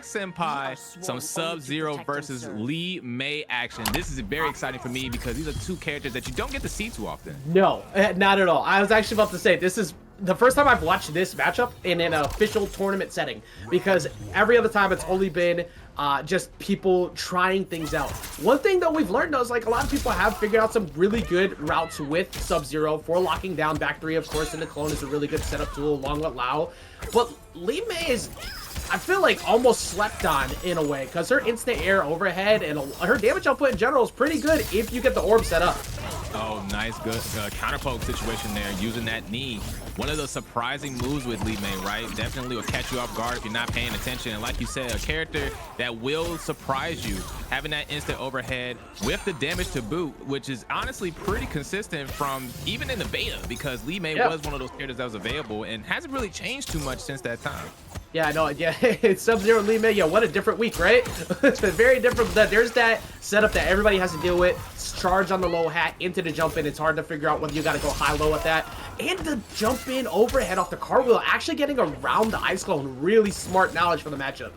SilverbackSenpai, some Sub-Zero versus Lee May action. This is very exciting for me because these are two characters that you don't get to see too often. No, not at all. I was actually about to say, this is the first time I've watched this matchup in an official tournament setting, because every other time it's only been just people trying things out. One thing that we've learned though is, like, a lot of people have figured out some really good routes with Sub-Zero for locking down back three. Of course, in the clone is a really good setup tool along with Lao. But Lee May is, I feel like, almost slept on in a way, because her instant air overhead and her damage output in general is pretty good if you get the orb set up. Oh, nice, good counterpoke situation there, using that knee. One of those surprising moves with Lee May, right? Definitely will catch you off guard if you're not paying attention. And like you said, a character that will surprise you, having that instant overhead with the damage to boot, which is honestly pretty consistent from even in the beta, because Lee May was one of those characters that was available and hasn't really changed too much since that time. Yeah, I know. Yeah, it's Sub-Zero Lee May. Yeah, what a different week, right? It's been very different. There's that setup that everybody has to deal with. Charge on the low hat into the jump in. It's hard to figure out whether you got to go high-low at that. And the jump in overhead off the cartwheel, actually getting around the ice clone. Really smart knowledge for the matchup.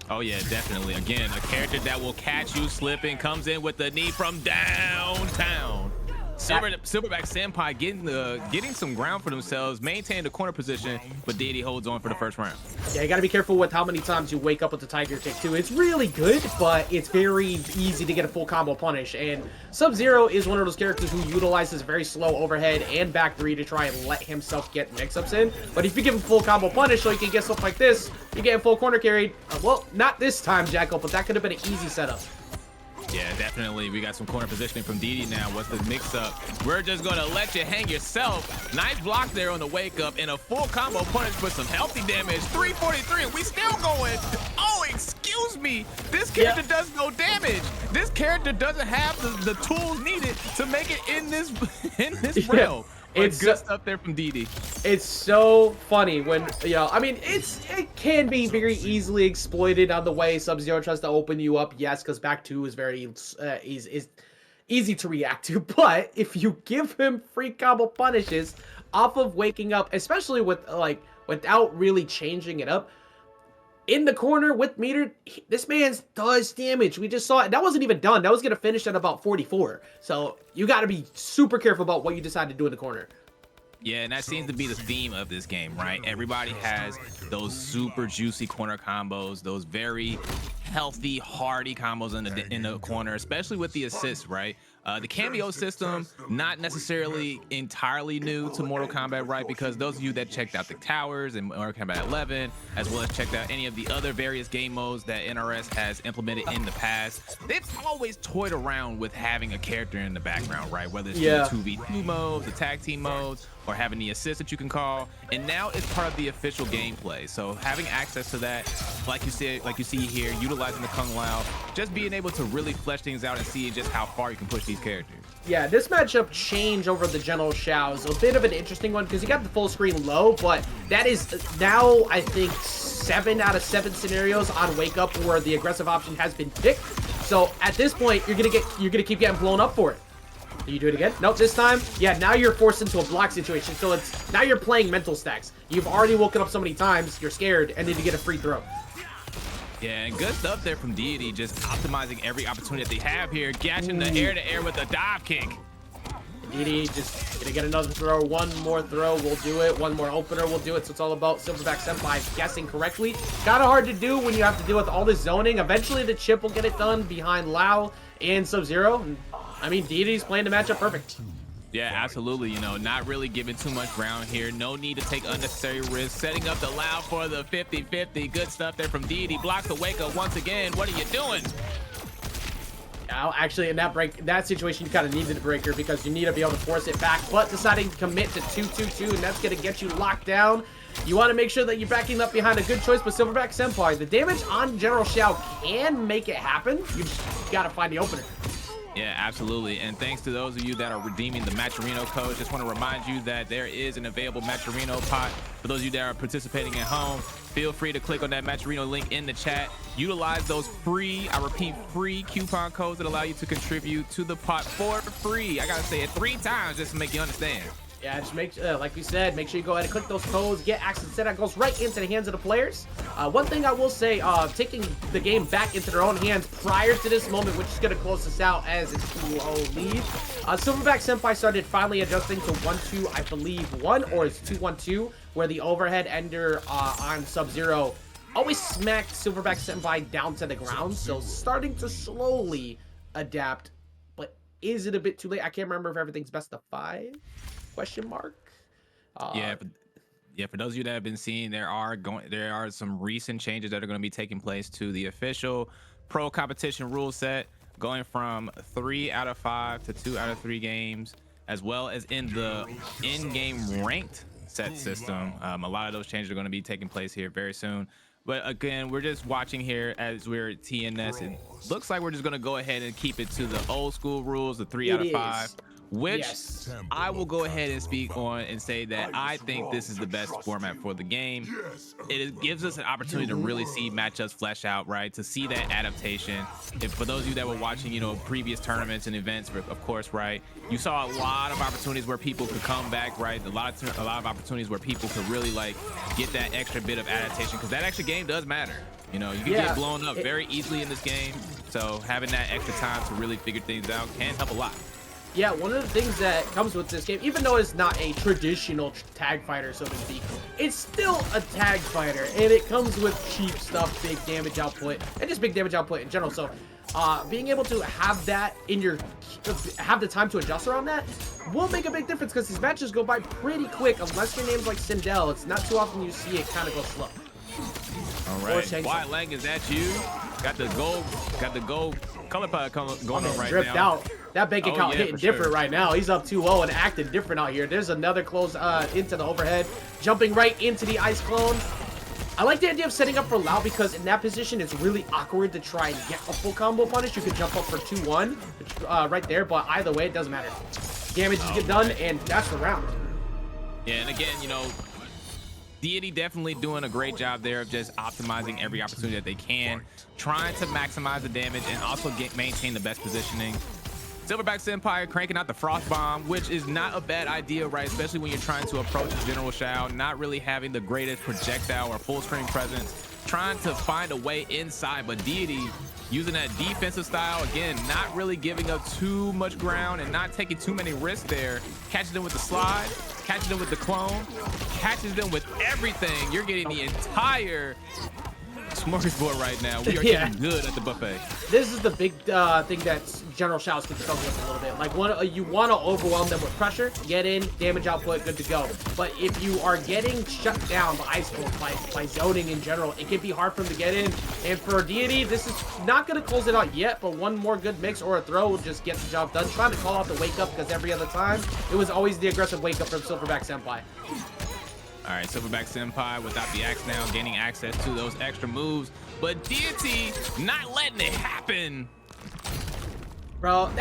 Oh yeah, definitely. Again, a character that will catch you slipping, comes in with the knee from downtown. SilverbackSenpai getting some ground for themselves, maintain the corner position, but Deity holds on for the first round. Yeah, you got to be careful with how many times you wake up with the Tiger Kick too. It's really good, but it's very easy to get a full combo punish. And Sub-Zero is one of those characters who utilizes very slow overhead and back three to try and let himself get mix-ups in. But if you give him full combo punish so he can get stuff like this, you get full corner carried. Well, not this time, Jackal, but that could have been an easy setup. Yeah, definitely. We got some corner positioning from Deity now. What's the mix-up? We're just going to let you hang yourself. Nice block there on the wake-up, and a full combo punish with some healthy damage. 343, and we still going. Oh, excuse me. This character does no damage. This character doesn't have the tools needed to make it in this realm. It's good stuff there from Deity. It's so funny when, you know, I mean, it can be very easily exploited on the way Sub-Zero tries to open you up. Yes, because back two is very easy to react to. But if you give him free combo punishes off of waking up, especially with, like, without really changing it up, in the corner with meter, this man does damage. We just saw it. That wasn't even done. That was going to finish at about 44. So you got to be super careful about what you decide to do in the corner. Yeah, and that seems to be the theme of this game, right? Everybody has those super juicy corner combos, those very healthy, hardy combos in the corner, especially with the assists, right? The cameo system, not necessarily entirely new to Mortal Kombat, right? Because those of you that checked out the towers in Mortal Kombat 11, as well as checked out any of the other various game modes that NRS has implemented in the past, they've always toyed around with having a character in the background, right? Whether it's the 2v2 modes, the tag team modes, or having the assist that you can call, and now it's part of the official gameplay. So having access to that, like you said, like you see here, utilizing the Kung Lao, just being able to really flesh things out and see just how far you can push these characters. Yeah, this matchup change over the General Shao is a bit of an interesting one because you got the full screen low, but that is now, I think, 7 out of 7 scenarios on Wake Up where the aggressive option has been picked. So at this point, you're gonna keep getting blown up for it. Do you do it again? Nope, this time, yeah, now you're forced into a block situation. So it's now you're playing mental stacks. You've already woken up so many times, you're scared, and then you get a free throw. Yeah, and good stuff there from Deity, just optimizing every opportunity that they have here, catching the air-to-air with a dive kick. Deity just gonna get another throw. One more throw will do it. One more opener will do it. So it's all about SilverbackSenpai guessing correctly. Kind of hard to do when you have to deal with all this zoning. Eventually the chip will get it done behind Lao and Sub-Zero. I mean, Deity's playing the matchup perfect. Yeah, absolutely. You know, not really giving too much ground here. No need to take unnecessary risks. Setting up the Lao for the 50-50. Good stuff there from Deity. Blocks the wake up once again. What are you doing? Now, actually, in that situation, you kind of needed a breaker because you need to be able to force it back. But deciding to commit to 2-2-2, and that's going to get you locked down. You want to make sure that you're backing up behind a good choice, but SilverbackSenpai, the damage on General Shao can make it happen. You just got to find the opener. Yeah, absolutely. And thanks to those of you that are redeeming the Matcherino code, just want to remind you that there is an available Matcherino pot. For those of you that are participating at home, feel free to click on that Matcherino link in the chat. Utilize those free, I repeat, free coupon codes that allow you to contribute to the pot for free. I got to say it 3 times just to make you understand. Yeah, just make like we said, make sure you go ahead and click those codes, get access to that. Goes right into the hands of the players. One thing I will say, taking the game back into their own hands prior to this moment, which is going to close us out as it's 2-0 lead. SilverbackSenpai started finally adjusting to 1-2, I believe 1 or it's 2-1-2, where the overhead ender on Sub-Zero always smacked SilverbackSenpai down to the ground. So starting to slowly adapt, but is it a bit too late? I can't remember if everything's best of 5. Question mark. Yeah, for those of you that have been seeing, there are some recent changes that are going to be taking place to the official pro competition rule set, going from 3 out of 5 to 2 out of 3 games, as well as in the in-game ranked set system. A lot of those changes are going to be taking place here very soon. But again, we're just watching here as we're at TNS. It looks like we're just going to go ahead and keep it to the old school rules, the 3 out of 5. Which I will go ahead and speak on and say that I think this is the best format for the game. It gives us an opportunity to really see matchups flesh out, right? To see that adaptation. If for those of you that were watching, you know, previous tournaments and events, of course, right? You saw a lot of opportunities where people could come back, right? A lot of opportunities where people could really like get that extra bit of adaptation, because that extra game does matter. You know, you can get blown up very easily in this game. So having that extra time to really figure things out can help a lot. Yeah, one of the things that comes with this game, even though it's not a traditional tag fighter, so to speak, it's still a tag fighter, and it comes with cheap stuff, big damage output, and just big damage output in general. So, being able to have that in your, have the time to adjust around that will make a big difference, because these matches go by pretty quick. Unless your name's like Sindel, it's not too often you see it kind of go slow. All right, Wyatt Lang, is that you? Got the gold color pad going on right dripped now. Out. That bank account hitting different right now. He's up 2-0 and acting different out here. There's another close into the overhead, jumping right into the ice clone. I like the idea of setting up for Lau, because in that position it's really awkward to try and get a full combo punish. You could jump up for 2-1 right there, but either way it doesn't matter. Damages get done, and that's the round. Yeah, and again, you know, Deity definitely doing a great job there of just optimizing every opportunity that they can, trying to maximize the damage and also maintain the best positioning. SilverbackSenpai cranking out the Frost Bomb, which is not a bad idea, right? Especially when you're trying to approach General Shao, not really having the greatest projectile or full screen presence, trying to find a way inside. But Deity using that defensive style, again, not really giving up too much ground and not taking too many risks there. Catches them with the slide, catches them with the clone, catches them with everything. You're getting the entire smorgasbord right now. We are getting good at the buffet. This is the big thing that General Shao's can struggle with a little bit. Like, you want to overwhelm them with pressure, get in, damage output, good to go. But if you are getting shut down by ice cold, by zoning in general, it can be hard for them to get in. And for Deity, this is not going to close it out yet, but one more good mix or a throw will just get the job done. Trying to call out the wake up, because every other time it was always the aggressive wake up from SilverbackSenpai. All right, SilverbackSenpai without the axe now, gaining access to those extra moves, but Deity not letting it happen. Bro, all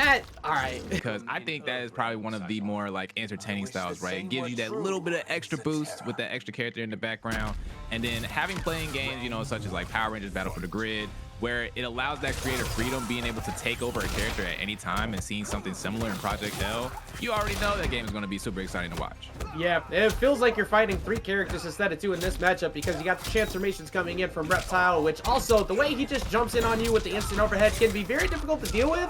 right. Because I think that is probably one of the more like entertaining styles, right? It gives you that little bit of extra boost with that extra character in the background. And then having playing games, you know, such as like Power Rangers Battle for the Grid, where it allows that creative freedom, being able to take over a character at any time, and seeing something similar in Project L, you already know that game is going to be super exciting to watch. Yeah, it feels like you're fighting 3 characters instead of 2 in this matchup, because you got the transformations coming in from Reptile, which also, the way he just jumps in on you with the instant overhead can be very difficult to deal with,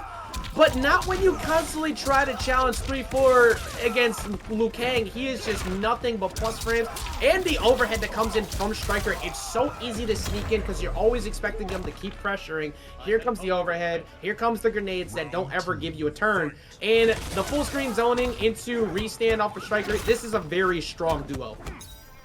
but not when you constantly try to challenge 3-4 against Kang. He is just nothing but plus frames. And the overhead that comes in from Stryker, it's so easy to sneak in because you're always expecting them to keep pressuring. Here comes the overhead. Here comes the grenades that don't ever give you a turn. And the full screen zoning into restand off of Stryker. This is a very strong duo.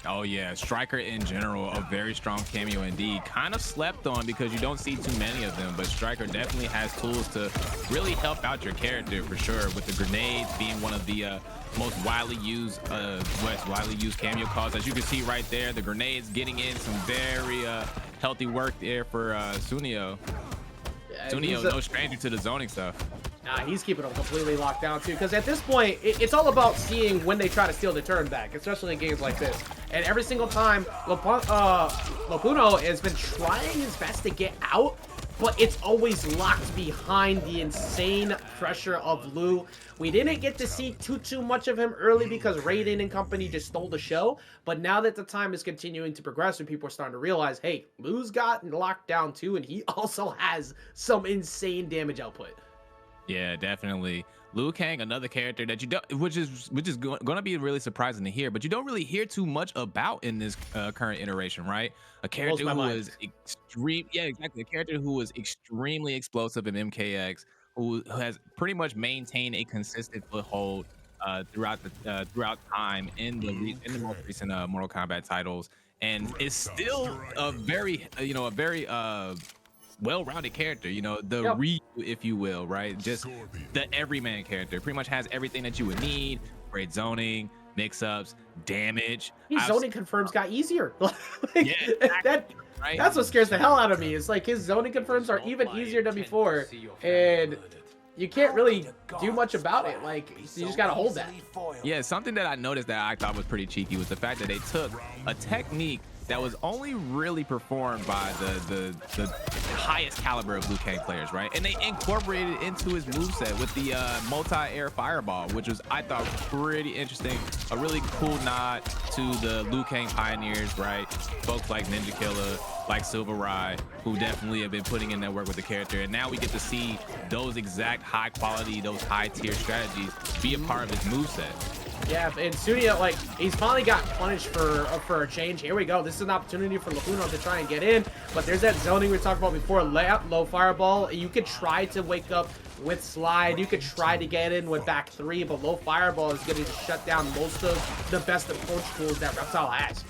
Oh yeah, Stryker in general, a very strong cameo indeed. Kind of slept on because you don't see too many of them, but Stryker definitely has tools to really help out your character for sure, with the grenades being one of the most widely used cameo calls. As you can see right there, the grenades getting in some very healthy work there for Sooneo. Sooneo, no stranger to the zoning stuff. He's keeping them completely locked down too, because at this point, it's all about seeing when they try to steal the turn back, especially in games like this. And every single time, Lopuno has been trying his best to get out, but it's always locked behind the insane pressure of Lu. We didn't get to see too much of him early because Raiden and company just stole the show, but now that the time is continuing to progress and people are starting to realize, hey, Lu's got locked down too, and he also has some insane damage output. Yeah, definitely. Liu Kang, another character that you don't, which is going to be really surprising to hear, but you don't really hear too much about in this current iteration, right? A character who was a character who was extremely explosive in MKX, who has pretty much maintained a consistent foothold throughout time in the most recent Mortal Kombat titles, and is still a very well-rounded character, the Ryu, if you will, right? Just the everyman character. Pretty much has everything that you would need. Great zoning, mix-ups, damage. His zoning confirms got easier. Right? That's what scares the hell out of me. It's like his zoning confirms are even easier than before, and you can't really do much about it. Like, you just gotta hold that. Yeah, something that I noticed that I thought was pretty cheeky was the fact that they took a technique that was only really performed by the highest caliber of Liu Kang players, right? And they incorporated it into his moveset with the multi-air fireball, which was, I thought, pretty interesting. A really cool nod to the Liu Kang pioneers, right? Folks like Ninja Killer, like SilverbackSenpai, who definitely have been putting in their work with the character. And now we get to see those exact high quality, those high tier strategies be a part of his moveset. Yeah, and Sooneo, like, he's finally got punished for a change. Here we go. This is an opportunity for Lopuno to try and get in, but there's that zoning we talked about before. Low fireball. You could try to wake up with slide. You could try to get in with back three, but low fireball is going to shut down most of the best approach tools that Reptile has.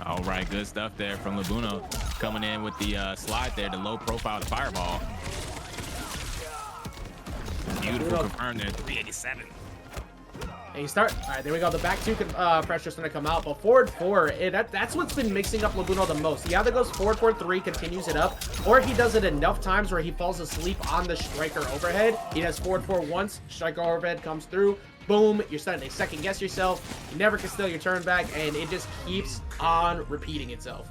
All right, good stuff there from Lopuno, coming in with the slide there, the low profile fireball. Beautiful confirm there, 387. And you start, all right, there we go. The back two pressure's gonna come out, but forward four, that's what's been mixing up Lopuno the most. He either goes forward 4-3, continues it up, or he does it enough times where he falls asleep on the Stryker overhead. He does forward 4 once, Stryker overhead comes through, boom, you're starting to second guess yourself. You never can steal your turn back, and it just keeps on repeating itself.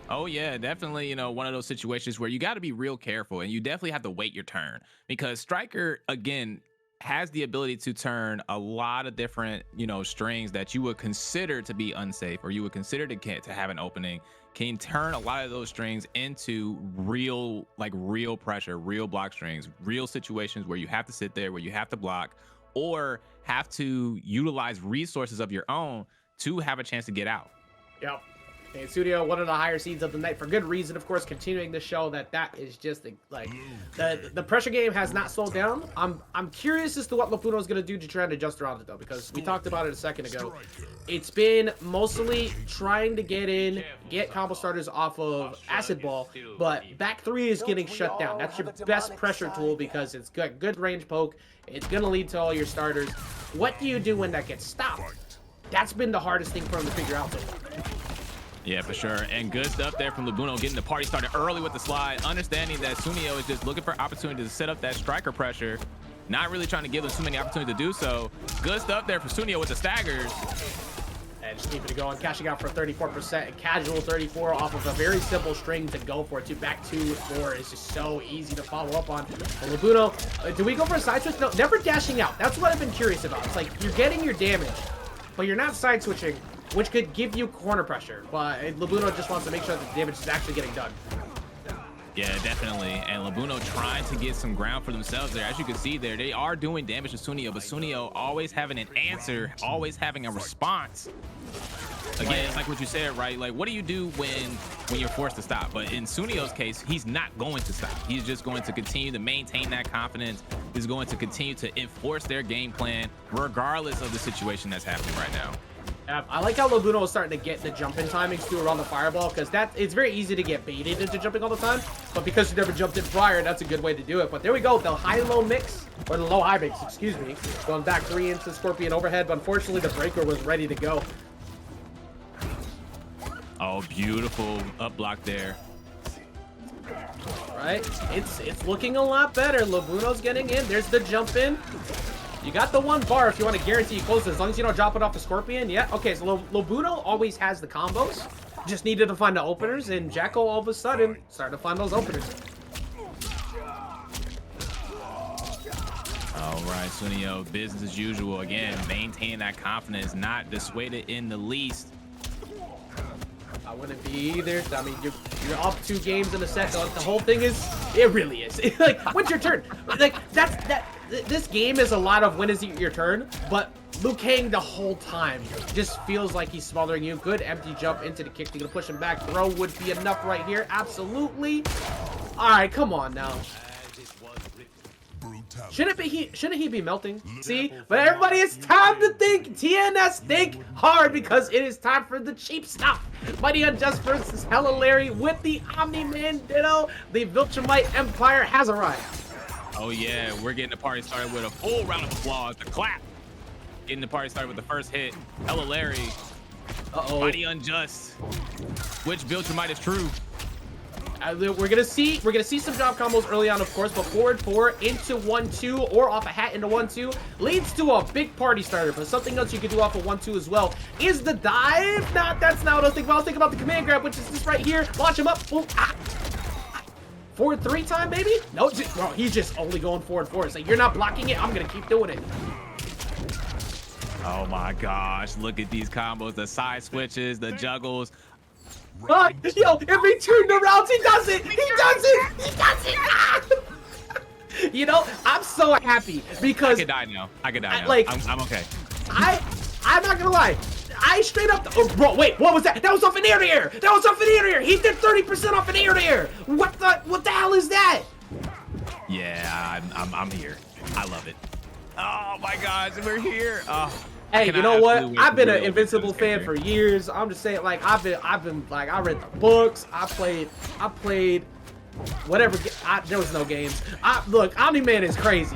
Oh yeah, definitely, one of those situations where you got to be real careful, and you definitely have to wait your turn, because Stryker, again, has the ability to turn a lot of different, strings that you would consider to be unsafe, or you would consider to have an opening, can turn a lot of those strings into real pressure, real block strings, real situations where you have to sit there, where you have to block, or have to utilize resources of your own to have a chance to get out. Yep. And Sooneo, one of the higher seeds of the night, for good reason, of course, continuing to show that is just like the pressure game has not slowed down. I'm curious as to what Lopuno is going to do to try and adjust around it, though, because we talked about it a second ago. It's been mostly trying to get combo starters off of Acid Ball, but back three is getting shut down. That's your best pressure tool because it's got good range poke. It's going to lead to all your starters. What do you do when that gets stopped? That's been the hardest thing for him to figure out so far. Yeah, for sure. And good stuff there from Lopuno, getting the party started early with the slide, understanding that Sooneo is just looking for opportunity to set up that Stryker pressure, not really trying to give them too many opportunities to do so. Good stuff there for Sooneo with the staggers. And just keeping it going, cashing out for 34%, and casual 34 off of a very simple string to go for. Back 2-4 is just so easy to follow up on. Lopuno, do we go for a side switch? No, never dashing out. That's what I've been curious about. It's like you're getting your damage, but you're not side switching, which could give you corner pressure, but Lopuno just wants to make sure that the damage is actually getting done. Yeah, definitely. And Lopuno trying to get some ground for themselves there. As you can see there, they are doing damage to Sooneo, but Sooneo always having an answer, always having a response. Again, it's like what you said, right? Like, what do you do when you're forced to stop? But in Suneo's case, he's not going to stop. He's just going to continue to maintain that confidence. He's going to continue to enforce their game plan, regardless of the situation that's happening right now. I like how Lopuno is starting to get the jumping timings too around the fireball, because it's very easy to get baited into jumping all the time, but because you never jumped in prior, that's a good way to do it. But there we go, the high-low mix, or the low-high mix, excuse me, going back 3 into Scorpion overhead, but unfortunately the breaker was ready to go. Oh, beautiful up block there. All right, it's looking a lot better. Lobuno's getting in. There's the jump in. You got the 1 bar if you want to guarantee close, as long as you don't drop it off the Scorpion. Yeah, okay, so Lobuno always has the combos. Just needed to find the openers, and Jacko all of a sudden started to find those openers. All right, Sooneo, business as usual. Again, maintain that confidence, not dissuaded in the least. I wouldn't be either. I mean, you're up 2 games in a set. The whole thing is, it really is. Like, when's your turn? Like, this game is a lot of when is it your turn, but Liu Kang the whole time just feels like he's smothering you. Good empty jump into the kick. They're gonna push him back. Throw would be enough right here. Absolutely. All right, come on now. Shouldn't he be melting? See? But everybody, it's time to think. TNS, think hard, because it is time for the cheap stuff. MightyUnjust versus HellaLarry with the Omni-Man Ditto. The Viltrumite Empire has arrived. Oh yeah, we're getting the party started with a full round of applause. The clap. Getting the party started with the first hit. HellaLarry. MightyUnjust. Which Viltrumite is true? We're gonna see some job combos early on, of course, but forward 4 into 1-2 or off a hat into 1-2 leads to a big party starter. But something else you could do off of 1-2 as well is the dive. That's not what I was thinking about. I was thinking about the command grab, which is this right here. Launch him up. Boom. Ah. Forward 3 time, maybe? No, bro, he's just only going forward 4. So you're not blocking it. I'm gonna keep doing it. Oh my gosh, look at these combos, the side switches, the juggles. Yo, in between the rounds, he does it! He does it! He does it! Ah! You know, I'm so happy because I could die now. I could die now. Like, I'm okay. I'm not gonna lie. I straight up, oh, bro, wait, what was that? That was off an air to air. That was off an air to air. He did 30% off an air to air. What the hell is that? Yeah, I'm here. I love it. Oh my gosh, we're here. Oh. Hey, you know what? I've been an Invincible fan for years. I'm just saying, like, I've been like, I read the books. I played whatever. There was no games. Look, Omni-Man is crazy.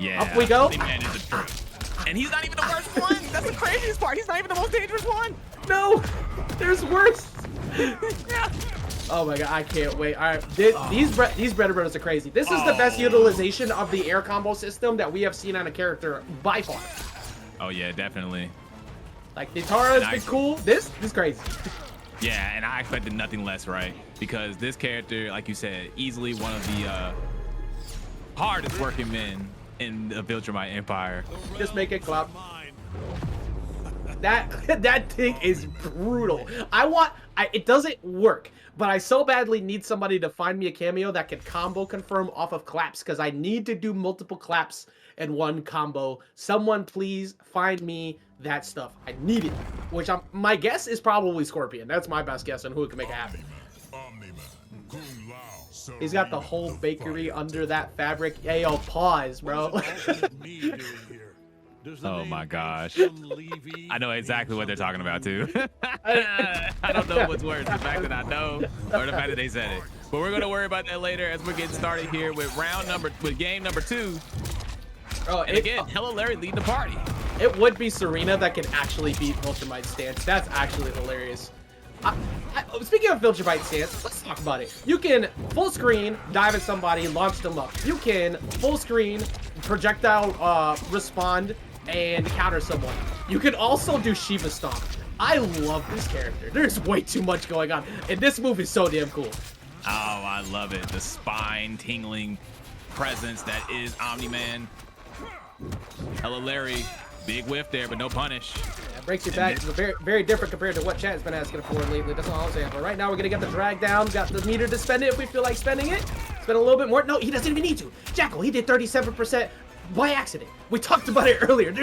Yeah. Up we go. Omni-Man is the truth. And he's not even the worst one. That's the craziest part. He's not even the most dangerous one. No, there's worse. Oh my god, I can't wait. All right, these bread and butters are crazy. This is the best utilization of the air combo system that we have seen on a character by far. Oh yeah, definitely. Like, Nitara has been cool. This is crazy. Yeah, and I expected nothing less, right? Because this character, like you said, easily one of the hardest working men in the Viltrumite Empire. Just make it clap. That thing is brutal. It doesn't work, but I so badly need somebody to find me a cameo that can combo confirm off of claps, because I need to do multiple claps in one combo. Someone please find me that stuff. I need it. Which my guess is probably Scorpion. That's my best guess on who can make it happen. He's got the whole bakery under that fabric. Hey, yo, pause, bro. Oh my gosh. I know exactly what they're talking about too. I don't know what's worse, the fact that I know or the fact that they said it. But we're gonna worry about that later as we're getting started here with game number 2. Oh, and again, HellaLarry leading the party. It would be Sareena that can actually beat Viltrumite stance. That's actually hilarious. Speaking of Viltrumite stance, let's talk about it. You can full screen dive at somebody, launch them up. You can full screen projectile respond and counter someone. You can also do Shiva Stomp. I love this character. There's way too much going on, and this move is so damn cool. Oh, I love it. The spine tingling presence that is Omni-Man. HellaLarry, big whiff there, but no punish. Yeah, breaks your back. It's very, very different compared to what chat has been asking for lately. That's all I'm saying. But right now, we're going to get the drag down. Got the meter to spend it if we feel like spending it. Spend a little bit more. No, he doesn't even need to. Jackal, he did 37% by accident. We talked about it earlier.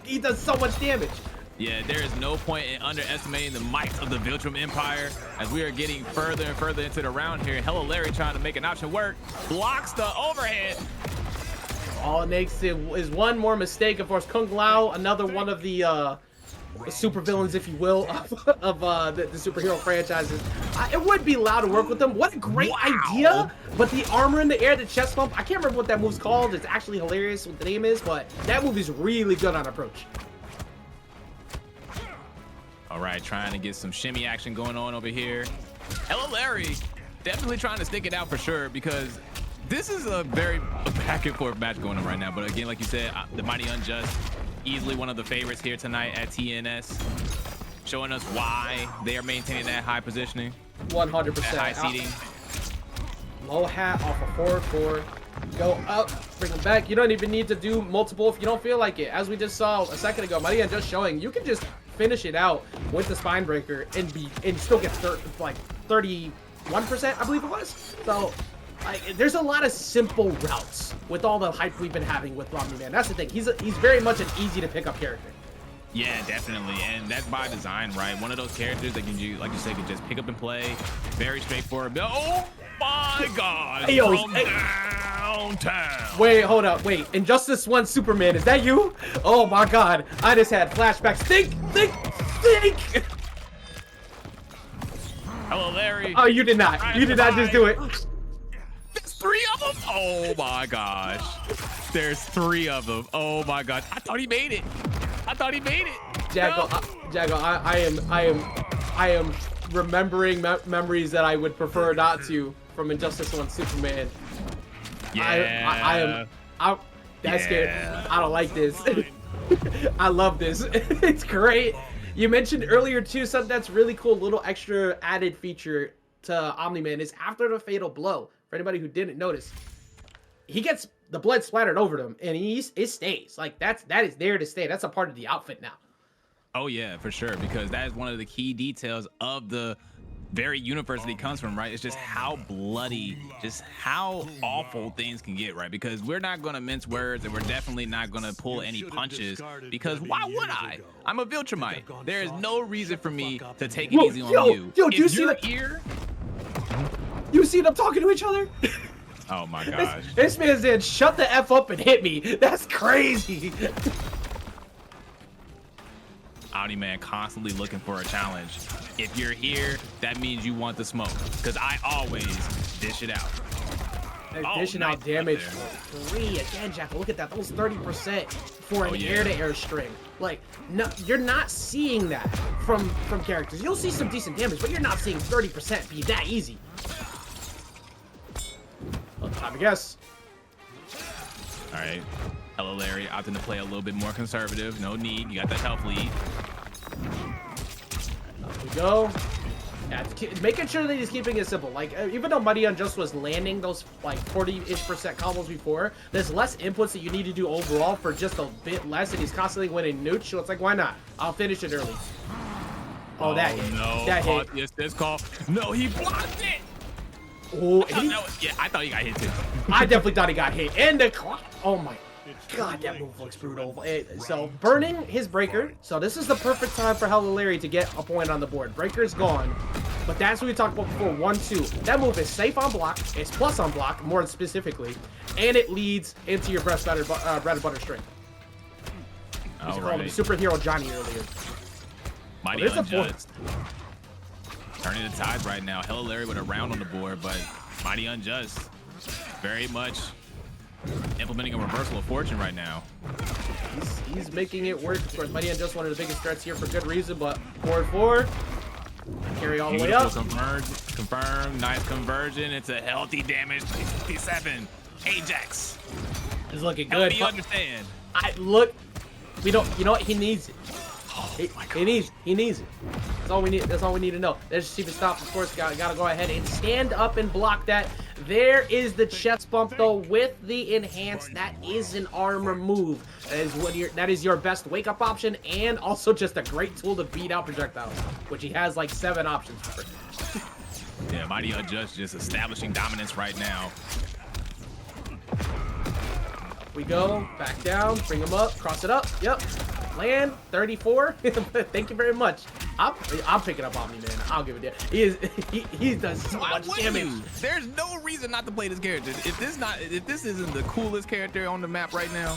He does so much damage. Yeah, there is no point in underestimating the might of the Viltrum Empire as we are getting further and further into the round here. HellaLarry trying to make an option work. Blocks the overhead. All it makes is one more mistake. Of course, Kung Lao, another one of the super villains, if you will, of the superhero franchises. It would be loud to work with them. What a great idea! But the armor in the air, the chest bump, I can't remember what that move's called. It's actually hilarious what the name is, but that move is really good on approach. All right, trying to get some shimmy action going on over here. HellaLarry definitely trying to stick it out for sure, because this is a very back and forth match going on right now. But again, like you said, the Mighty Unjust, easily one of the favorites here tonight at TNS, showing us why they are maintaining that high positioning. 100%. That high seating. Low hat off a forward 4. Go up, bring him back. You don't even need to do multiple if you don't feel like it. As we just saw a second ago, Mighty Unjust showing you can just finish it out with the spine breaker and still get like 31%, I believe it was. So there's a lot of simple routes with all the hype we've been having with Omni-Man. That's the thing. He's very much an easy to pick up character. Yeah, definitely, and that's by design, right? One of those characters that can you, like you said, can just pick up and play. Very straightforward. Oh my God! Hey, yo, from downtown. Wait, hold up, wait. Injustice 1 Superman, is that you? Oh my God, I just had flashbacks. Think! HellaLarry. Oh, you did not. You did not just do it. There's 3 of them. Oh my gosh. There's 3 of them. Oh my God. I thought he made it. Jago, I am remembering memories that I would prefer not to from Injustice 1 Superman. Yeah. That's scared. I don't like this. I love this. It's great. You mentioned earlier too something that's really cool, little extra added feature to Omni-Man is after the fatal blow. For anybody who didn't notice, he gets the blood splattered over him, and it stays. Like that is there to stay. That's a part of the outfit now. Oh yeah, for sure, because that is one of the key details of the very universe that he comes from, right? It's just how bloody, just how awful things can get, right? Because we're not gonna mince words, and we're definitely not gonna pull any punches, because why would I? I'm a Viltrumite. There is no reason for me to take it easy on you. Yo, do you see that here? You see them talking to each other? Oh my gosh. This man said, shut the F up and hit me. That's crazy. Omni-Man constantly looking for a challenge. If you're here, that means you want the smoke, because I always dish it out. Dishing out damage for 3 again, Jack. Look at that. That was 30% for an air-to-air string. Like, no, you're not seeing that from characters. You'll see some decent damage, but you're not seeing 30% be that easy. Well, time to guess. All right, HellaLarry opting to play a little bit more conservative. No need. You got that health lead. Up we go. Yeah, making sure that he's keeping it simple. Like, even though Mighty Unjust was landing those like 40-ish% combos before, there's less inputs that you need to do overall for just a bit less, and he's constantly winning newt. So it's like, why not? I'll finish it early. Oh, that hit. No. That hit. Yes, this call. No, he blocked it. Oh, Yeah, I thought he got hit too. I definitely thought he got hit. And the clock. Oh my God, that move looks brutal. So burning his breaker. So this is the perfect time for HellaLarry to get a point on the board. Breaker's gone. But that's what we talked about before. 1-2. That move is safe on block. It's plus on block, more specifically. And it leads into your bread and butter string. I called him Superhero Johnny earlier. Mighty Unjust. Turning the tides right now. HellaLarry with a round on the board, but Mighty Unjust very much implementing a reversal of fortune right now. He's making it work. Of course, Mighty Unjust one of the biggest threats here for good reason, but forward. Carry all the way up. Confirm. Nice conversion. It's a healthy damage. 57. Ajax. It's looking good. Help me understand. We don't. You know what? He needs it. Oh He needs it. That's all we need. That's all we need to know. There's Shiva stop. Of course, gotta go ahead and stand up and block that. There is the chest bump though with the enhanced. That is an armor move. That is your best wake up option, and also just a great tool to beat out projectiles, which he has like 7 options for. Yeah, Mighty Unjust just establishing dominance right now. We go back down, bring him up, cross it up. Yep. Land 34. Thank you very much. I'm picking up Omni-Man. I'll give it to you. He does so much damage. There's no reason not to play this character. If this isn't the coolest character on the map right now.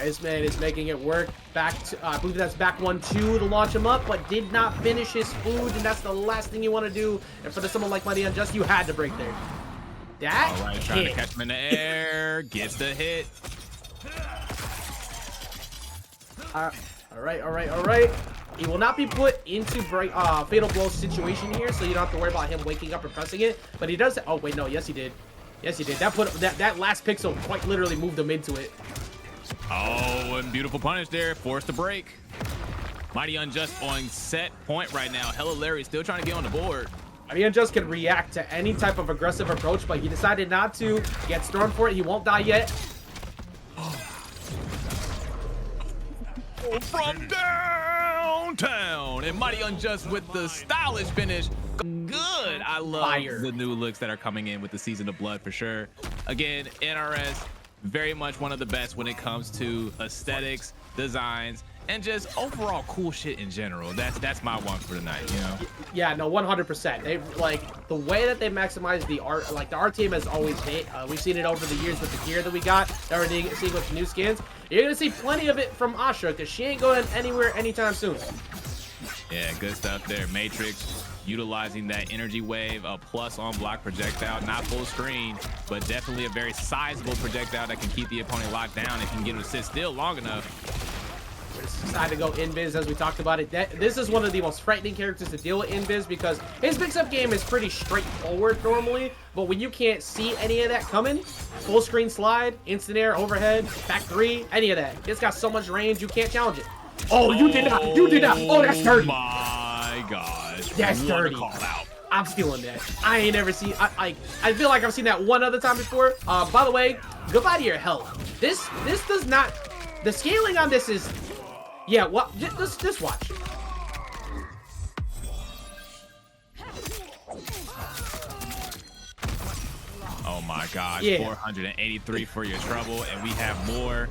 This man is making it work. Back to, I believe that's back 1-2 to launch him up, but did not finish his food, and that's the last thing you want to do. And for someone like Mighty Unjust, you had to break there. That all right, trying to catch him in the air, gets the hit. All right. He will not be put into fatal blow situation here, so you don't have to worry about him waking up and pressing it. But he does. Oh wait, no. Yes, he did. Yes, he did. That last pixel quite literally moved him into it. Oh, and beautiful punish there. Forced to break. MightyUnjust on set point right now. HellaLarry still trying to get on the board. MightyUnjust can react to any type of aggressive approach, but he decided not to. Get stormed for it. He won't die yet. From downtown, and MightyUnjust with the stylish finish. Good. I love the new looks that are coming in with the Season of Blood for sure. Again, NRS, very much one of the best when it comes to aesthetics, designs, and just overall cool shit in general. That's my one for tonight, you know? Yeah, no, 100%. They like the way that they maximize the art. Like the art team has always hit. We've seen it over the years with the gear that we got. That we're seeing with the new skins. You're gonna see plenty of it from Ashrah because she ain't going anywhere anytime soon. Yeah, good stuff there. Matrix utilizing that energy wave, a plus on block projectile, not full screen, but definitely a very sizable projectile that can keep the opponent locked down and can get him to sit still long enough. Decided to go invis as we talked about it. This is one of the most frightening characters to deal with invis because his mix-up game is pretty straightforward normally, but when you can't see any of that coming, full screen slide, instant air, overhead, back three, any of that, it's got so much range you can't challenge it. Oh, you did not. Oh, that's dirty. My gosh, that's dirty. Call out. I'm stealing that. I ain't never seen. I feel like I've seen that one other time before. By the way, goodbye to your health. This does not. The scaling on this is. Yeah, what? Just watch. Oh my gosh, yeah. 483 for your trouble, and we have more.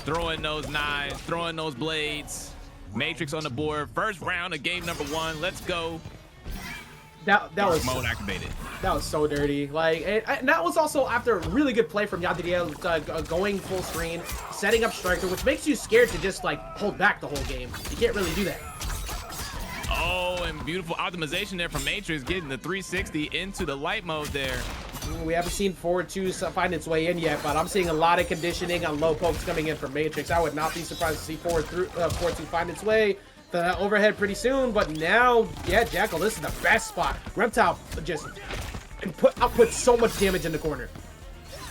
Throwing those knives, throwing those blades. Matrix on the board. First round of game number 1. Let's go. That was mode activated. That was so dirty. Like, and that was also after a really good play from Yadriel, going full screen, setting up Stryker, which makes you scared to just like hold back the whole game. You can't really do that. Oh, and beautiful optimization there from Matrix, getting the 360 into the light mode there. We haven't seen forward 2 find its way in yet, but I'm seeing a lot of conditioning on low pokes coming in from Matrix. I would not be surprised to see forward 2 find its way. The overhead pretty soon, but now, yeah, Jackal, this is the best spot. Reptile just output so much damage in the corner.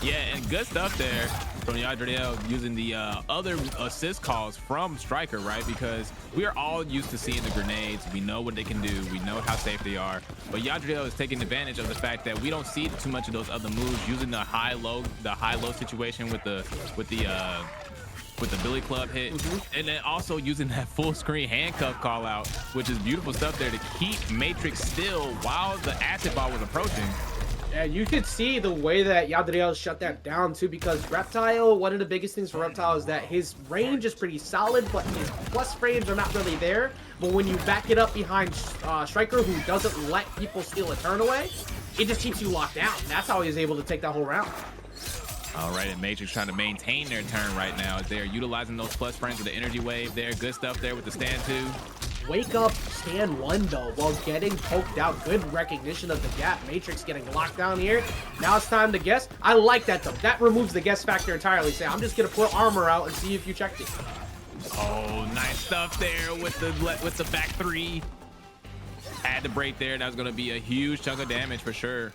Yeah, and good stuff there from Yadriel using the other assist calls from Stryker, right? Because we are all used to seeing the grenades. We know what they can do. We know how safe they are. But Yadriel is taking advantage of the fact that we don't see too much of those other moves, using the high-low situation with the Billy Club hit, and then also using that full screen handcuff call out, which is beautiful stuff there to keep Matrix still while the acid ball was approaching. Yeah, you could see the way that Yadriel shut that down too, because Reptile, one of the biggest things for Reptile is that his range is pretty solid, but his plus frames are not really there. But when you back it up behind Stryker, who doesn't let people steal a turn away, it just keeps you locked down. That's how he was able to take that whole round. All right, and Matrix trying to maintain their turn right now as they're utilizing those plus frames with the energy wave there. Good stuff there with the stand 2. Wake up stand 1 though while getting poked out. Good recognition of the gap. Matrix getting locked down here. Now it's time to guess. I like that though. That removes the guess factor entirely. Say, I'm just gonna put armor out and see if you checked it. Oh, nice stuff there with the back 3. Had to break there. That was gonna be a huge chunk of damage for sure.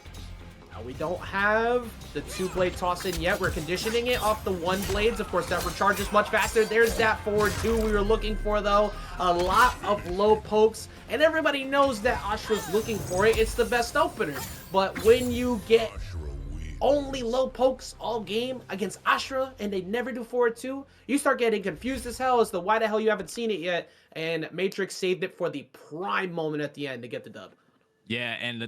We don't have the 2-blade toss in yet. We're conditioning it off the 1 blades. Of course, that recharges much faster. There's that forward 2 we were looking for, though. A lot of low pokes, and everybody knows that Ashrah's looking for it. It's the best opener. But when you get only low pokes all game against Ashrah, and they never do forward 2, you start getting confused as hell as to why the hell you haven't seen it yet. And Matrix saved it for the prime moment at the end to get the dub. Yeah, and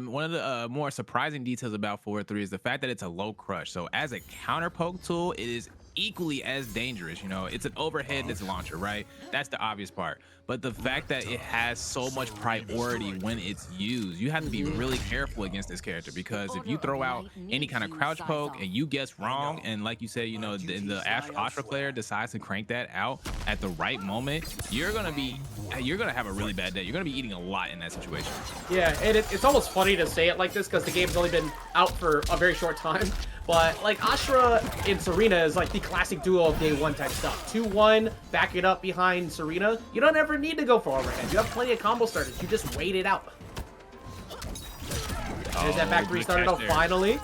one of the more surprising details about forward 3 is the fact that it's a low crush. So as a counter poke tool, it is equally as dangerous. You know, it's an overhead, it's a launcher, right? That's the obvious part. but the fact that it has so much priority when it's used, you have to be really careful against this character, because if you throw out any kind of crouch poke and you guess wrong, and like you said, you know, the Ashrah player decides to crank that out at the right moment, you're gonna have a really bad day. You're gonna be eating a lot in that situation. Yeah, and it's almost funny to say it like this because the game's only been out for a very short time. But like Ashrah and Sareena is like the classic duo of day one type stuff. 2-1, back it up behind Sareena. You don't ever need to go for overhead. You have plenty of combo starters. You just wait it out. There's that back three started off finally.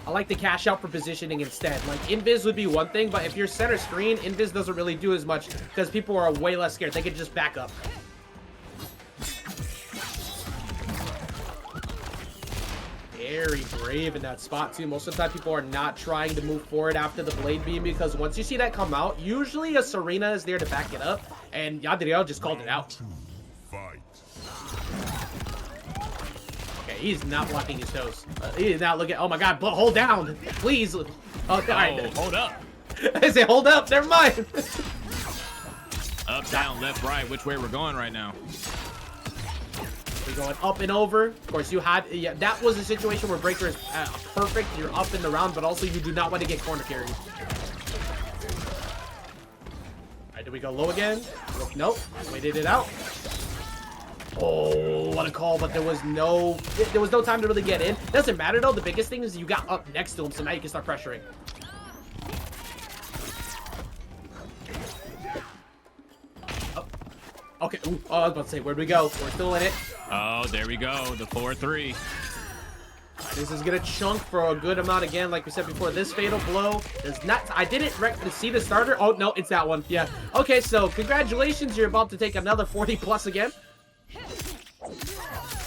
I like the cash out for positioning instead. Like, invis would be one thing, but if you're center screen, invis doesn't really do as much because people are way less scared. They can just back up. Very brave in that spot, too. Most of the time, people are not trying to move forward after the blade beam because once you see that come out, usually a Sareena is there to back it up, and Yadriel just called it out. He's not blocking his toes. He is not looking. Oh my god, hold down. Please. Oh, hold up. I say, hold up. Never mind. Up, down, left, right. Which way we're going right now? We're going up and over. Of course, you had. Yeah, that was a situation where Breaker is perfect. You're up in the round, but also you do not want to get corner carried. All right, did we go low again? Nope. Waited it out. Oh, what a call, but there was no time to really get in. Doesn't matter though. The biggest thing is you got up next to him, so now you can start pressuring. Oh. Okay. Ooh, oh, I was about to say, where'd we go? We're still in it. Oh, there we go. The 4-3. This is gonna chunk for a good amount again, like we said before. This fatal blow is not. I didn't see the starter. Oh no, it's that one. Yeah. Okay, so congratulations, you're about to take another 40 plus again.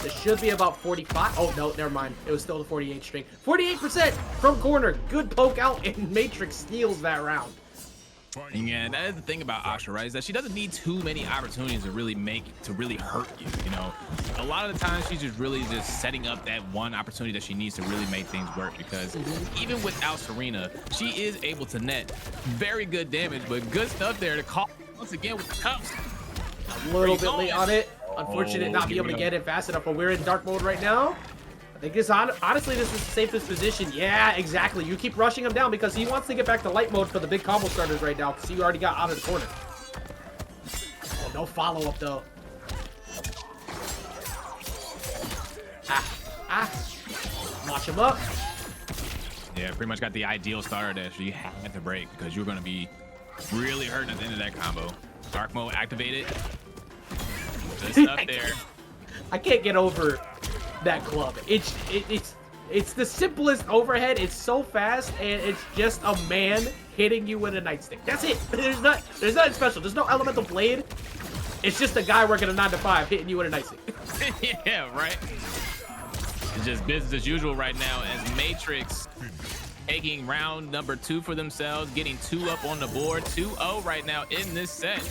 This should be about 45. Oh, no, never mind. It was still the 48 string. 48% from corner. Good poke out, and Matrix steals that round. Yeah, that is the thing about Ashrah, right? Is that she doesn't need too many opportunities to really hurt you, you know? A lot of the times she's just really just setting up that one opportunity that she needs to really make things work, because even without Sareena, she is able to net very good damage, but good stuff there to call once again with the cups. A little bit late on it. Unfortunate not be able to get it fast enough, but we're in dark mode right now. I think this, honestly, this is the safest position. Yeah, exactly. You keep rushing him down because he wants to get back to light mode for the big combo starters right now because he already got out of the corner. Oh, no follow-up, though. Watch him up. Yeah, pretty much got the ideal starter that you have to break because you're going to be really hurting at the end of that combo. Dark mode activated. Good stuff there. I can't get over that club. It's the simplest overhead. It's so fast, and it's just a man hitting you with a nightstick. That's it. There's nothing special. There's no elemental blade. It's just a guy working a 9 to 5 hitting you with a nightstick. Yeah, right. It's just business as usual right now as Matrix taking round number 2 for themselves, getting 2 up on the board, 2-0 right now in this set.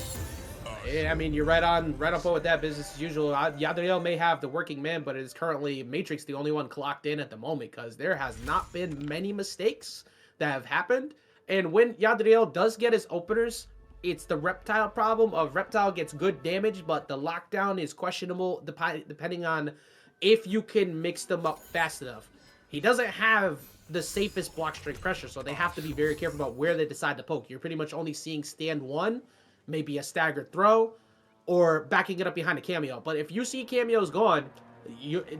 Yeah, I mean, you're right on point with that. Business as usual. Yadriel may have the working man, but it is currently Matrix the only one clocked in at the moment because there has not been many mistakes that have happened. And when Yadriel does get his openers, it's the Reptile problem of Reptile gets good damage, but the lockdown is questionable depending on if you can mix them up fast enough. He doesn't have the safest block strength pressure, so they have to be very careful about where they decide to poke. You're pretty much only seeing stand 1, maybe a staggered throw, or backing it up behind a cameo. But if you see cameos gone,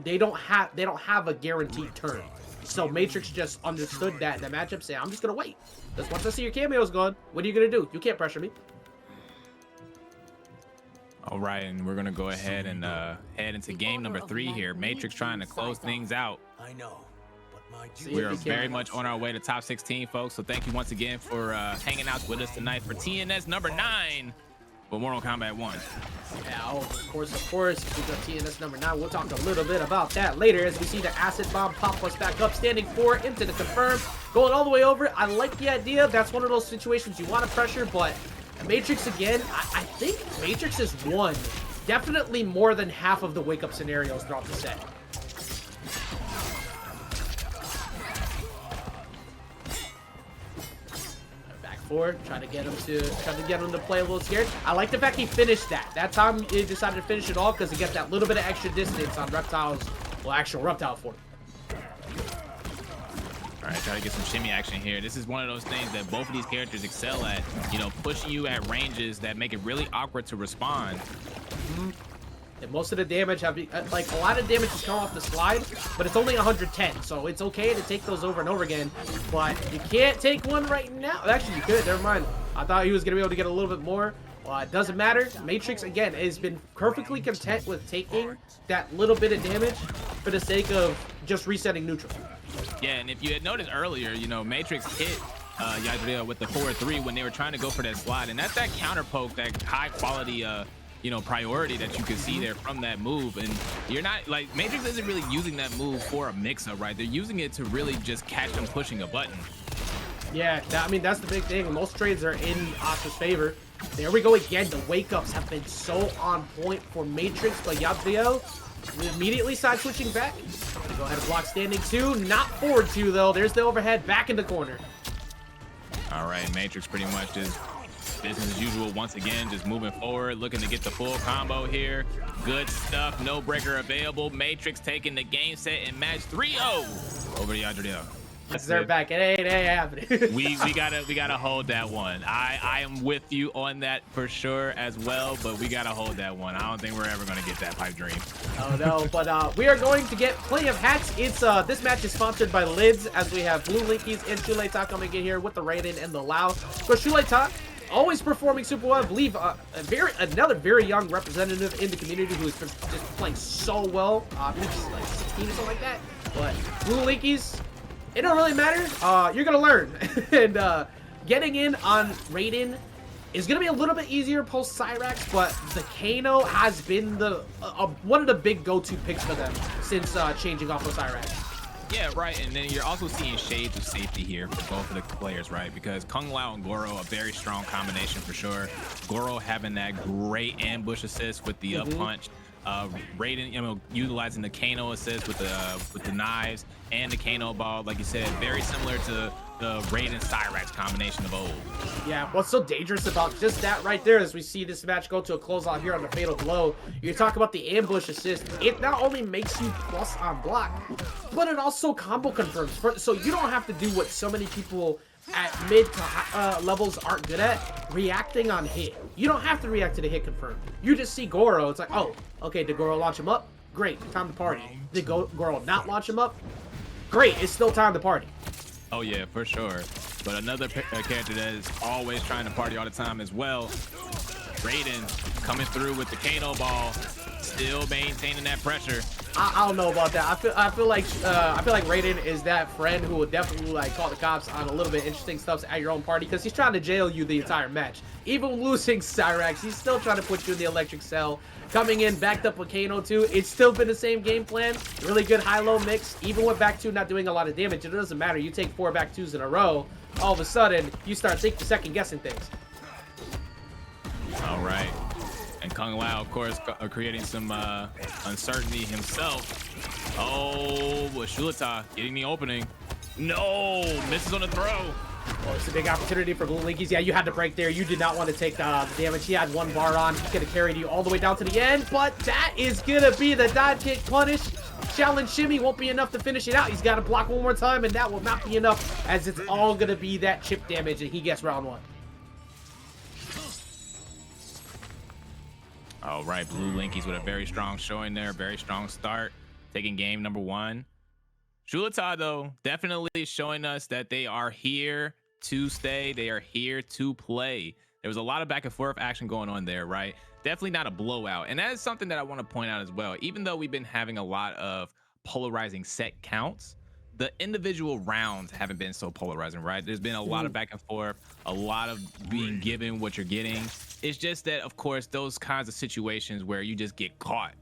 they don't have a guaranteed turn. So Matrix just understood that in the matchup, say, I'm just gonna wait. Because once I see your cameos gone, what are you gonna do? You can't pressure me. All right, and we're gonna go ahead and head into game number 3 here. Matrix trying to close things out. I know. We are very much on our way to top 16, folks. So thank you once again for hanging out with us tonight for TNS number 9 for Mortal Kombat 1. Yeah, oh, of course. We got TNS number 9. We'll talk a little bit about that later as we see the acid bomb pop us back up, standing 4 into the confirm, going all the way over. I like the idea. That's one of those situations you want to pressure, but Matrix again, I think Matrix has won definitely more than half of the wake-up scenarios throughout the set. before, trying to get him to play a little scared. I like the fact he finished that. That time he decided to finish it all because he got that little bit of extra distance on Reptile's, well, actual Reptile form. All right, try to get some shimmy action here. This is one of those things that both of these characters excel at, you know, pushing you at ranges that make it really awkward to respond. And most of the damage like a lot of damage is coming off the slide, but it's only 110, so it's okay to take those over and over again. But you can't take one right now. Actually, you could. Never mind. I thought he was gonna be able to get a little bit more. It doesn't matter. Matrix again has been perfectly content with taking that little bit of damage for the sake of just resetting neutral. Yeah, and if you had noticed earlier, you know, Matrix hit Yadriel with the 4-3 when they were trying to go for that slide, and that's that counter poke, that high quality you know, priority that you can see there from that move. And you're not like, Matrix isn't really using that move for a mix-up, right? They're using it to really just catch them pushing a button. Yeah, I mean, that's the big thing. Most trades are in Ashrah's favor. There we go again. The wake-ups have been so on point for Matrix, but Yadriel immediately side switching back. Go ahead and block standing 2, not forward 2 though. There's the overhead back in the corner. All right, Matrix pretty much just business as usual once again, just moving forward, looking to get the full combo here. Good stuff, no breaker available. Matrix taking the game set and match 3-0 over to Yadriel. They're back. It ain't happening. we gotta hold that one. I am with you on that for sure as well, but we gotta hold that one. I don't think we're ever gonna get that pipe dream. Oh no, but we are going to get plenty of hats. It's this match is sponsored by Lids, as we have Bluelinkys and Shuletah coming in here with the Raiden and the Lao. So Shuletah always performing super well. I believe another very young representative in the community who has been just playing so well. I believe she's like 16 or something like that. But Bluelinkys, it don't really matter. You're gonna learn, and getting in on Raiden is gonna be a little bit easier post Cyrax. But the Kano has been the one of the big go-to picks for them since changing off of Cyrax. Yeah, right, and then you're also seeing shades of safety here for both of the players, right? Because Kung Lao and Goro, a very strong combination for sure. Goro having that great ambush assist with the up punch. Raiden, you know, utilizing the Kano assist with the knives and the Kano ball, like you said, very similar to the Raiden Cyrax combination of old. Yeah, what's so dangerous about just that right there as we see this match go to a closeout here on the Fatal Blow, you talk about the ambush assist. It not only makes you plus on block, but it also combo confirms. So you don't have to do what so many people at mid to levels aren't good at, reacting on hit. You don't have to react to the hit confirm. You just see Goro, it's like, oh, okay, did Goro launch him up? Great, time to party. Did Goro not launch him up? Great, it's still time to party. Oh yeah, for sure. But another character that is always trying to party all the time as well, Raiden coming through with the Kano ball, still maintaining that pressure. I don't know about that. I feel like Raiden is that friend who will definitely like call the cops on a little bit interesting stuff at your own party, because he's trying to jail you the entire match. Even losing Cyrax, he's still trying to put you in the electric cell. Coming in backed up with Kano too. It's still been the same game plan. Really good high-low mix. Even with back 2 not doing a lot of damage, it doesn't matter. You take 4 back 2s in a row, all of a sudden you start second guessing things. All right. And Kung Lao, of course, creating some uncertainty himself. Oh, with Shuletah getting the opening. No, misses on the throw. Well, it's a big opportunity for Bluelinkys. Yeah, you had to break there. You did not want to take the damage. He had 1 bar on. He could have carried you all the way down to the end, but that is going to be the dive kick punish. Challenge shimmy won't be enough to finish it out. He's got to block 1 more time, and that will not be enough, as it's all going to be that chip damage, and he gets round 1. All right, Bluelinkys with a very strong showing there, very strong start, taking game number 1. Shuletah, though, definitely showing us that they are here to stay. They are here to play. There was a lot of back and forth action going on there, right? Definitely not a blowout. And that is something that I want to point out as well. Even though we've been having a lot of polarizing set counts, the individual rounds haven't been so polarizing, right? There's been a lot of back and forth, a lot of being given what you're getting. It's just that, of course, those kinds of situations where you just get caught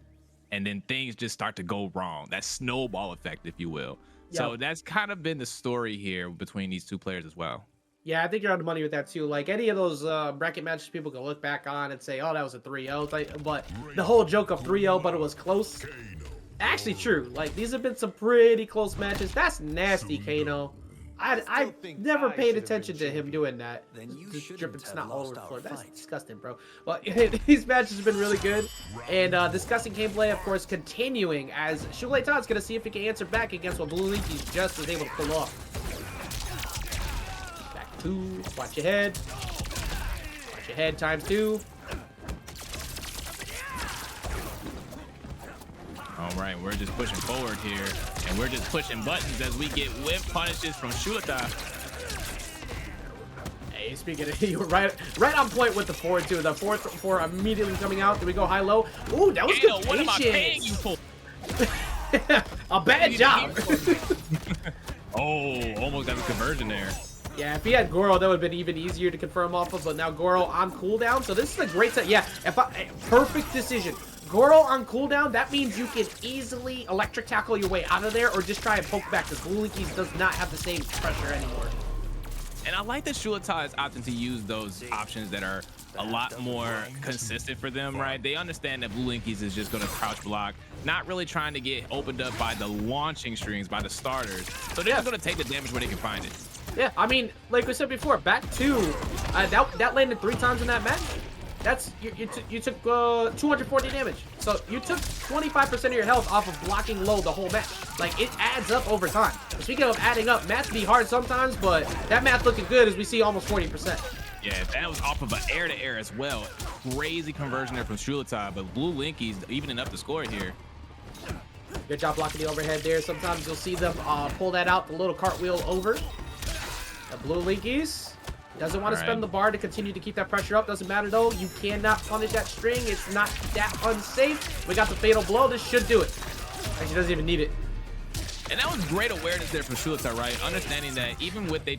and then things just start to go wrong. That snowball effect, if you will. Yep. So that's kind of been the story here between these two players as well. Yeah, I think you're on the money with that too. Like any of those bracket matches people can look back on and say, oh, that was a 3-0. But the whole joke of 3-0, but it was close. Actually true. Like, these have been some pretty close matches. That's nasty, Kano. I never paid attention to him doing that. Just dripping snot all over the floor. That's disgusting, bro. Well, these matches have been really good. And discussing gameplay, of course, continuing as Shuletah is going to see if he can answer back against what Bluelinkys just was able to pull off. Back 2. Watch your head. Watch your head times 2. All right, we're just pushing forward here, and we're just pushing buttons as we get whip punishes from Shuletah. Hey, speaking of, you were right on point with the forward too. The four immediately coming out. Did we go high-low? Ooh, that was good What am I paying you patience. for? A bad job. Oh, almost got a conversion there. Yeah, if he had Goro, that would have been even easier to confirm off of, but now Goro on cooldown, so this is a great set. Yeah, perfect decision. Goro on cooldown, that means you can easily electric tackle your way out of there or just try and poke back, because Bluelinkys does not have the same pressure anymore. And I like that Shuletah is opting to use those options that are a lot more consistent for them, right? They understand that Bluelinkys is just going to crouch block, not really trying to get opened up by the launching strings, by the starters. So they're just going to take the damage where they can find it. Yeah, I mean, like we said before, back 2, that landed 3 times in that match. That's you took 240 damage. So you took 25% of your health off of blocking low the whole match. Like, it adds up over time. Speaking of adding up, math be hard sometimes, but that math looking good as we see almost 40%. Yeah, that was off of an air-to-air as well. Crazy conversion there from Shuletah, but Bluelinkys evening up the score here. Good job blocking the overhead there. Sometimes you'll see them pull that out, the little cartwheel over. The Bluelinkys doesn't want to spend the bar to continue to keep that pressure up. Doesn't matter though. You cannot punish that string. It's not that unsafe. We got the fatal blow. This should do it. Actually, doesn't even need it. And that was great awareness there from Shuletah, right? Understanding that even with them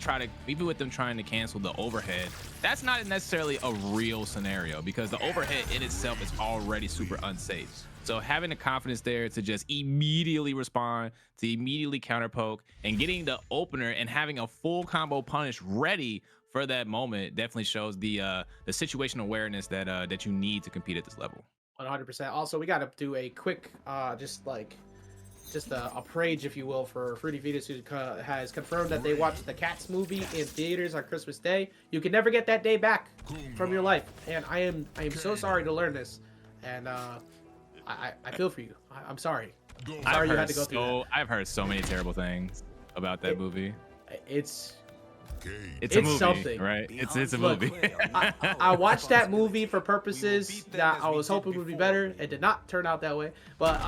trying to cancel the overhead, that's not necessarily a real scenario because the overhead in itself is already super unsafe. So having the confidence there to just immediately respond, to immediately counter poke, and getting the opener and having a full combo punish ready for that moment definitely shows the situation awareness that you need to compete at this level. 100%. Also, we got to do a quick just a praise, if you will, for Fruity Fetus, who has confirmed that they watched the Cats movie in theaters on Christmas Day. You can never get that day back from your life, and I am so sorry to learn this, and I feel for you. I'm sorry. Sorry you had to go through that. I've heard so many terrible things about that movie. It's a movie, something, right? It's a movie. I watched that movie for purposes that I was hoping would be better. It did not turn out that way, but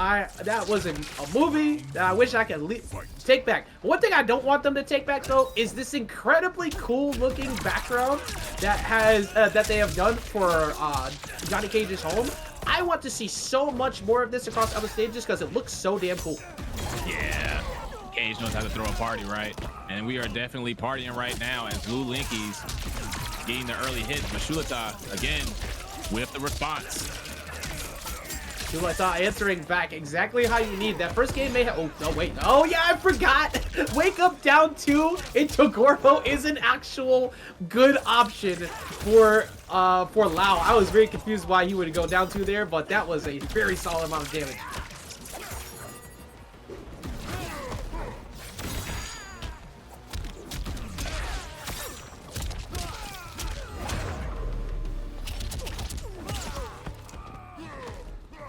that was a movie that I wish I could take back. One thing I don't want them to take back though is this incredibly cool looking background that has that they have done for Johnny Cage's home. I want to see so much more of this across other stages because it looks so damn cool. Yeah. Cage knows how to throw a party, right? And we are definitely partying right now as Bluelinkys getting the early hit. But Shuletah, again, with the response. Shuletah answering back exactly how you need. That first game may have... Oh, no, wait. Oh, yeah, I forgot. Wake up down 2 into Goro is an actual good option for Lau. I was very confused why he would go down 2 there, but that was a very solid amount of damage.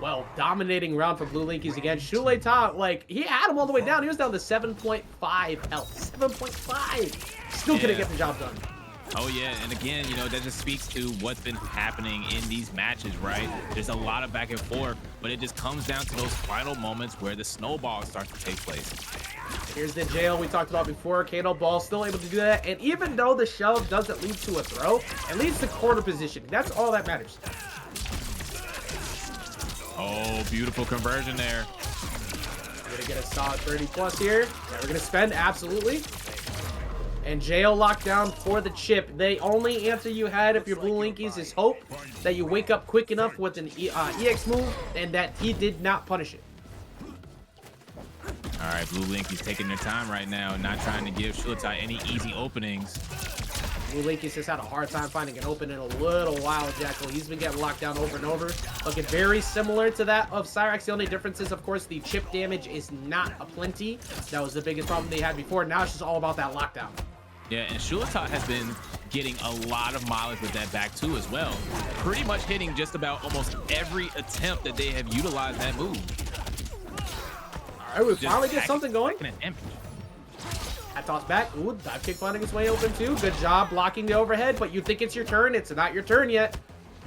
Well, dominating round for Bluelinkys again. Shuletah, like, he had him all the way down. He was down to 7.5 health. 7.5. Still couldn't get the job done. Oh, yeah. And again, you know, that just speaks to what's been happening in these matches, right? There's a lot of back and forth, but it just comes down to those final moments where the snowball starts to take place. Here's the jail we talked about before. Kano Ball still able to do that. And even though the shove doesn't lead to a throw, it leads to corner position. That's all that matters. Oh, beautiful conversion there. We're gonna get a solid 30 plus here. Yeah, we're gonna spend, absolutely. And jail lockdown for the chip. The only answer you had if you're Bluelinkys is hope that you wake up quick enough with an EX move and that he did not punish it. All right, Bluelinkys taking their time right now, not trying to give Shuletah any easy openings. Bluelinkys has had a hard time finding an open in a little while, Jackal. He's been getting locked down over and over. Looking very similar to that of Cyrax. The only difference is, of course, the chip damage is not a plenty. That was the biggest problem they had before. Now it's just all about that lockdown. Yeah, and Shuletah has been getting a lot of mileage with that back two as well. Pretty much hitting just about almost every attempt that they have utilized that move. All right, we finally get something going. Hat toss back. Ooh, dive kick finding its way open too. Good job blocking the overhead, but you think it's your turn. It's not your turn yet.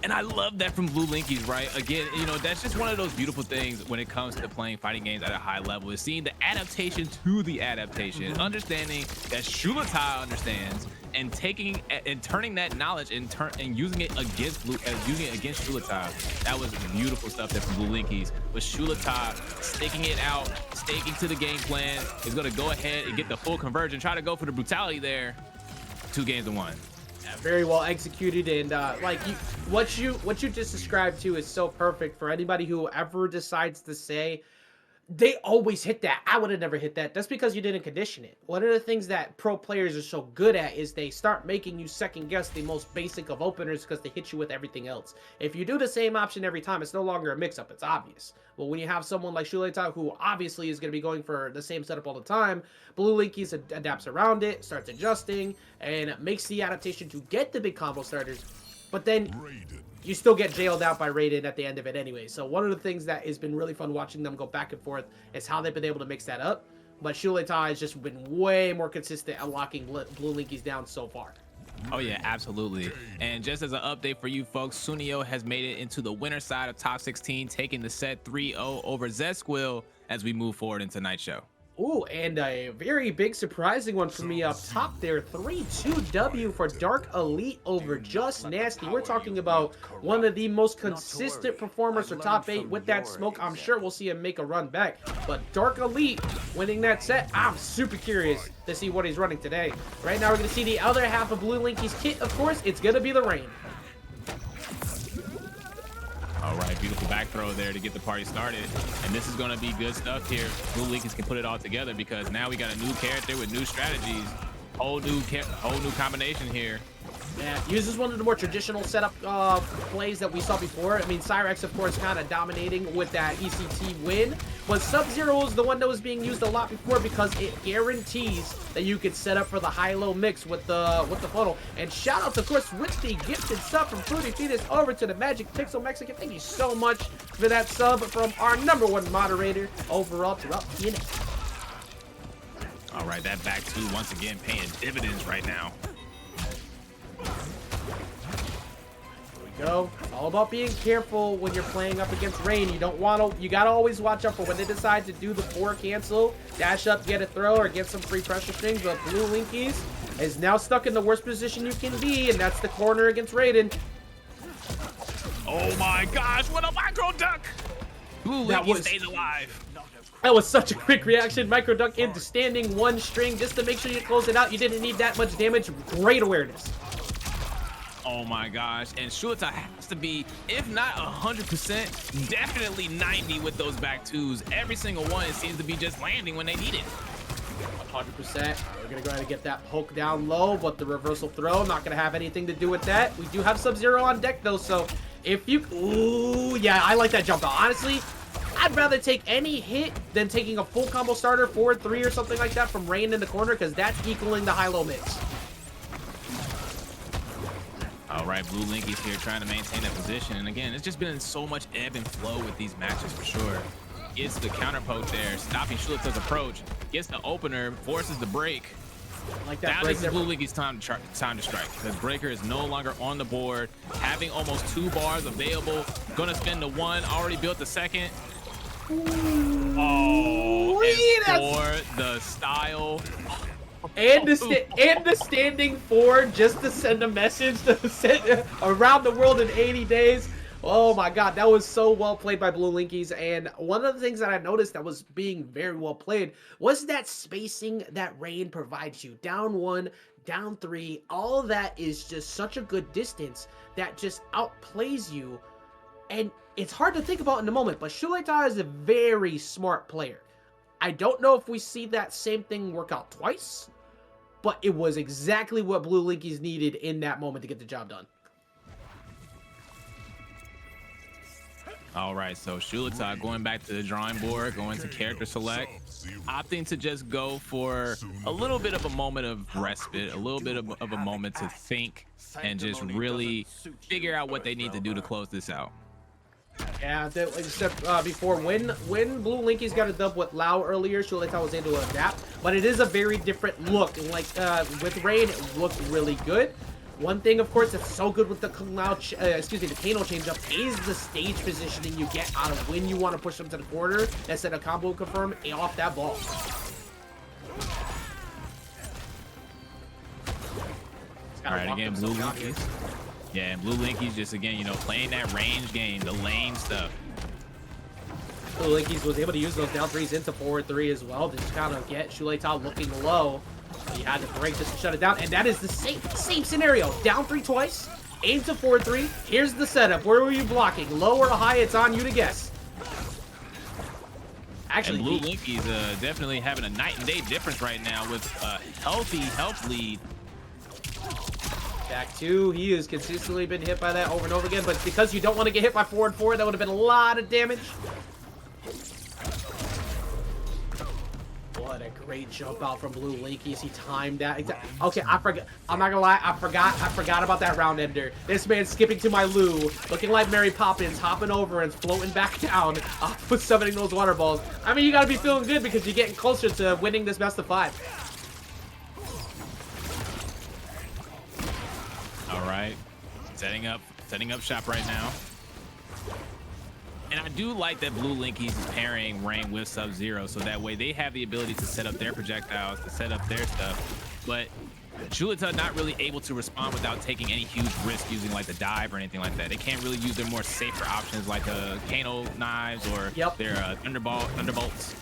And I love that from Bluelinkys, right? Again, you know, that's just one of those beautiful things when it comes to playing fighting games at a high level, is seeing the adaptation to the adaptation, understanding that Shuletah understands, and taking and turning that knowledge and using it against Shuletah. That was beautiful stuff there from Bluelinkys. But Shuletah sticking it out, staking to the game plan, is going to go ahead and get the full conversion, try to go for the brutality there. 2 games to 1. Very well executed, and like what you just described to is so perfect for anybody who ever decides to say they always hit that. I would have never hit that. That's because you didn't condition it. One of the things that pro players are so good at is they start making you second guess the most basic of openers because they hit you with everything else. If you do the same option every time, it's no longer a mix-up. It's obvious. But when you have someone like Shuletah, who obviously is going to be going for the same setup all the time, Bluelinkys adapts around it, starts adjusting, and makes the adaptation to get the big combo starters. But then you still get jailed out by Raiden at the end of it anyway. So one of the things that has been really fun watching them go back and forth is how they've been able to mix that up. But Shuletah has just been way more consistent at locking Bluelinkys down so far. Oh yeah, absolutely. And just as an update for you folks, Sooneo has made it into the winner side of top 16, taking the set 3-0 over Zsquil as we move forward into Night Show. Ooh, and a very big surprising one for me up top there. 3-2 W for XDarkElite over JustNasty. We're talking about one of the most consistent performers for top 8 with that smoke. I'm sure we'll see him make a run back. But XDarkElite winning that set, I'm super curious to see what he's running today. Right now we're going to see the other half of Bluelinkys' kit. Of course, it's going to be the Rain. All right, beautiful back throw there to get the party started. And this is going to be good stuff here. Bluelinkys can put it all together because now we got a new character with new strategies. Whole new combination here. Yeah, uses one of the more traditional setup plays that we saw before. I mean, Cyrax, of course, kind of dominating with that ECT win. But Sub-Zero is the one that was being used a lot before because it guarantees that you could set up for the high-low mix with the funnel. And shout-outs, of course, with the gifted sub from Fruity Fetus over to the Magic Pixel Mexican. Thank you so much for that sub from our #1 moderator overall throughout TNS. All right, that back two once again paying dividends right now. Go. It's all about being careful when you're playing up against Rain. You don't want to, you got to always watch out for when they decide to do the 4 cancel, dash up, get a throw, or get some free pressure strings. But Bluelinkys is now stuck in the worst position you can be, and that's the corner against Raiden. Oh my gosh, what a micro duck! Bluelinkys stays alive. That was such a quick reaction. Micro duck into standing 1 string just to make sure you close it out. You didn't need that much damage. Great awareness. Oh my gosh, and Shuletah has to be, if not 100%, definitely 90 with those back twos. Every single one seems to be just landing when they need it. 100%. We're gonna go ahead and get that poke down low, but the reversal throw, not gonna have anything to do with that. We do have Sub-Zero on deck though, so if you, ooh, yeah, I like that jump though. Honestly, I'd rather take any hit than taking a full combo starter, 4-3 or something like that from Rain in the corner, because that's equaling the high-low mix. All right, Bluelinkys here trying to maintain that position. And again, it's just been so much ebb and flow with these matches for sure. Gets the counter poke there, stopping Shuletah's approach. Gets the opener, forces the break. Like that. Now this is Bluelinkys' time to strike. Because breaker is no longer on the board. Having almost 2 bars available. Gonna spend the 1, already built the 2nd. Oh, and for the style. And the standing 4 just to send a message to send around the world in 80 days. Oh my god, that was so well played by Bluelinkys. And one of the things that I noticed that was being very well played was that spacing that Rain provides you. Down 1, down 3, all of that is just such a good distance that just outplays you. And it's hard to think about in the moment, but Shuletah is a very smart player. I don't know if we see that same thing work out twice, but it was exactly what Bluelinkys needed in that moment to get the job done. All right, so Shuletah going back to the drawing board, going to character select, opting to just go for a little bit of a moment of respite, a little bit of a moment to think and just really figure out what they need to do to close this out. Yeah, except before, when Bluelinkys got a dub with Lao earlier, Shuletah was able to adapt, but it is a very different look. And like with Raid, it looked really good. One thing, of course, that's so good with the Kano change-up is the stage positioning you get out of when you want to push them to the corner instead of combo confirm off that ball. All right, again, Bluelinkys. Yeah, and Bluelinkys just, again, you know, playing that range game, the lane stuff. Bluelinkys was able to use those down threes into forward three as well to just kind of get Shuletah looking low. He had to break just to shut it down, and that is the same scenario. Down three twice, aim to forward three. Here's the setup. Where were you blocking? Low or high? It's on you to guess. Actually, and Bluelinkys definitely having a night and day difference right now with a healthy health lead. Back two, he has consistently been hit by that over and over again, but because you don't want to get hit by forward four, that would have been a lot of damage. What a great jump out from Bluelinkys. He timed that. Okay, I forgot. I'm not gonna lie. I forgot about that round ender. This man skipping to my Lou, looking like Mary Poppins, hopping over and floating back down, with summoning those water balls. I mean, you gotta be feeling good because you're getting closer to winning this best of 5. All right, setting up shop right now. And I do like that Bluelinkys is pairing Rain with Sub-Zero, so that way they have the ability to set up their projectiles, to set up their stuff. But Shuletah not really able to respond without taking any huge risk using like the dive or anything like that. They can't really use their more safer options like Kano knives or their Thunderbolts.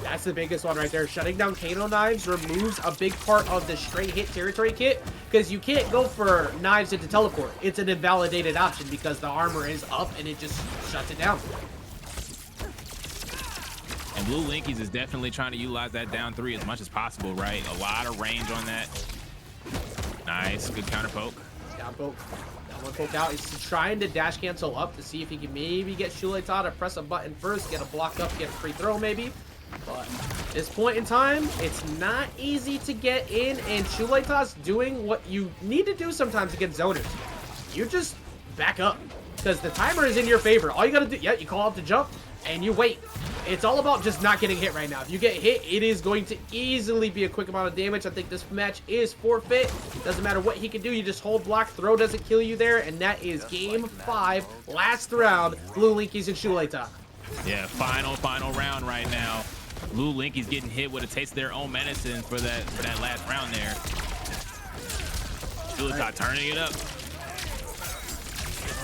That's the biggest one right there. Shutting down Kano knives removes a big part of the straight hit territory kit because you can't go for knives into teleport. It's an invalidated option because the armor is up and it just shuts it down. And Bluelinkys is definitely trying to utilize that down three as much as possible, right? A lot of range on that. Nice, good counter poke. Down poke. That one poke out. He's trying to dash cancel up to see if he can maybe get Shuletah to press a button first, get a block up, get a free throw maybe. But at this point in time, it's not easy to get in, and Shuletah's doing what you need to do sometimes against zoners. You just back up, because the timer is in your favor. All you gotta do, you call out the jump, and you wait. It's all about just not getting hit right now. If you get hit, it is going to easily be a quick amount of damage. I think this match is forfeit. Doesn't matter what he can do, you just hold block, throw doesn't kill you there, and that is game 5, last round, Bluelinkys and Shuletah. Yeah, final round right now. Bluelinkys getting hit with a taste of their own medicine for that last round there. Shuletah turning it up.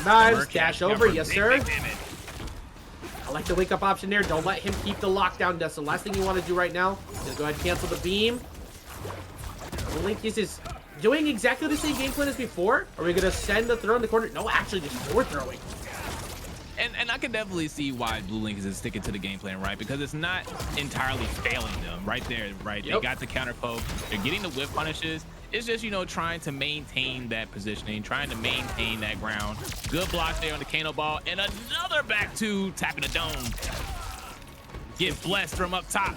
Knives, dash over, yes sir. I like the wake up option there. Don't let him keep the lockdown. That's the last thing you want to do right now. Gonna go ahead and cancel the beam. Bluelinkys is doing exactly the same game plan as before. Are we gonna send the throw in the corner? No, actually just forward throwing. And I can definitely see why Bluelinkys is sticking to the game plan, right? Because it's not entirely failing them right there, right? Yep. They got the counter poke. They're getting the whip punishes. It's just, you know, trying to maintain that positioning, trying to maintain that ground. Good block there on the Kano ball. And another back two, tapping the dome. Get blessed from up top.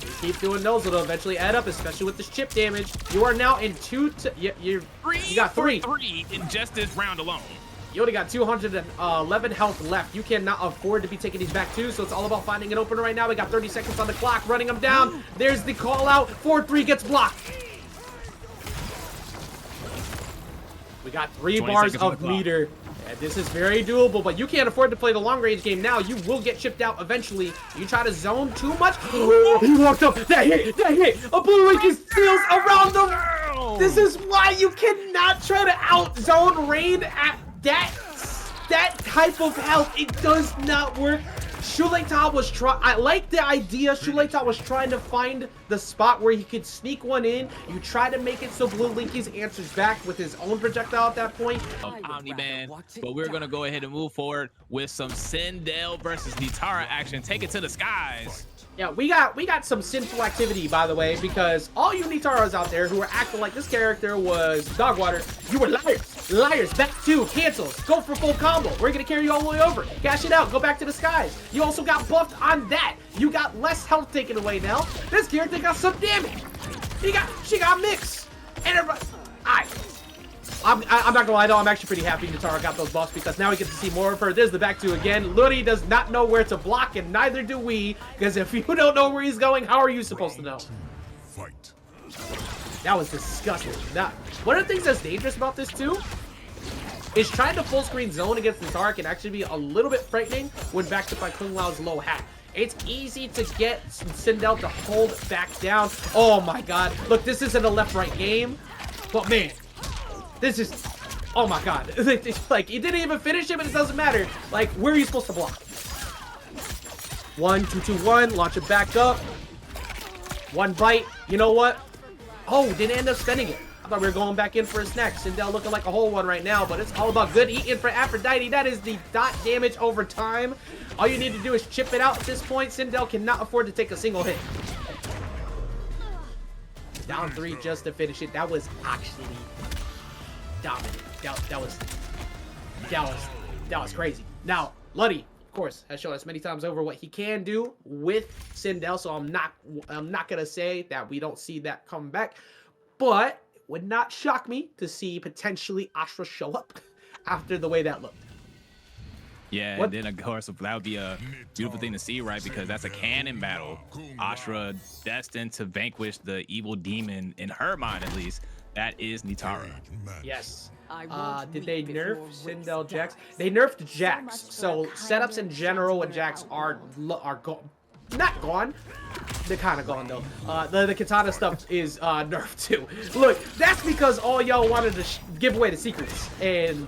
You keep doing those, it'll eventually add up, especially with this chip damage. You are now in you got 3 in just this round alone. You only got 211 health left. You cannot afford to be taking these back too, so it's all about finding an opener right now. We got 30 seconds on the clock, running them down. There's the call out. 4-3 gets blocked. We got 3 bars of meter. And this is very doable, but you can't afford to play the long range game now. You will get chipped out eventually. You try to zone too much. He walked up. That hit. A Bluelinkys steals around them. This is why you cannot try to out zone Rain at that type of health. It does not work. Shuletah was I like the idea. Shuletah was trying to find the spot where he could sneak one in. You try to make it so Bluelinkys answers back with his own projectile at that point. Omni-Man, but we're gonna go ahead and move forward with some Sindel versus Nitara action. Take it to the skies. Yeah, we got some sinful activity, by the way, because all you Nitaras out there who are acting like this character was dog water, you were liars. Liars. Back 2, cancels. Go for full combo. We're going to carry you all the way over. Cash it out. Go back to the skies. You also got buffed on that. You got less health taken away now. This character got some damage. She got mix. And everybody... I'm not gonna lie though, I'm actually pretty happy Nitara got those buffs because now we get to see more of her. There's the back 2 again. Ludi does not know where to block, and neither do we, because if you don't know where he's going, how are you supposed to know? That was disgusting. Now, one of the things that's dangerous about this too is trying to full screen zone against Nitara can actually be a little bit frightening when backed up by Kung Lao's low hat. It's easy to get Sindel to hold back down. Oh my god. Look, this isn't a left-right game, but man, this is, oh my god. Like, you didn't even finish it, but it doesn't matter. Like, where are you supposed to block? 1, 2, 2, 1. Launch it back up. One bite. You know what? Oh, didn't end up spending it. I thought we were going back in for a snack. Sindel looking like a whole one right now, but it's all about good eating for Aphrodite. That is the dot damage over time. All you need to do is chip it out at this point. Sindel cannot afford to take a single hit. Down 3 just to finish it. That was actually dominant. That was crazy. Now, Ludi, of course, has shown us many times over what he can do with Sindel, so I'm not gonna say that we don't see that come back, but it would not shock me to see potentially Ashrah show up after the way that looked. Yeah, and then of course that would be a beautiful thing to see, right? Because that's a canon battle. Ashrah destined to vanquish the evil demon, in her mind at least. That is Nitara. Yes. Did they nerf Sindel Jax? They nerfed Jax. So setups in general with Jax are gone. Not gone. They're kind of gone though. The katana stuff is nerfed too. Look, that's because all y'all wanted to give away the secrets, and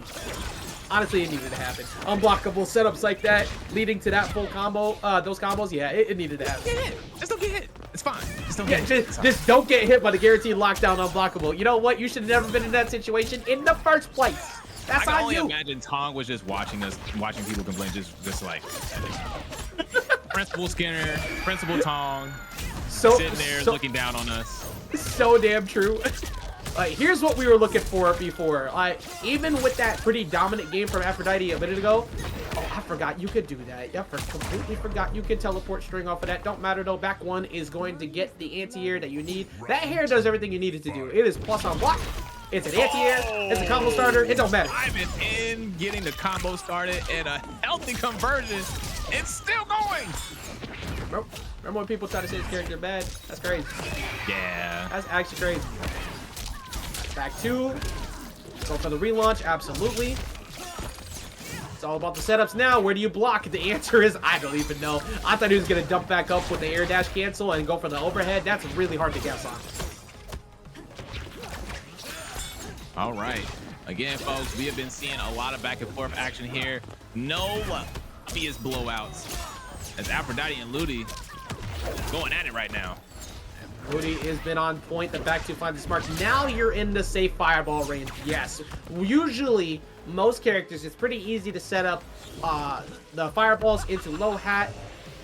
honestly, it needed to happen. Unblockable setups like that, leading to that full combo, those combos, yeah, it needed to happen. Get hit. Just don't get hit. It's fine. Just don't get hit. Just don't get hit by the guaranteed lockdown unblockable. You know what? You should have never been in that situation in the first place. That's I on you. can only imagine Tong was just watching people complain, just like Principal Skinner, Principal Tong, sitting there looking down on us. So damn true. Here's what we were looking for before. Even with that pretty dominant game from Aphrodite a minute ago, oh, I forgot you could do that. Yep, completely forgot you could teleport string off of that. Don't matter though. Back 1 is going to get the anti-air that you need. That hair does everything you need it to do. It is plus on block. It's an anti-air. It's a combo starter. It don't matter. I'm in getting the combo started and a healthy conversion. It's still going. Remember when people try to say this character bad? That's crazy. Yeah. That's actually crazy. Back 2. Go for the relaunch. Absolutely. It's all about the setups now. Where do you block? The answer is I don't even know. I thought he was going to dump back up with the air dash cancel and go for the overhead. That's really hard to guess on. All right. Again, folks, we have been seeing a lot of back and forth action here. No obvious blowouts as Aphrodite and Ludi going at it right now. Ludi has been on point. The back 2 finds the sparks. Now you're in the safe fireball range. Yes. Usually, most characters, it's pretty easy to set up the fireballs into low hat,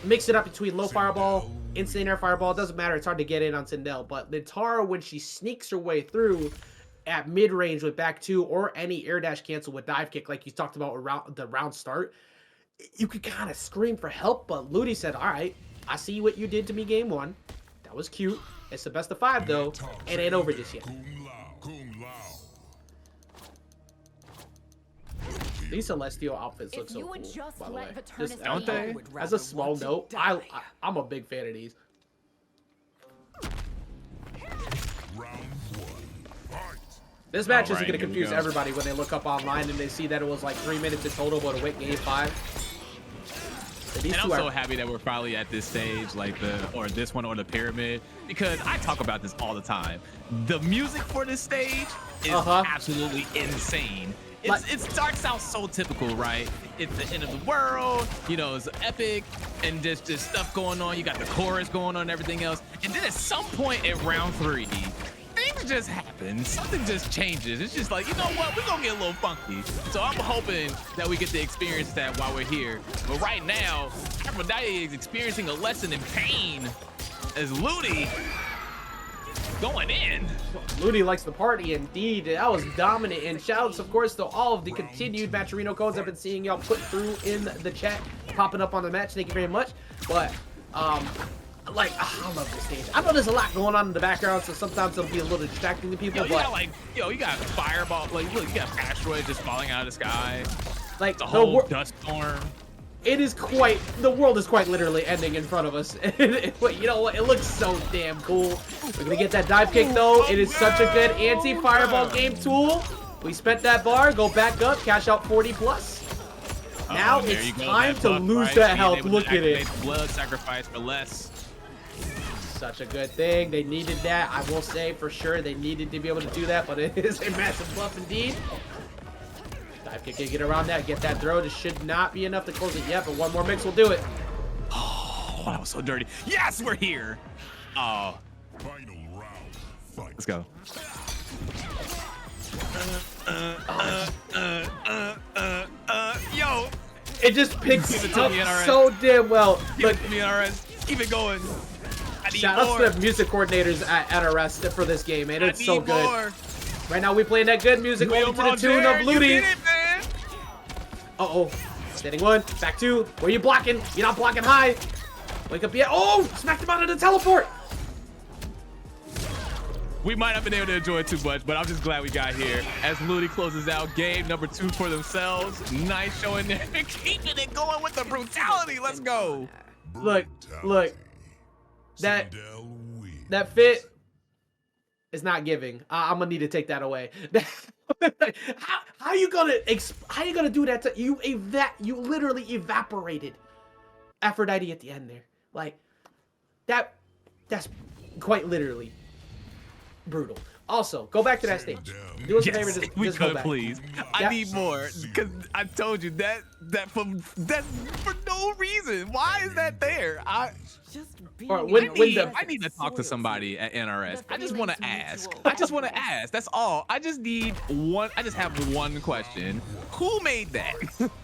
mix it up between low fireball, instant air fireball. It doesn't matter. It's hard to get in on Sindel. But Nitara, when she sneaks her way through at mid-range with back 2 or any air dash cancel with dive kick, like you talked about around the round start, you could kind of scream for help. But Ludi said, all right, I see what you did to me game 1. That was cute. It's the best of 5 though. It ain't over just yet. These Celestial outfits look so cool, by the way. Just, don't they? As a small note, I'm a big fan of these. This match isn't going to confuse everybody when they look up online and they see that it was like 3 minutes in total, but to win game 5. And I'm so happy that we're probably at this stage, like this one or the pyramid, because I talk about this all the time. The music for this stage is absolutely insane. It starts out so typical, right? It's the end of the world, you know, it's epic, and just stuff going on. You got the chorus going on and everything else. And then at some point in round 3, things something just happens. Something just changes. It's just like, you know what? We're gonna get a little funky. So I'm hoping that we get to experience that while we're here. But right now, Aphrodite is experiencing a lesson in pain as Ludi going in. Ludi likes the party indeed. That was dominant. And shoutouts, of course, to all of the continued Matcherino codes I've been seeing y'all put through in the chat, popping up on the match. Thank you very much. But like, I love this stage. I know there's a lot going on in the background, so sometimes it'll be a little distracting to people. You got fireball. Like, look, you got asteroids just falling out of the sky. Like the whole dust storm. It is quite, the world is quite literally ending in front of us. You know what? It looks so damn cool. We're gonna get that dive kick though. It is such a good anti-fireball game tool. We spent that bar, go back up, cash out 40 plus. Now it's time to lose that health. Look at it. Blood sacrifice for less. Such a good thing. They needed that. I will say for sure they needed to be able to do that, but it is a massive buff indeed. Dive kick, get around that, get that throw. This should not be enough to close it yet, but one more mix will do it. Oh, that was so dirty. Yes, we're here. Oh. Final round. Fight. Let's go. Yo. It just picks up so damn well. Look, me NRS. Keep it going. Shout out to the music coordinators at NRS for this game, man. It's so good. More. Right now we playing that good music over to the tune of Ludi. Uh-oh. Standing one, back two. Where you blocking? You're not blocking high. Wake up yet. Oh, smacked him out of the teleport. We might have been able to enjoy it too much, but I'm just glad we got here. As Ludi closes out game number 2 for themselves. Nice showing there. Keeping it going with the brutality. Let's go. Look. That fit is not giving. I'm gonna need to take that away. how you gonna do that to you? You literally evaporated Aphrodite at the end there. Like that's quite literally brutal. Also, go back to that stage. Do us a favor, just go back. Please. I need more because I told you that's for no reason. Why is that there? I need to talk to somebody at NRS. I just want to ask. That's all. I just have one question. Who made that?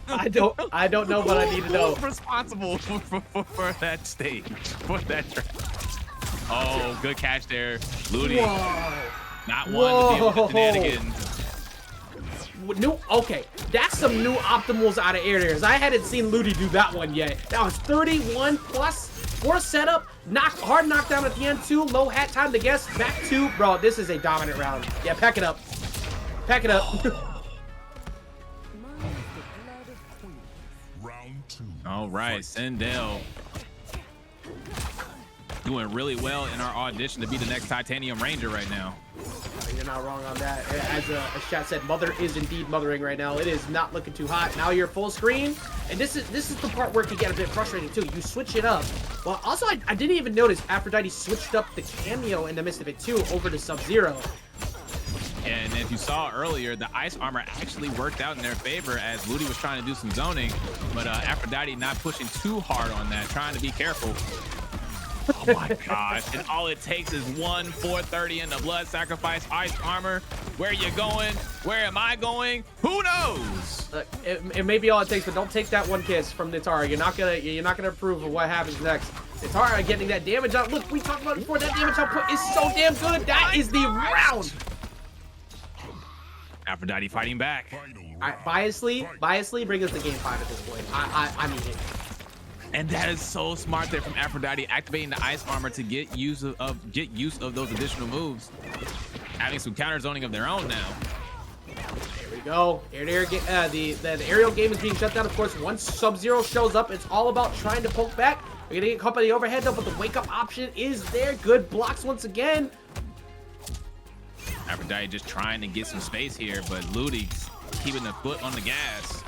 I don't know, but I need to know. Who's responsible for that stage? For that track? Oh, good catch there, Ludi. Whoa. Not one to deal with shenanigans. Okay, that's some new optimals out of air airs. I hadn't seen Ludi do that one yet. That was 31 plus. Force setup, hard knockdown at the end too. Low hat time to guess. Back 2, bro. This is a dominant round. Yeah, pack it up. Pack it up. Round 2. All right, Sindel doing really well in our audition to be the next Titanium Ranger right now. You're not wrong on that. As chat said, Mother is indeed mothering right now. It is not looking too hot. Now you're full screen, and this is the part where it can get a bit frustrating too. You switch it up. Well, also I didn't even notice Aphrodite switched up the cameo in the midst of it too over to Sub-Zero. And if you saw earlier, the ice armor actually worked out in their favor as Ludi was trying to do some zoning, but Aphrodite not pushing too hard on that, trying to be careful. Oh my gosh, and all it takes is 430 in the blood sacrifice ice armor. Where you going? Where am I going? Who knows? It may be all it takes, but don't take that one kiss from Nitara. You're not gonna approve of what happens next. Nitara getting that damage out. Look, we talked about it before. That damage output is so damn good. That is the round. Aphrodite fighting back. All right, biasly, bring us to game 5 at this point. I need it. And that is so smart there from Aphrodite, activating the ice armor to get use of those additional moves, having some counter zoning of their own now. There we go. The aerial game is being shut down. Of course, once Sub-Zero shows up, it's all about trying to poke back. We're gonna get caught by the overhead though, but the wake up option is there. Good blocks once again. Aphrodite just trying to get some space here, but Ludi's keeping the foot on the gas.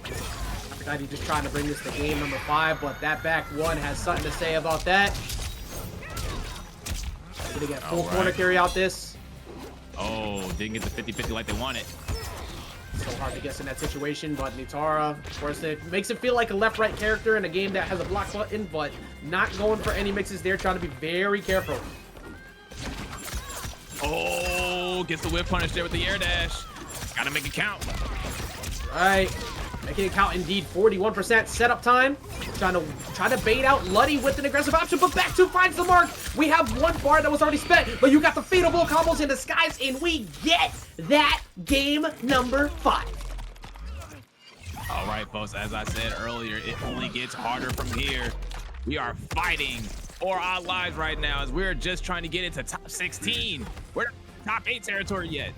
Aphrodite just trying to bring this to game number 5, but that back 1 has something to say about that. Gonna get full corner carry out this. Oh, didn't get the 50-50 like they wanted. So hard to guess in that situation, but Nitara, of course, it makes it feel like a left-right character in a game that has a block button, but not going for any mixes there, trying to be very careful. Oh, gets the whip punish there with the air dash. Gotta make it count. All right, making it count indeed. 41% setup time. Trying to bait out Ludi with an aggressive option, but back two finds the mark. We have one bar that was already spent, but you got the fatal blow combos in disguise, and we get that game number 5. All right, folks, as I said earlier, it only gets harder from here. We are fighting for our lives right now as we're just trying to get into top 16. We're not top 8 territory yet.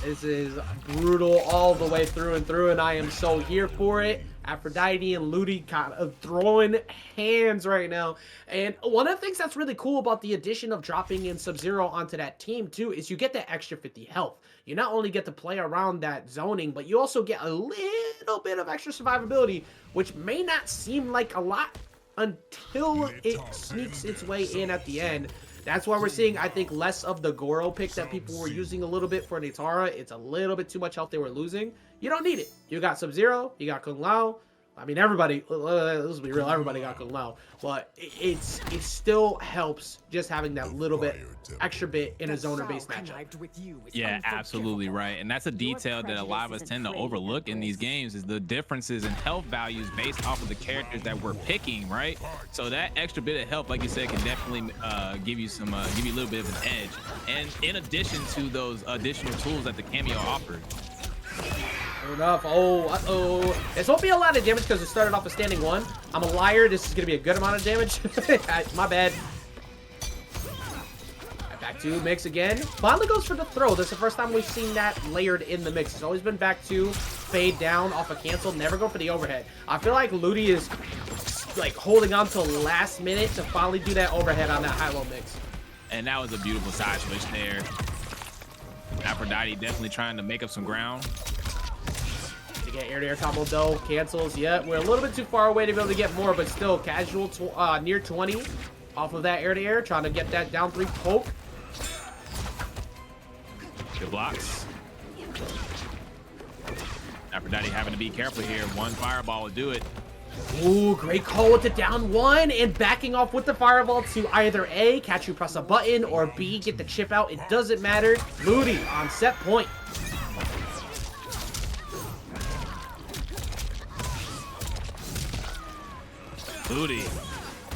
This is brutal all the way through and through, and I am so here for it. Aphrodite and Ludi kind of throwing hands right now. And one of the things that's really cool about the addition of dropping in Sub-Zero onto that team too is you get that extra 50 health. You not only get to play around that zoning, but you also get a little bit of extra survivability, which may not seem like a lot until it sneaks its way in at the end. That's why we're seeing, I think, less of the Goro pick that people were using a little bit for Nitara. It's a little bit too much health they were losing. You don't need it. You got Sub-Zero, you got Kung Lao. I mean, everybody, let's be real, everybody got Kung Lao. But it still helps just having that little bit, extra bit in a zoner-based matchup. Yeah, absolutely right. And that's a detail that a lot of us tend to overlook in these games is the differences in health values based off of the characters that we're picking, right? So that extra bit of health, like you said, can definitely give you a little bit of an edge. And in addition to those additional tools that the cameo offered. Fair enough. Oh, uh-oh. This won't be a lot of damage because it started off a standing 1. I'm a liar. This is going to be a good amount of damage. My bad. Right, back to mix again. Finally goes for the throw. This is the first time we've seen that layered in the mix. It's always been back to fade down off a cancel. Never go for the overhead. I feel like Ludi is like holding on till last minute to finally do that overhead on that high-low mix. And that was a beautiful side switch there. Aphrodite definitely trying to make up some ground. To get air-to-air combo though, cancels. Yeah, we're a little bit too far away to be able to get more, but still casual near 20 off of that air-to-air, trying to get that down 3 poke. Good blocks. Aphrodite having to be careful here. One fireball will do it. Ooh, great call with the down 1 and backing off with the fireball to either A, catch you press a button, or B, get the chip out. It doesn't matter. Ludi on set point. Ludi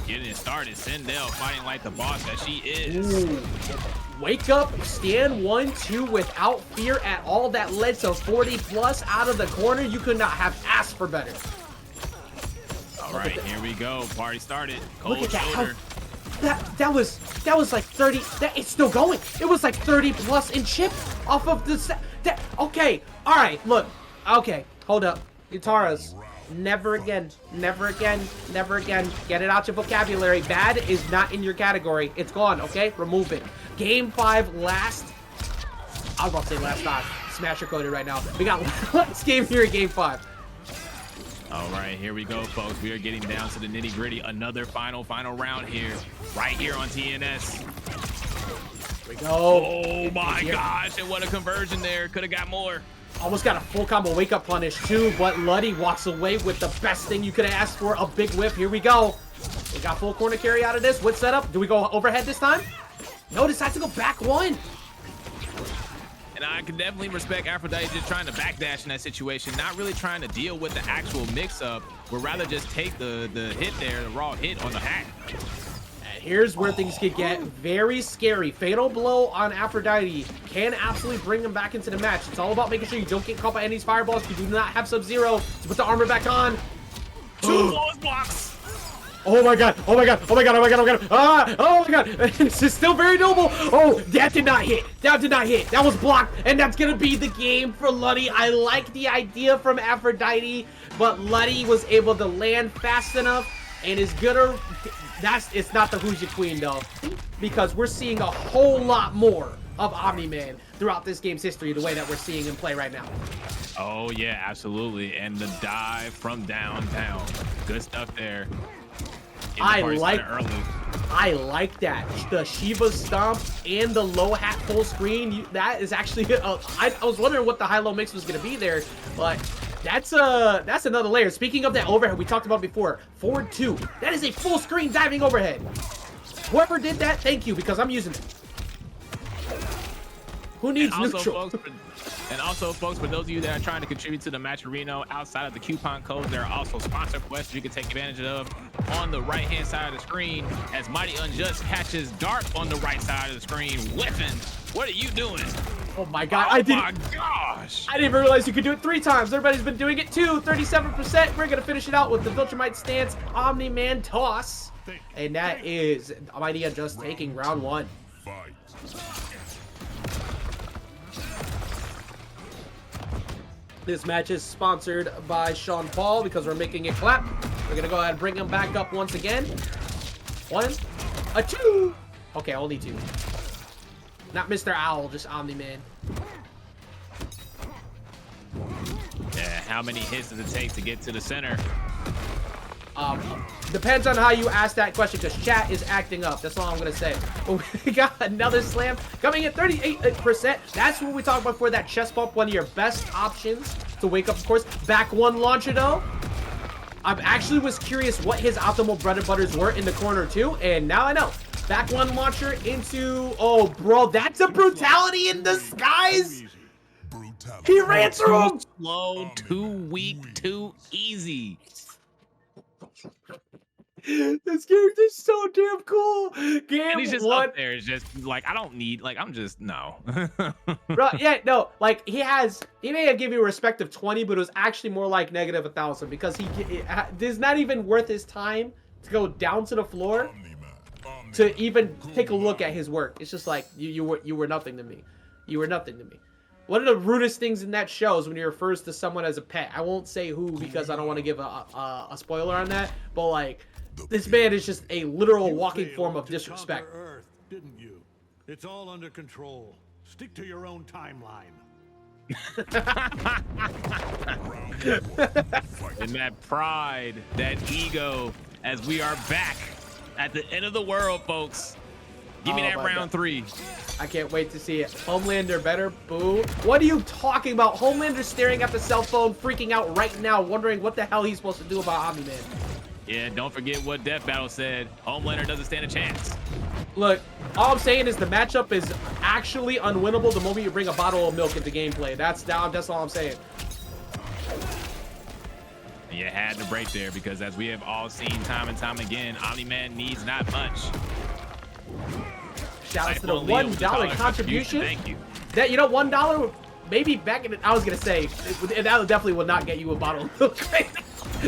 getting it started. Sindel fighting like the boss that she is. Ooh. Wake up, stand 1-2 without fear at all. That led to 40 plus out of the corner. You could not have asked for better. All right, here we go. Party started. Cold Look at shoulder. That was like 30. It's still going. It was like 30 plus in chip off of the. Okay. All right. Look. Okay. Hold up. Nitara's. Never again. Never again. Never again. Get it out your vocabulary. Bad is not in your category. It's gone. Okay. Remove it. Game 5 last. I was about to say last time. Smasher coded right now. We got last game here in Game 5. All right, here we go, folks. We are getting down to the nitty-gritty. Another final round here, right here on TNS. Here we go. Oh my gosh, and what a conversion there. Could have got more. Almost got a full combo wake-up punish too, but Ludi walks away with the best thing you could have asked for, a big whip. Here we go. We got full corner carry out of this. What setup? Do we go overhead this time? No, decides to go back 1. And I can definitely respect Aphrodite just trying to backdash in that situation, not really trying to deal with the actual mix-up, but rather just take the hit there, the raw hit on the hack. And here's where things could get very scary. Fatal blow on Aphrodite can absolutely bring him back into the match. It's all about making sure you don't get caught by any of these fireballs. You do not have Sub-Zero to put the armor back on. 2 flawless blocks. Oh my god, oh my god, oh my god, oh my god, oh my god, ah, oh my god, this is still very noble. Oh, that did not hit, that did not hit, that was blocked, and that's gonna be the game for Ludi. I like the idea from Aphrodite, but Ludi was able to land fast enough, and is gonna, it's not the Who's Your Queen though, because we're seeing a whole lot more of Omni-Man throughout this game's history, the way that we're seeing him play right now. Oh yeah, absolutely, and the dive from downtown, good stuff there. I like that. The Shiva stomp and the low hat full screen. That is actually. I was wondering what the high-low mix was gonna be there, but that's another layer. Speaking of that overhead we talked about before, forward 2. That is a full screen diving overhead. Whoever did that, thank you, because I'm using it. Who needs and also, neutral? folks, for those of you that are trying to contribute to the Matcherino outside of the coupon codes, there are also sponsor quests you can take advantage of on the right-hand side of the screen. As MightyUnjust catches Dark on the right side of the screen, whiffing. What are you doing? Oh my god, Oh my gosh! I didn't even realize you could do it 3 times. Everybody's been doing it too. 37%. We're gonna finish it out with the Viltrumite stance, Omni-Man toss, and that is MightyUnjust taking round 1. Fight. This match is sponsored by Sean Paul because we're making it clap. We're gonna go ahead and bring him back up once again. 1, a 2. Okay, only 2. Not Mr. Owl, just Omni-Man. Yeah, how many hits does it take to get to the center? Depends on how you ask that question, because chat is acting up. That's all I'm gonna say. But we got another slam coming at 38%. That's what we talked about for that chest bump. One of your best options to wake up, of course. Back 1 launcher though. I actually was curious what his optimal bread and butters were in the corner too, and now I know. Back 1 launcher into, oh bro, that's a brutality in disguise. He ran through him. Slow, too weak, too easy. This character's so damn cool. Game And he's just 1. up there. It's just like, I don't need, like, I'm just, no. Bro, yeah, no, like he may have given you a respect of 20, but it was actually more like negative 1,000 because it's not even worth his time to go down to the floor to even take a look at his work. It's just like you were nothing to me. You were nothing to me. One of the rudest things in that show is when he refers to someone as a pet. I won't say who because I don't want to give a spoiler on that, but like this man is just a literal walking form of disrespect. Earth, didn't you? It's all under control. Stick to your own timeline. And that pride, that ego, as we are back at the end of the world, folks. Give me that round 3. I can't wait to see it. Homelander better, boo. What are you talking about? Homelander's staring at the cell phone, freaking out right now, wondering what the hell he's supposed to do about Omni-Man. Yeah, don't forget what Death Battle said. Homelander doesn't stand a chance. Look, all I'm saying is the matchup is actually unwinnable the moment you bring a bottle of milk into gameplay. That's all I'm saying. You had to break there because as we have all seen time and time again, Omni-Man needs not much. Shout out to the $1 contribution. Thank you. That, you know, $1 maybe back in I was gonna say that definitely will not get you a bottle of milk.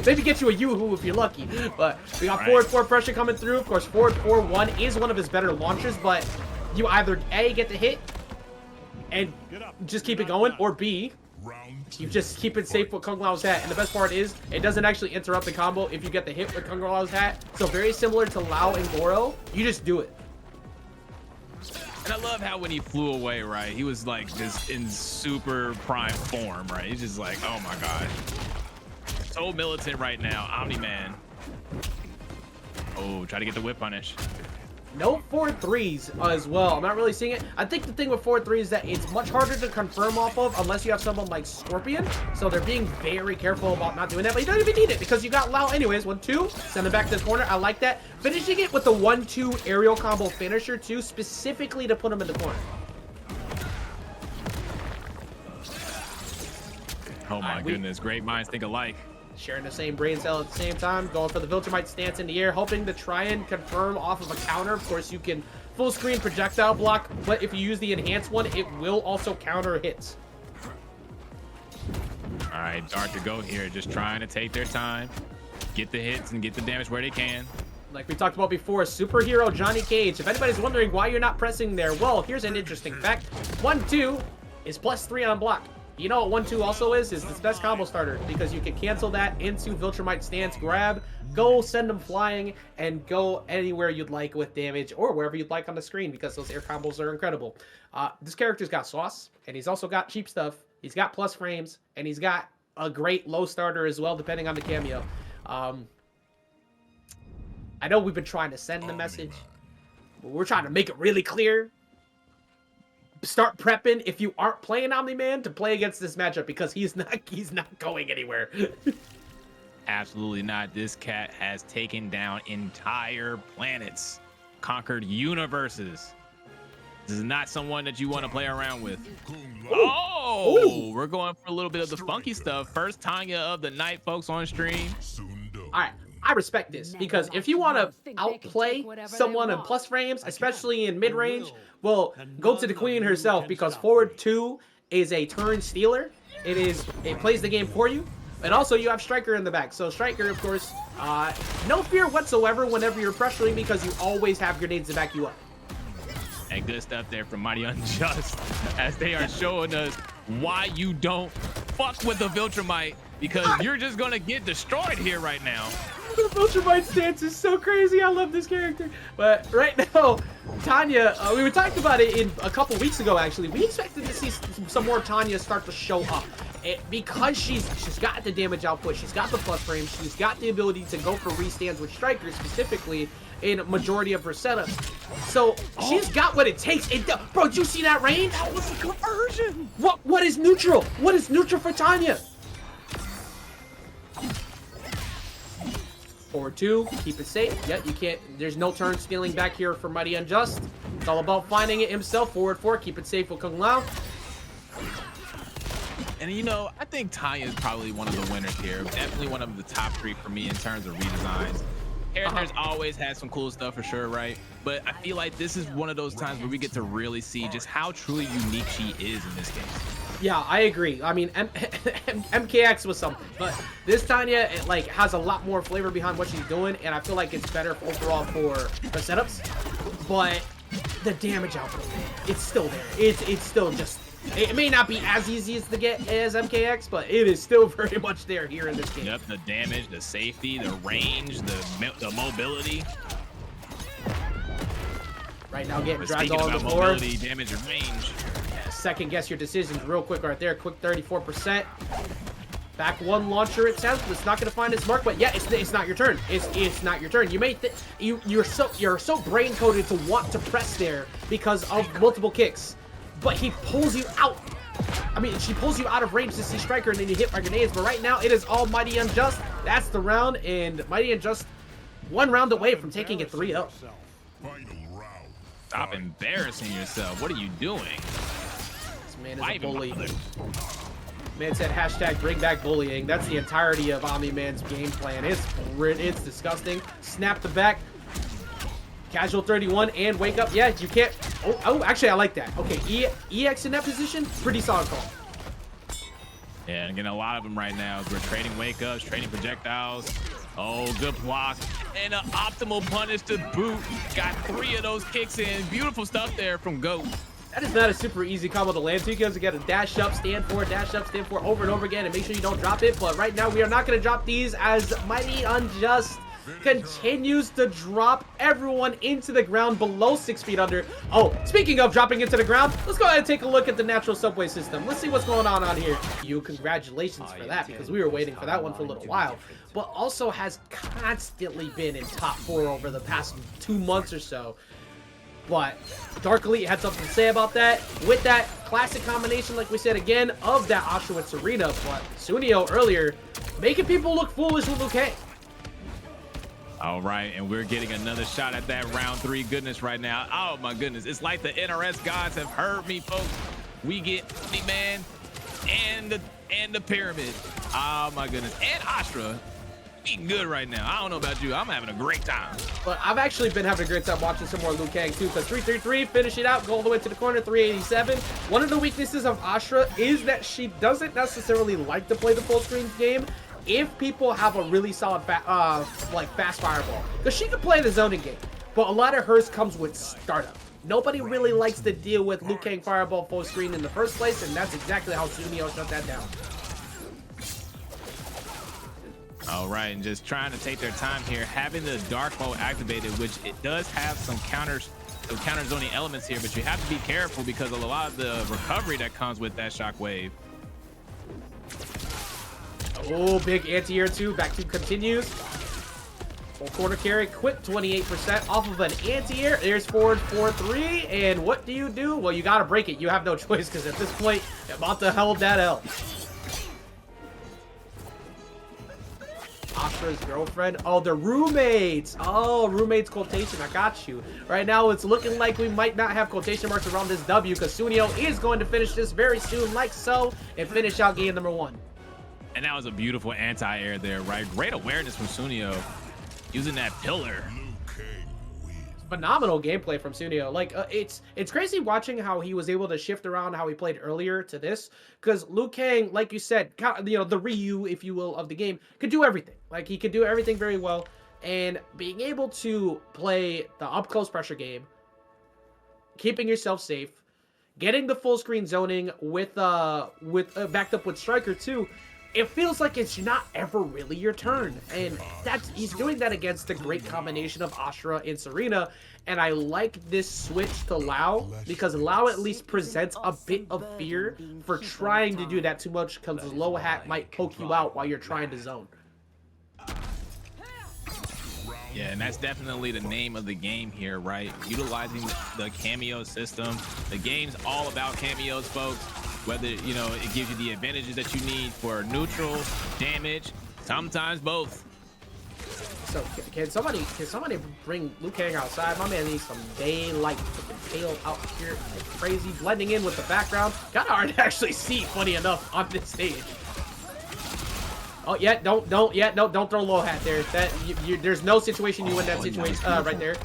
Maybe get you a Yoo-hoo if you're lucky. But we got forward 4 pressure coming through. Of course, forward 4-1 is one of his better launchers, but you either A, get the hit and just keep it going, or B, you just keep it safe with Kung Lao's hat. And the best part is, it doesn't actually interrupt the combo if you get the hit with Kung Lao's hat. So very similar to Lao and Goro, you just do it. And I love how when he flew away, right, he was like just in super prime form, right? He's just like, oh my god. So militant right now, Omni-Man. Oh, try to get the whip punish. No 4-3s as well. I'm not really seeing it. I think the thing with 4-3 is that it's much harder to confirm off of unless you have someone like Scorpion. So they're being very careful about not doing that. But you don't even need it because you got Lao anyways. 1-2. Send him back to the corner. I like that. Finishing it with the 1-2 aerial combo finisher too, specifically to put him in the corner. Oh my goodness. Great minds think alike. Sharing the same brain cell at the same time, going for the Viltrumite stance in the air, hoping to try and confirm off of a counter. Of course, you can full screen projectile block, but if you use the enhanced one, it will also counter hits. All right, Dark to go here, just trying to take their time, get the hits and get the damage where they can. Like we talked about before, superhero Johnny Cage. If anybody's wondering why you're not pressing there, well, here's an interesting fact. 1-2 is +3 on block. You know what 1-2 also is the best combo starter because you can cancel that into Viltrumite stance, grab, go send them flying, and go anywhere you'd like with damage or wherever you'd like on the screen because those air combos are incredible. This character's got sauce, and he's also got cheap stuff. He's got plus frames, and he's got a great low starter as well, depending on the cameo. I know we've been trying to send the message, but we're trying to make it really clear. Start prepping if you aren't playing Omni-Man to play against this matchup because he's not going anywhere. Absolutely not. This cat has taken down entire planets, conquered universes. This is not someone that you want to play around with. Oh, we're going for a little bit of the funky stuff. First Tanya of the night, folks, on stream. All right, I respect this because if you want to outplay someone in plus frames, especially in mid range, well, go to the queen herself because forward 2 is a turn stealer. It plays the game for you. And also you have Stryker in the back. So Stryker, of course, no fear whatsoever whenever you're pressuring because you always have grenades to back you up. And good stuff there from MightyUnjust as they are showing us why you don't fuck with the Viltrumite because you're just gonna get destroyed here right now. The Viltrumite stance is so crazy. I love this character. But right now, Tanya, we were talking about it in a couple weeks ago, actually. We expected to see some more Tanya start to show up. Because she's got the damage output, she's got the plus frame, she's got the ability to go for restands with Stryker specifically in majority of her setups. So she's got what it takes. Bro, did you see that range? That was a conversion. What is neutral? What is neutral for Tanya? Forward 2, keep it safe. Yeah, you can't. There's no turn stealing back here for MightyUnjust. It's all about finding it himself. Forward 4, keep it safe with Kung Lao. And you know, I think Tanya is probably one of the winners here. Definitely one of the top 3 for me in terms of redesigns. Characters always had some cool stuff for sure, right? But I feel like this is one of those times where we get to really see just how truly unique she is in this game. Yeah, I agree. I mean, MKX was something, but this Tanya, it, like, has a lot more flavor behind what she's doing, and I feel like it's better overall for the setups. But the damage output, it's still there. It's still just. It may not be as easy as to get as MKX, but it is still very much there here in this game. Yep, the damage, the safety, the range, the mobility. Right now, getting But dragged speaking all on the about floor. mobility, damage, and range. Yeah, second guess your decisions real quick right there. Quick 34%. Back 1 launcher it sounds, but it's not going to find its mark. But yeah, it's not your turn. It's not your turn. You may you're so brain coded to want to press there because of multiple kicks. But he pulls you out. I mean, she pulls you out of range to see Stryker, and then you hit by grenades. But right now, it is all MightyUnjust. That's the round, and MightyUnjust 1 round away from taking it 3-0. Stop embarrassing yourself. What are you doing? This man is a bully. Man said hashtag bring back bullying. That's the entirety of Omni-Man's game plan. It's disgusting. Snap the back. Casual 31 and wake up. Yeah, you can't. Oh, actually, I like that. Okay, EX in that position, pretty solid call. Yeah, and getting a lot of them right now. We're trading wake ups, trading projectiles. Oh, good block. And an optimal punish to boot. Got 3 of those kicks in. Beautiful stuff there from GOAT. That is not a super easy combo to land. So you guys get a dash up, stand for over and over again, and make sure you don't drop it. But right now, we are not going to drop these as MightyUnjust continues to drop everyone into the ground below 6 feet under. Oh, speaking of dropping into the ground, let's go ahead and take a look at the natural subway system. Let's see what's going on here. Congratulations for that, because we were waiting for that one for a little while. But also has constantly been in top 4 over the past 2 months or so. But XDarkElite had something to say about that. With that classic combination, like we said again, of that Ashrah with Sareena, but sooneo earlier, making people look foolish with Liu Kang. All right, and we're getting another shot at that round 3 goodness right now. Oh my goodness, it's like the NRS gods have heard me, folks. We get Omni-Man and the pyramid. Oh my goodness, and Ashrah. Eating good right now. I don't know about you. I'm having a great time. But I've actually been having a great time watching some more Liu Kang too, because 333, finish it out, go all the way to the corner, 387. One of the weaknesses of Ashrah is that she doesn't necessarily like to play the full screen game if people have a really solid fast fireball, because she can play the zoning game, but a lot of hers comes with startup. Nobody really likes to deal with Liu Kang fireball full screen in the first place, and that's exactly how sooneo shut that down. All right, and just trying to take their time here, having the dark mode activated, which it does have some counter zoning elements here, but you have to be careful because of a lot of the recovery that comes with that shockwave. Oh, big anti-air 2, back 2 continues. Full corner carry, quick 28% off of an anti-air. There's forward 4-3, and what do you do? Well, you gotta break it. You have no choice, because at this point, you're about to hold that L. Ashrah's girlfriend. Oh, they're roommates. Oh, roommates quotation. I got you. Right now, it's looking like we might not have quotation marks around this W because Sooneo is going to finish this very soon, like so, and finish out game number 1. And that was a beautiful anti-air there, right? Great awareness from Sooneo using that pillar. Phenomenal gameplay from Sooneo. Like, it's crazy watching how he was able to shift around how he played earlier to this, because Liu Kang, like you said, you know, the Ryu, if you will, of the game, could do everything. Like, he could do everything very well, and being able to play the up-close pressure game, keeping yourself safe, getting the full screen zoning with backed up with Stryker too, it feels like it's not ever really your turn, and he's doing that against the great combination of Ashrah and Sareena. And I like this switch to Lao because Lao at least presents a bit of fear for trying to do that too much, because the low hat might poke you out while you're trying to zone. Yeah, and that's definitely the name of the game here, right? Utilizing the cameo system. The game's all about cameos, folks. Whether, you know, it gives you the advantages that you need for neutral, damage, sometimes both. So can somebody bring Liu Kang outside? My man needs some daylight. Freaking tail out here like crazy, blending in with the background. Kind of hard to actually see, funny enough, on this stage. Oh yeah, don't throw low hat there. That there's no situation you win that situation right there.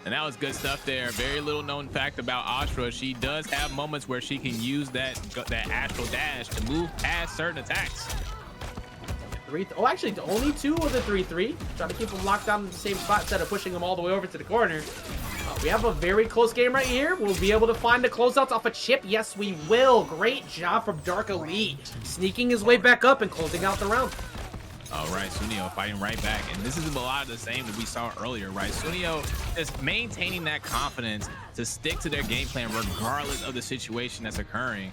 And that was good stuff there. Very little known fact about Ashrah. She does have moments where she can use that astral dash to move past certain attacks. Oh, actually, only 2 of the 3-3. Trying to keep them locked down in the same spot instead of pushing them all the way over to the corner. We have a very close game right here. We'll be able to find the closeouts off a chip. Yes, we will. Great job from XDarkElite. Sneaking his way back up and closing out the round. All right, Sooneo fighting right back. And this is a lot of the same that we saw earlier, right? Sooneo is maintaining that confidence to stick to their game plan regardless of the situation that's occurring.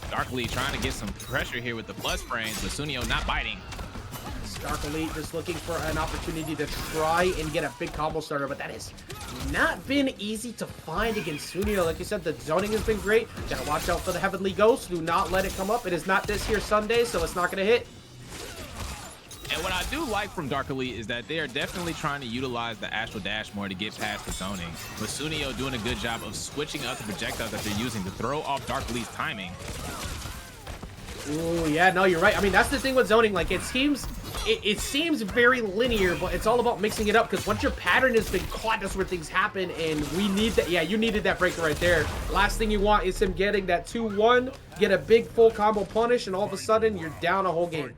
XDarkElite trying to get some pressure here with the plus frames, but Sooneo not biting. XDarkElite just looking for an opportunity to try and get a big combo starter, but that has not been easy to find against Sooneo. Like you said, the zoning has been great. Gotta watch out for the Heavenly Ghost. Do not let it come up. It is not this here Sunday, so it's not gonna hit. And what I do like from XDarkElite is that they are definitely trying to utilize the astral dash more to get past the zoning, with Sooneo doing a good job of switching up the projectiles that they're using to throw off XDarkElite's timing. Ooh, yeah, no, you're right. I mean, that's the thing with zoning. Like, it seems very linear, but it's all about mixing it up, because once your pattern has been caught, that's where things happen, and we need that. Yeah, you needed that breaker right there. Last thing you want is him getting that 2-1, get a big full combo punish, and all of a sudden, you're down a whole game.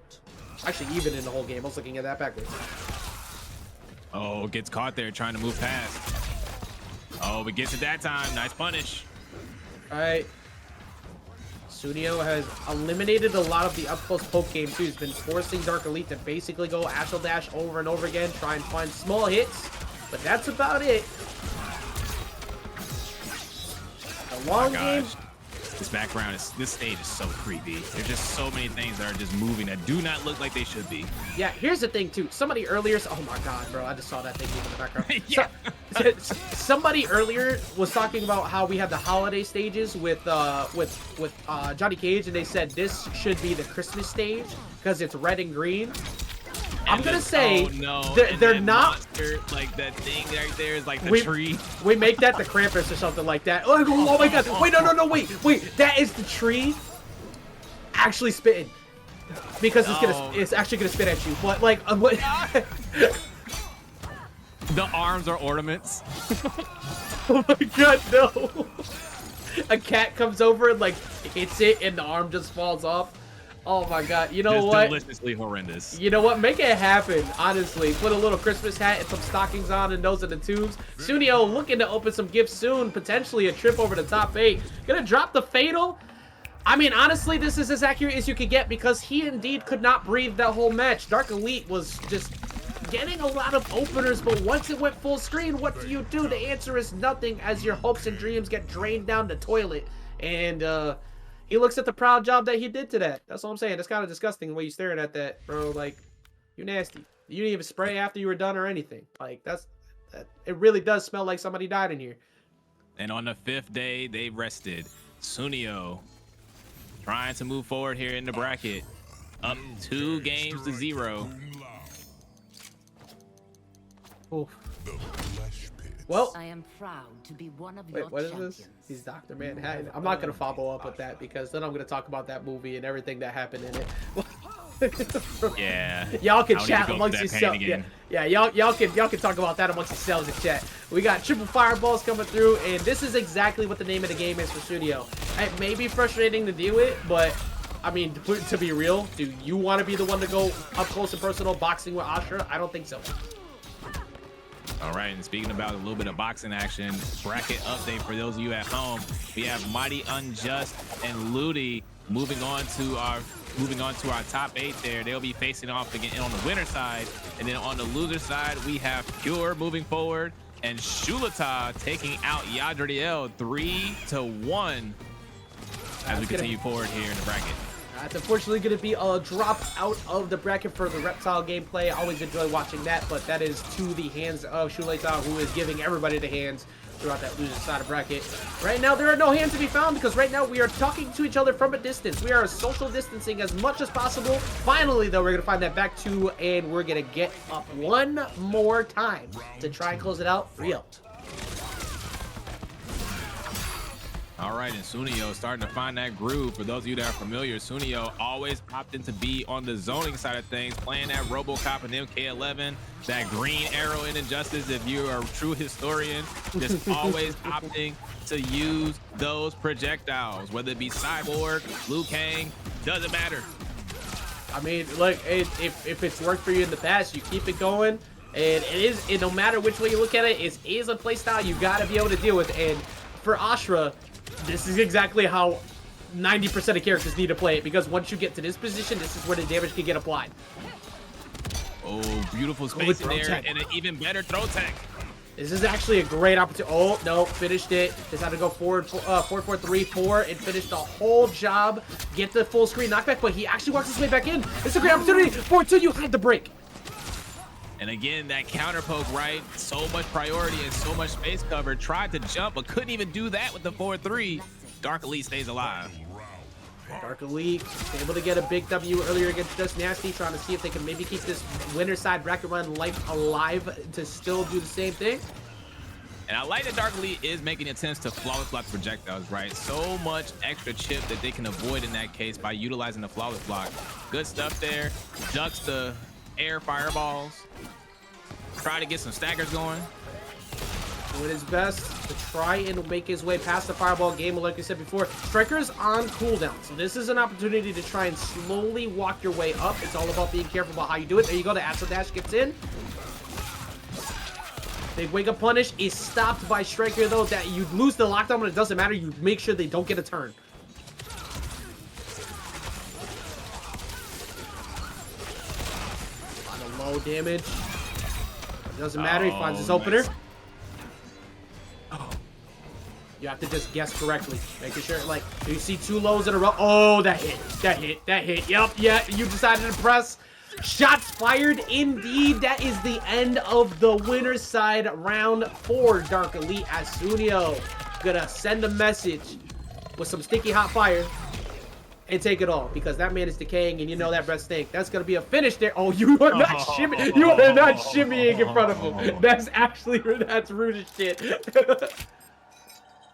Actually, even in the whole game. I was looking at that backwards. Oh, gets caught there trying to move past. Oh, but gets it that time. Nice punish. All right. Sooneo has eliminated a lot of the up-close poke game, too. He's been forcing XDarkElite to basically go astral dash over and over again, try and find small hits, but that's about it. A long game. This background this stage is so creepy. There's just so many things that are just moving that do not look like they should be. Yeah, here's the thing too. Somebody earlier, oh my god, bro, I just saw that thing in the background. Yeah. Somebody earlier was talking about how we have the holiday stages with Johnny Cage, and they said this should be the Christmas stage because it's red and green. I'm gonna say, oh, no. they're not monster, like that thing right there is like the tree. We make that the Krampus or something like that. Oh my god! Wait, no, wait! That is the tree actually spitting, because it's actually gonna spit at you. But like, what? The arms are ornaments. Oh my god, no! A cat comes over and like hits it, and the arm just falls off. Oh my god, you know just what? Deliciously horrendous. You know what? Make it happen, honestly. Put a little Christmas hat and some stockings on, and those are the tubes. Sooneo looking to open some gifts soon, potentially a trip over the top 8. Gonna drop the Fatal. I mean, honestly, this is as accurate as you could get, because he indeed could not breathe that whole match. XDarkElite was just getting a lot of openers, but once it went full screen, what do? The answer is nothing, as your hopes and dreams get drained down the toilet. And, he looks at the proud job that he did to that. That's all I'm saying. That's kind of disgusting the way you're staring at that, bro. Like, you nasty. You didn't even spray after you were done or anything. Like, it really does smell like somebody died in here. And on the 5th day, they rested. Sooneo trying to move forward here in the bracket. up 2-0. Oof. The flesh pit. Well, I am proud to be one of wait, your what is champions. this? He's Dr. Manhattan. I'm not gonna follow up with that because then I'm gonna talk about that movie and everything that happened in it. Yeah. Y'all can I don't need chat to go amongst through that yourselves. pain Yeah, again. y'all can talk about that amongst yourselves in chat. We got triple fireballs coming through, and this is exactly what the name of the game is for Sooneo. It may be frustrating to deal with, but I mean, to be real, do you want to be the one to go up close and personal boxing with Ashrah? I don't think so. All right, and speaking about a little bit of boxing action, bracket update for those of you at home. We have MightyUnjust and Ludi moving on to our top 8 there. They'll be facing off again on the winner side, and then on the loser side we have Pure moving forward and Shuletah taking out Yadriel 3-1 as we continue forward here in the bracket. It's unfortunately going to be a drop out of the bracket for the Reptile gameplay. I always enjoy watching that, but that is to the hands of Shuletah, who is giving everybody the hands throughout that loser side of bracket. Right now, there are no hands to be found because right now we are talking to each other from a distance. We are social distancing as much as possible. Finally, though, we're going to find that back 2, and we're going to get up one more time to try and close it out. Real. All right, and Sooneo starting to find that groove. For those of you that are familiar, Sooneo always opting to be on the zoning side of things, playing that RoboCop and MK1, that green arrow in Injustice. If you are a true historian, just always opting to use those projectiles, whether it be Cyborg, Liu Kang, doesn't matter. I mean, look, if it's worked for you in the past, you keep it going. And no matter which way you look at it, it is a playstyle you got to be able to deal with. And for Ashrah, this is exactly how 90% of characters need to play it, because once you get to this position, this is where the damage can get applied. Oh, beautiful space in there, tech. and an even better throw tech. This is actually a great opportunity. Oh, no, finished it. Just had to go forward, 4-4-3-4, and finish the whole job. Get the full screen knockback, but he actually walks his way back in. It's a great opportunity. 4-2, you had the break. And again, that counter poke, right? So much priority and so much space cover. Tried to jump, but couldn't even do that with the 4-3. DarkElite stays alive. DarkElite able to get a big W earlier against JustNasty, trying to see if they can maybe keep this winner side bracket run life alive to still do the same thing. And I like that DarkElite is making attempts to flawless block projectiles, right? So much extra chip that they can avoid in that case by utilizing the flawless block. Good stuff there. Ducks the air fireballs. Try to get some staggers going. Doing his best to try and make his way past the fireball game. Like I said before, Stryker's on cooldown. So this is an opportunity to try and slowly walk your way up. It's all about being careful about how you do it. There you go. The Asshole Dash gets in. Big wake up punish is stopped by Stryker, though. That you lose the lockdown, but it doesn't matter. You make sure they don't get a turn. On a low damage. It doesn't matter. He finds his opener. Nice. You have to just guess correctly. Making sure, like, you see 2 lows in a row. Oh, that hit. That hit. That hit. Yep. Yeah. You decided to press. Shots fired indeed. That is the end of the winner's side round for DarkElite, as Sooneo gonna send a message with some sticky hot fire and take it all, because that man is decaying, and you know that breath stink. That's gonna be a finish there. Oh, you are not shimmying. You are not shimmying in front of him. That's actually, that's rude as shit.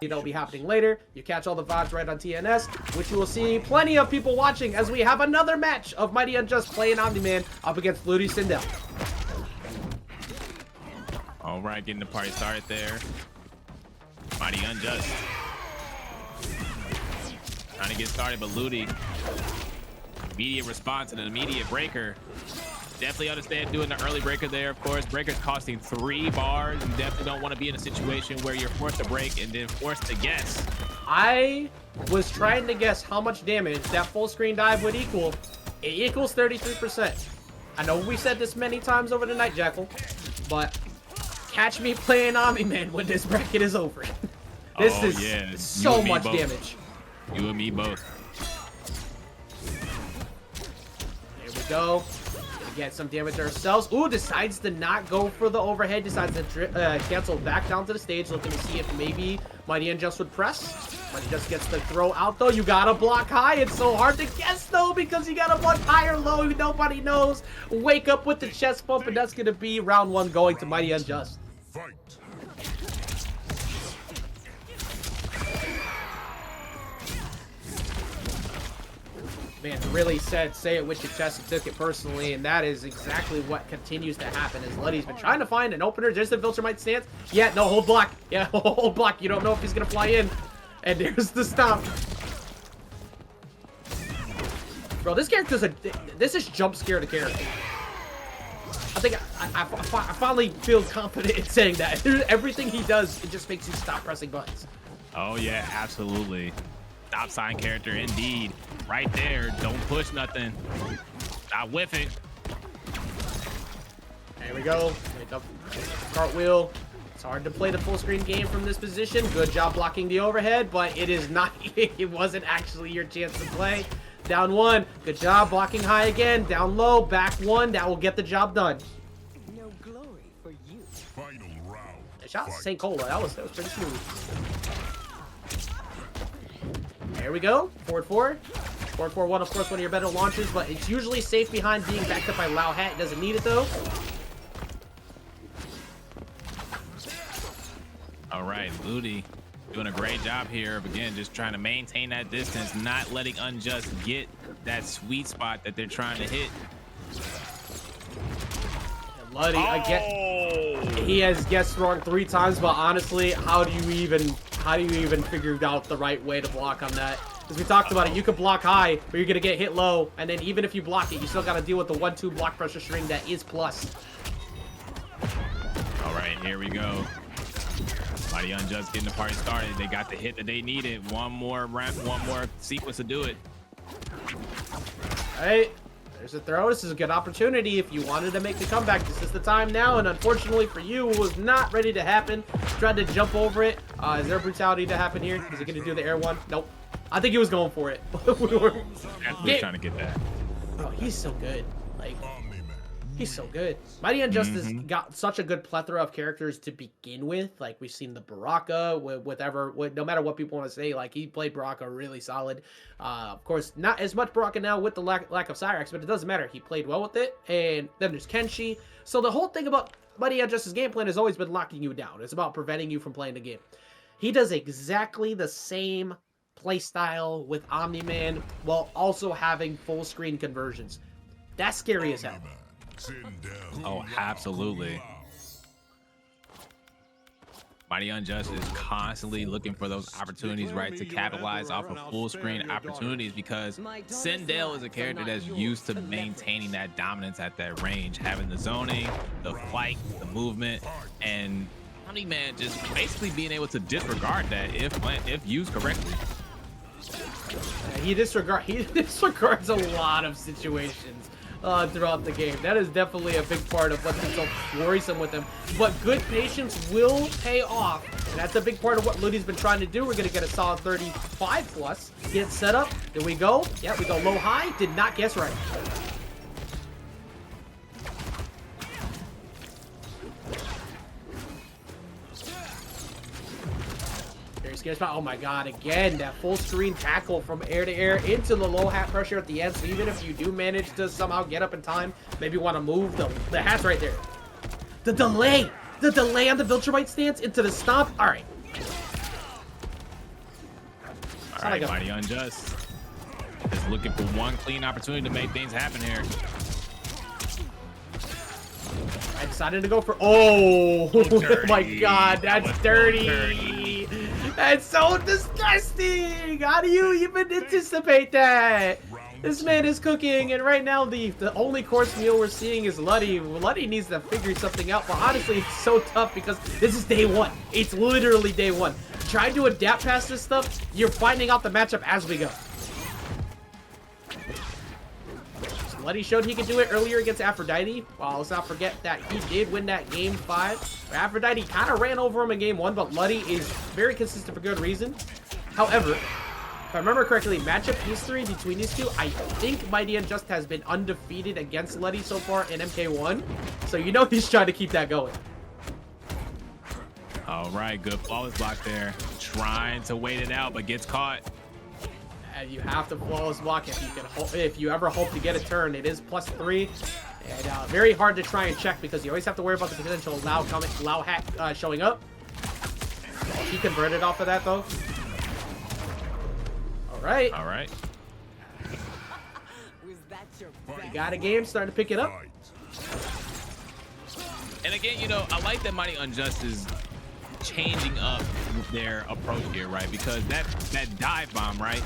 It'll be happening later. You catch all the VODs right on TNS, which you will see plenty of people watching as we have another match of MightyUnjust playing Omni-Man up against Ludi Sindel. All right, getting the party started there. MightyUnjust trying to get started, but Ludi, immediate response and an immediate breaker. Definitely understand doing the early breaker there, of course. Breaker's costing 3 bars. You definitely don't want to be in a situation where you're forced to break and then forced to guess. I was trying to guess how much damage that full screen dive would equal. It equals 33%. I know we said this many times over the night, Jackal, but catch me playing Omni-Man when this bracket is over. This is so much damage. You and me both. There we go. Get some damage ourselves. Ooh, decides to not go for the overhead. Decides to cancel back down to the stage, looking to see if maybe MightyUnjust would press. MightyUnjust gets the throw out, though. You gotta block high. It's so hard to guess, though, because you gotta block high or low. Nobody knows. Wake up with the chest bump, and that's gonna be round 1 going to MightyUnjust. Fight. Man, really said, say it with your chest and took it personally, and that is exactly what continues to happen as Ludi's been trying to find an opener. There's the Viltrumite stance. Yeah, no, hold block. Yeah, hold block. You don't know if he's going to fly in. And there's the stop. Bro, this character's this is jump scare to character. I think I finally feel confident in saying that. Everything he does, it just makes you stop pressing buttons. Oh, yeah, absolutely. Stop sign character, indeed. Right there. Don't push nothing. Not whiff it. There we go. Make up cartwheel. It's hard to play the full screen game from this position. Good job blocking the overhead, but it is not. It wasn't actually your chance to play. Down 1. Good job blocking high again. Down low. Back 1. That will get the job done. No glory for you. Final round. Shout out to St. Cola. That was pretty smooth. There we go. Forward 4. Forward 4-1, of course, one of your better launches, but it's usually safe behind being backed up by Lao Hat. It doesn't need it, though. All right, Ludi doing a great job here of, again, just trying to maintain that distance, not letting Unjust get that sweet spot that they're trying to hit. Ludi, again, he has guessed wrong 3 times, but honestly, how do you even figure out the right way to block on that? Because we talked about it, you could block high, but you're gonna get hit low, and then even if you block it, you still gotta deal with the 1-2 block pressure string that is plus. All right, here we go. MightyUnjust getting the party started. They got the hit that they needed. One more sequence to do it. All right. There's a throw. This is a good opportunity if you wanted to make the comeback. This is the time now, and unfortunately for you, it was not ready to happen. Tried to jump over it. Is there brutality to happen here? Is he going to do the air one? Nope. I think he was going for it. We were trying to get that. Oh, he's so good. Like, Omni-Man. he's so good. MightyUnjust has got such a good plethora of characters to begin with. Like, we've seen the Baraka, no matter what people want to say, like, he played Baraka really solid. Of course, not as much Baraka now with the lack of Cyrax, but it doesn't matter. He played well with it. And then there's Kenshi. So the whole thing about MightyUnjust's game plan has always been locking you down. It's about preventing you from playing the game. He does exactly the same playstyle with Omni-Man while also having full screen conversions. That's scary as hell. Sindel. Oh, absolutely. MightyUnjust is constantly looking for those opportunities, right, to capitalize off of full screen opportunities, because Sindel is a character that's used to maintaining that dominance at that range, having the zoning, the flight, the movement, and Omni-Man just basically being able to disregard that if used correctly. He disregards a lot of situations throughout the game. That is definitely a big part of what's been so worrisome with him. But good patience will pay off, and that's a big part of what Ludi's been trying to do. We're going to get a solid 35 plus. Get set up. There we go. Yeah, we go low high. Did not guess right. Scare spot. Oh my god, again, that full screen tackle from air to air into the low hat pressure at the end. So even if you do manage to somehow get up in time, maybe want to move, the hat's right there. The delay on the Viltrumite stance into the stomp. All right. All right, MightyUnjust is looking for one clean opportunity to make things happen here. I decided to go for, oh my god, that's dirty. That's so disgusting. How do you even anticipate that? This man is cooking, and right now the only course meal we're seeing is Ludi. Ludi needs to figure something out, but honestly, it's so tough because this is day 1. It's literally day 1. Trying to adapt past this stuff, you're finding out the matchup as we go. Ludi showed he could do it earlier against Aphrodite. Well, let's not forget that he did win that game 5. Aphrodite kind of ran over him in game 1, but Ludi is very consistent for good reason. However, if I remember correctly, matchup history between these two, I think MightyUnjust has been undefeated against Ludi so far in MK1. So you know he's trying to keep that going. All right, good flawless block there. Trying to wait it out, but gets caught. And you have to flawless block if you ever hope to get a turn. It is +3, and very hard to try and check because you always have to worry about the potential Lao hack showing up. He converted off of that though. All right. All right. Was that your You got a game, starting to pick it up. And again, you know, I like that MightyUnjust is changing up their approach here, right? Because that dive bomb, right?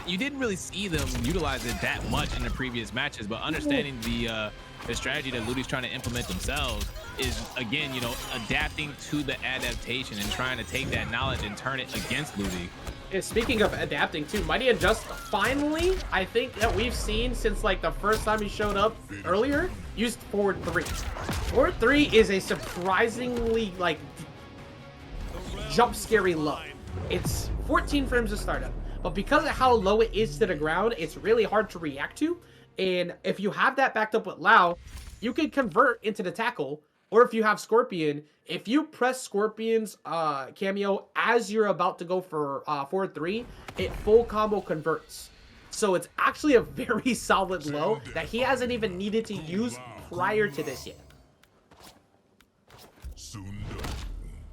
You didn't really see them utilize it that much in the previous matches, but understanding the strategy that Ludi's trying to implement themselves is, again, you know, adapting to the adaptation and trying to take that knowledge and turn it against Ludi. And speaking of adapting too, MightyUnjust finally, I think that we've seen since like the first time he showed up earlier, used forward 3. Forward 3 is a surprisingly like jump scary low. It's 14 frames of startup, but because of how low it is to the ground, it's really hard to react to. And if you have that backed up with Lao, you can convert into the tackle. Or if you have Scorpion, if you press Scorpion's cameo as you're about to go for forward 3, it full combo converts. So it's actually a very solid low that he hasn't even needed to use prior to this yet.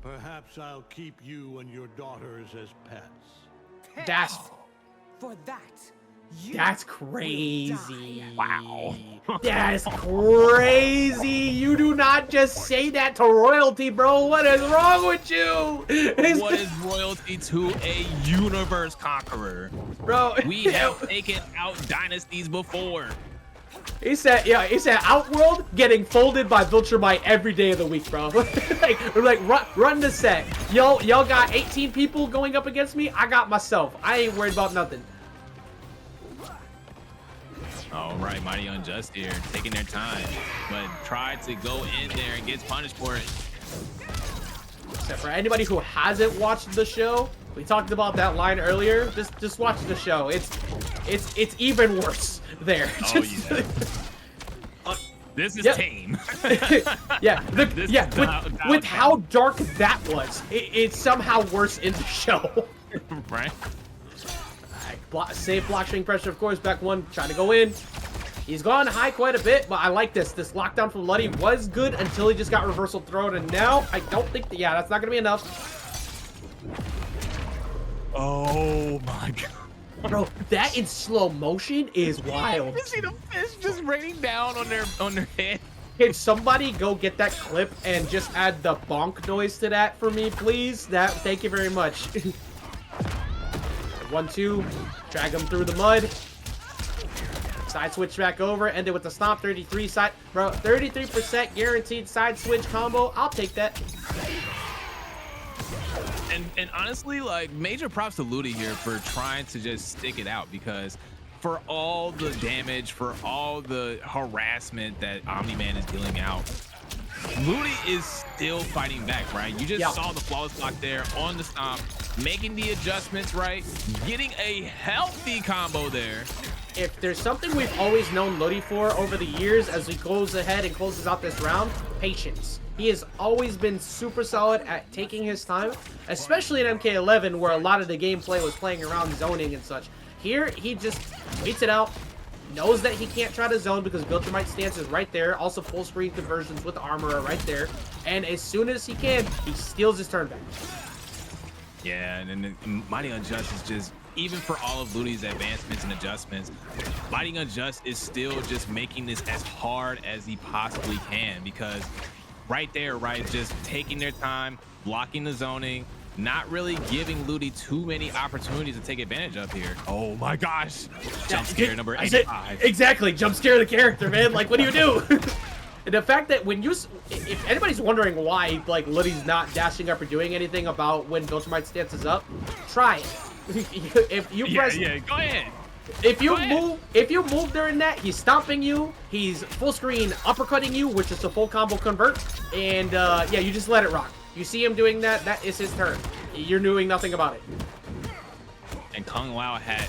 Perhaps I'll keep you and your daughters as pets. That's For that, you That's will crazy. die. Wow. That's crazy. You do not just say that to royalty, bro. What is wrong with you? What is royalty to a universe conqueror? Bro, We have taken out dynasties before. he said Outworld getting folded by Viltrumite every day of the week, bro. run the set. Y'all got 18 people going up against me. I got myself. I ain't worried about nothing. All right, MightyUnjust here, taking their time, but tried to go in there and gets punished for it. Except for anybody who hasn't watched the show, we talked about that line earlier. Just watch the show. It's even worse there. Oh yeah. This is Yep. tame. Yeah, This is with how dark that was, it's somehow worse in the show. Right? Save block string pressure, of course. Back one, trying to go in. He's gone high quite a bit, but I like this. This lockdown from Ludi was good until he just got reversal thrown, and now I don't think that, yeah, that's not gonna be enough. Oh my god. Bro, that in slow motion is wild. You see the fish just raining down on their head. Can somebody go get that clip and just add the bonk noise to that for me, please? Thank you very much. 1-2, drag him through the mud. Side switch back over, ended with the stomp. 33 side, bro. 33% guaranteed side switch combo. I'll take that. And honestly, like, major props to Ludi here for trying to just stick it out, because for all the damage, for all the harassment that Omni-Man is dealing out, Ludi is still fighting back, right? You just saw the flawless block there on the stomp, making the adjustments, right? Getting a healthy combo there. If there's something we've always known Ludi for over the years as he goes ahead and closes out this round, patience. He has always been super solid at taking his time, especially in MK11 where a lot of the gameplay was playing around zoning and such. Here, he just waits it out, knows that he can't try to zone because Viltrumite stance is right there. Also, full screen conversions with Armor are right there. And as soon as he can, he steals his turn back. Yeah, and then MightyUnjust is just, even for all of Ludi's advancements and adjustments, MightyUnjust is still just making this as hard as he possibly can, because right there, right, just taking their time, blocking the zoning, not really giving Ludi too many opportunities to take advantage of here. Oh my gosh. Jump scare number 85. Exactly. Jump scare the character, man. Like, what do you do? And the fact that when you, if anybody's wondering why, like, Ludi's not dashing up or doing anything about when Viltrumite stance is up, try it. If you press, Go ahead. if you move during that, he's stomping you. He's full screen uppercutting you, which is a full combo convert. And yeah, you just let it rock. You see him doing that, that is his turn. You're doing nothing about it. And Kung Lao had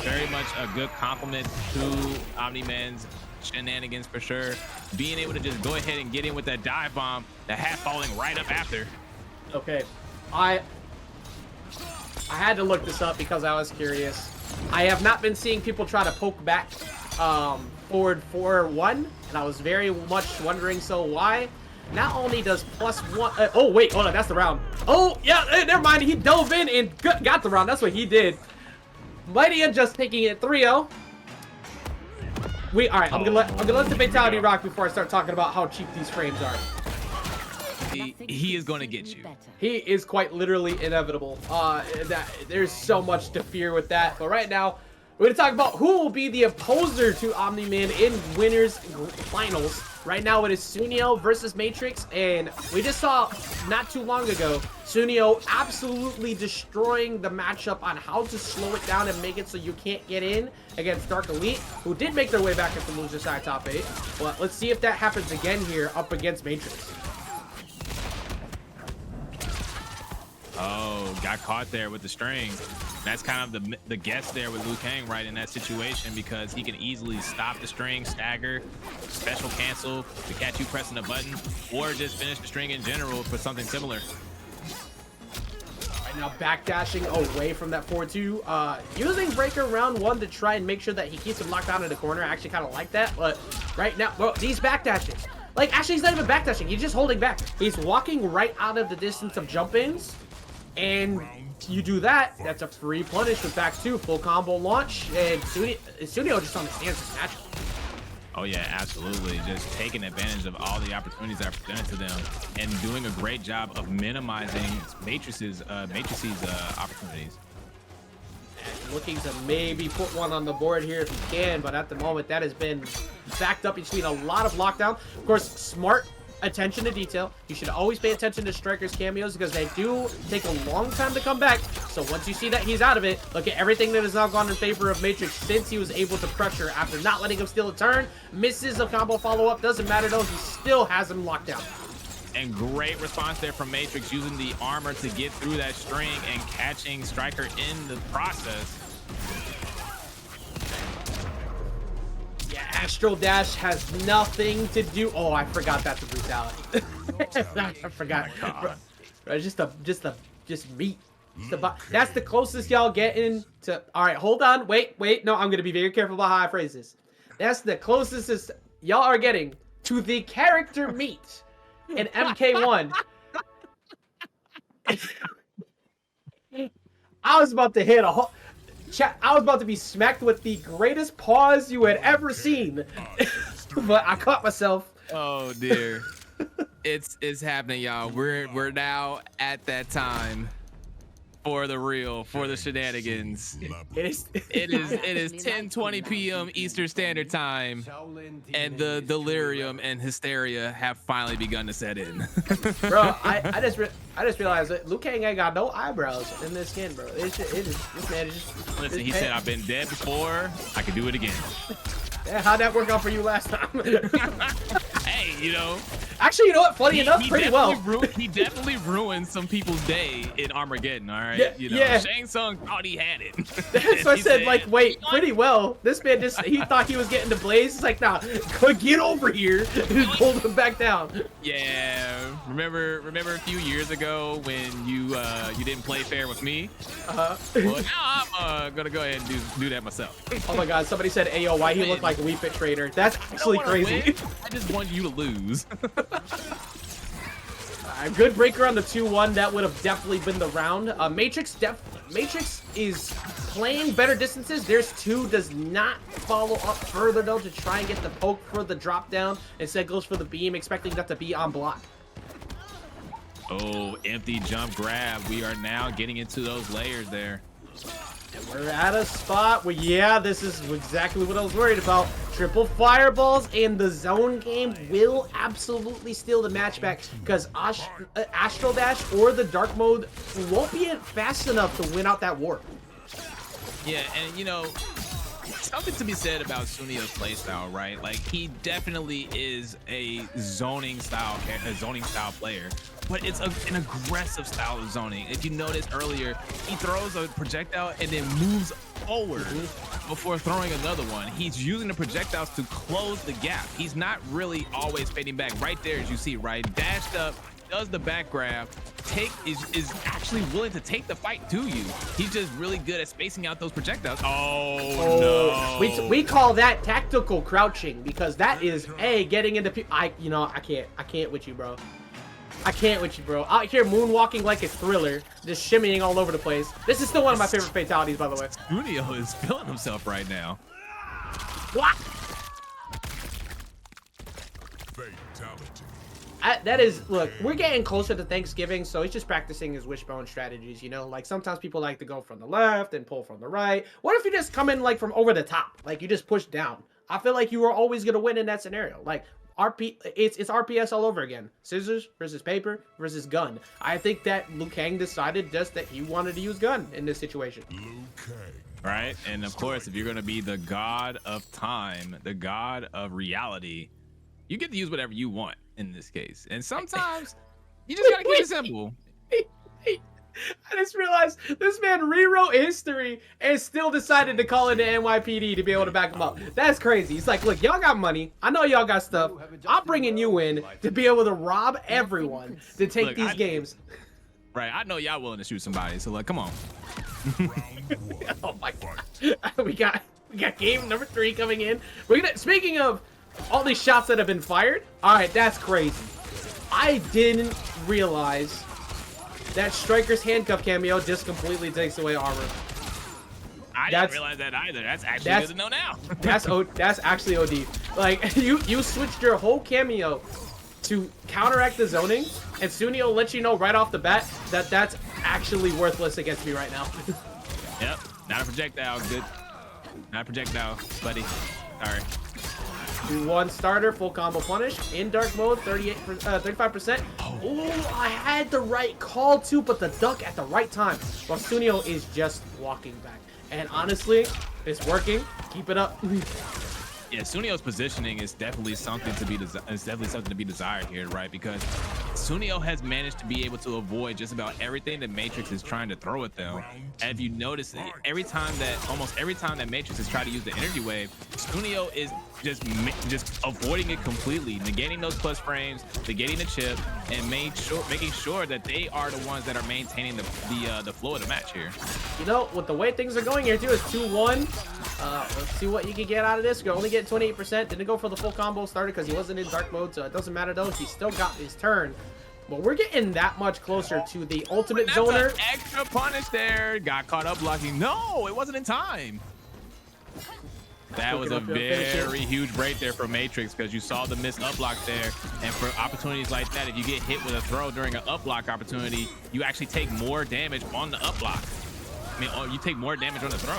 very much a good compliment to Omni-Man's shenanigans for sure. Being able to just go ahead and get in with that dive bomb, the hat falling right up after. Okay, I had to look this up because I was curious. I have not been seeing people try to poke back forward 4-1, and I was very much wondering why. Not only does +1 oh wait, hold on, that's the round. Oh yeah, never mind, he dove in and got the round. That's what he did. MightyUnjust taking it 3-0. All right, I'm gonna let the fatality rock before I start talking about how cheap these frames are. He is going to get you. He is quite literally inevitable. There's so much to fear with that. But right now, we're going to talk about who will be the opposer to Omni-Man in winners finals. Right now, it is Sooneo versus Matrix, and we just saw not too long ago Sooneo absolutely destroying the matchup on how to slow it down and make it so you can't get in against XDarkElite, who did make their way back into loser side top 8. But let's see if that happens again here up against Matrix. Oh, got caught there with the string. That's kind of the guess there with Liu Kang right in that situation, because he can easily stop the string, stagger, special cancel to catch you pressing a button, or just finish the string in general for something similar. Right now, backdashing away from that 4-2. Using Breaker round 1 to try and make sure that he keeps him locked down in the corner. I actually kind of like that, but right now, well, he's backdashing. Like, actually, he's not even backdashing. He's just holding back. He's walking right out of the distance of jump-ins. And you do that, that's a free punish with back 2, full combo launch, and Sooneo just understands this matchup. Oh yeah, absolutely. Just taking advantage of all the opportunities that are presented to them and doing a great job of minimizing Matrix's opportunities. And looking to maybe put one on the board here if he can, but at the moment that has been backed up between a lot of lockdown. Of course, smart attention to detail. You should always pay attention to Stryker's cameos because they do take a long time to come back. So once you see that he's out of it, look at everything that has now gone in favor of Matrix since he was able to pressure after not letting him steal a turn. Misses a combo follow-up. Doesn't matter though. He still has him locked down. And great response there from Matrix, using the armor to get through that string and catching Stryker in the process. Yeah, Astral Dash has nothing to do. Oh, I forgot that's a brutality. I forgot. Bro, just meat. That's the closest y'all getting to. All right, hold on. Wait. No, I'm gonna be very careful about how I phrase this. That's the closest y'all are getting to the character meat in MK1. I was about to hit a whole. Chat, I was about to be smacked with the greatest pause you had ever seen, but I caught myself. Oh dear, it's happening, y'all. We're now at that time for the real, for the shenanigans. It is 10:20 p.m. Eastern Standard Time, and the delirium and hysteria have finally begun to set in. Bro, I just realized that Liu Kang ain't got no eyebrows in this skin, bro. This man is just. Listen, he said, "I've been dead before. I can do it again." Yeah, how'd that work out for you last time? Hey, you know. Actually, you know what? Funny enough, pretty well. He definitely ruined some people's day in Armageddon. All right, yeah, you know, yeah. Shang Tsung thought he had it. That's what I said. Like, wait, pretty well. This man he thought he was getting the blaze. He's like, nah, get over here. Just pulled him back down. Yeah, remember a few years ago when you didn't play fair with me? Well, now I'm gonna go ahead and do that myself. Oh my God! Somebody said, "Ayo, why he looked like a Wii Fit Trader?" That's actually crazy. I just want you to lose. Good breaker on the 2-1. That would have definitely been the round. Matrix is playing better distances. There's 2, does not follow up further though to try and get the poke for the drop down. Instead goes for the beam, expecting that to be on block. Oh, empty jump grab. We are now getting into those layers there. And we're at a spot where, yeah, this is exactly what I was worried about. Triple fireballs, and the zone game will absolutely steal the match back because Astral Dash or the dark mode won't be fast enough to win out that war. Yeah, and you know, something to be said about Suneo's playstyle, right? Like he definitely is a zoning style player, but it's an aggressive style of zoning. If you noticed earlier, he throws a projectile and then moves forward before throwing another one. He's using the projectiles to close the gap. He's not really always fading back. Right there, as you see, right, dashed up, does the back grab, is actually willing to take the fight to you. He's just really good at spacing out those projectiles. Oh no! We call that tactical crouching, because that is getting into I can't with you, bro. I can't with you, bro. Out here moonwalking like it's Thriller, just shimmying all over the place. This is still one of my favorite fatalities, by the way. Suneo is feeling himself right now. What? Fatality. That is, look, we're getting closer to Thanksgiving, so he's just practicing his wishbone strategies, you know? Like, sometimes people like to go from the left and pull from the right. What if you just come in, like, from over the top? Like, you just push down. I feel like you were always going to win in that scenario. Like, it's RPS all over again. Scissors versus paper versus gun. I think that Liu Kang decided just that he wanted to use gun in this situation. Liu Kang. Right? And, of course, if you're going to be the god of time, the god of reality, you get to use whatever you want in this case. And sometimes you just gotta keep it simple. I just realized this man rewrote history and still decided to call in the NYPD to be able to back him up. That's crazy. He's like, look, y'all got money. I know y'all got stuff. I'm bringing you in to be able to rob everyone to take these games. Right, I know y'all willing to shoot somebody, so like, come on. Oh my god. We got game number 3 coming in. Speaking of all these shots that have been fired, all right, that's crazy. I didn't realize that Stryker's handcuff cameo just completely takes away armor. I didn't realize that either. That's actually good to know now. That's actually OD. Like, you switched your whole cameo to counteract the zoning, and Suneo lets you know right off the bat that that's actually worthless against me right now. Yep, not a projectile. Good. Not a projectile, buddy. Sorry. 2-1 starter, full combo punish in dark mode, 35%. Oh, I had the right call too, but the duck at the right time. While Suneo is just walking back, and honestly, it's working. Keep it up. Yeah, Suneo's positioning is definitely something to be desired here, right? Because Suneo has managed to be able to avoid just about everything that Matrix is trying to throw at them. And if you notice, almost every time that Matrix has tried to use the energy wave, Suneo is just avoiding it completely, negating those plus frames, negating the chip, and making sure that they are the ones that are maintaining the flow of the match here. You know, with the way things are going here too, it's 2-1. Let's see what you can get out of this. You only get 28%. Didn't go for the full combo starter because he wasn't in dark mode, so it doesn't matter though. He still got his turn. But we're getting that much closer to the ultimate zoner. An extra punish there. Got caught up blocking. No, it wasn't in time. That was a very huge break there for Matrix, because you saw the missed up block there. And for opportunities like that, if you get hit with a throw during an up block opportunity, you actually take more damage on the up block. I mean, you take more damage on the throw.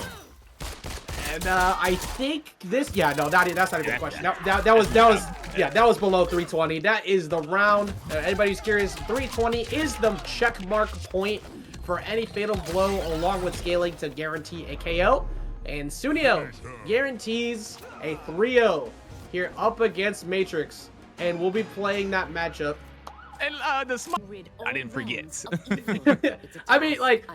And I think this, that's not even a question. That was below 320. That is the round. Anybody who's curious, 320 is the check mark point for any fatal blow, along with scaling to guarantee a KO. And Suneo guarantees a 3-0 here up against Matrix, and we'll be playing that matchup. And I didn't forget. I mean, like,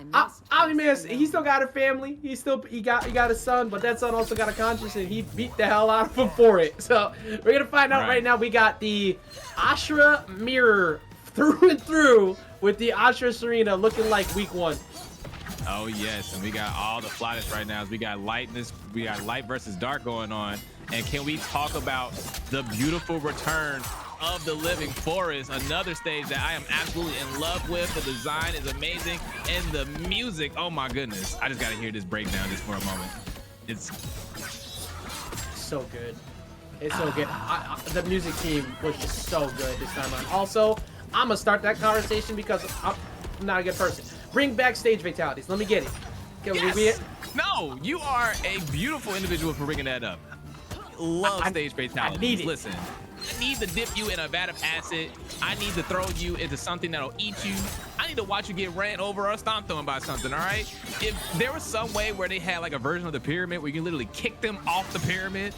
Omni-Man, he still got a family. He got a son, but that son also got a conscience, and he beat the hell out of him for it. So we're gonna find out right now. We got the Ashrah mirror through and through, with the Ashrah Sareena looking like week 1. Oh yes, and we got all the flattest right now. We got light versus dark going on. And can we talk about the beautiful return of the Living Forest, another stage that I am absolutely in love with. The design is amazing, and the music, oh my goodness. I just gotta hear this breakdown just for a moment. It's so good. It's so good. The music team was just so good this time around. Also, I'm gonna start that conversation because I'm not a good person. Bring back stage fatalities. Let me get it. Yes. No, you are a beautiful individual for bringing that up. Love stage fatalities. I need it. Listen, I need to dip you in a vat of acid. I need to throw you into something that'll eat you. I need to watch you get ran over or stomped on by something, all right? If there was some way where they had like a version of the pyramid where you can literally kick them off the pyramid,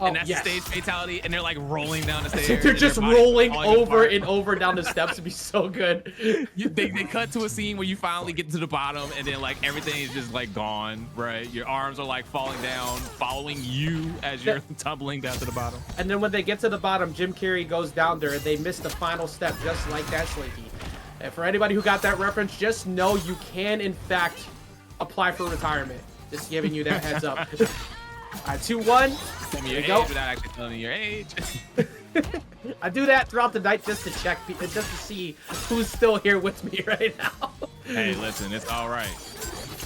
and that's the stage fatality, and they're like rolling down the stairs. They're just rolling over and over down the steps. It'd be so good. They cut to a scene where you finally get to the bottom, and then like everything is just like gone, right? Your arms are like falling down, following you as you're tumbling down to the bottom. And then when they get to the bottom, Jim Carrey goes down there, and they miss the final step just like that, Slinky. And for anybody who got that reference, just know you can, in fact, apply for retirement. Just giving you that heads up. All right, 2-1. Tell me your age without actually telling me your age. I do that throughout the night just to check, just to see who's still here with me right now. Hey, listen, it's all right.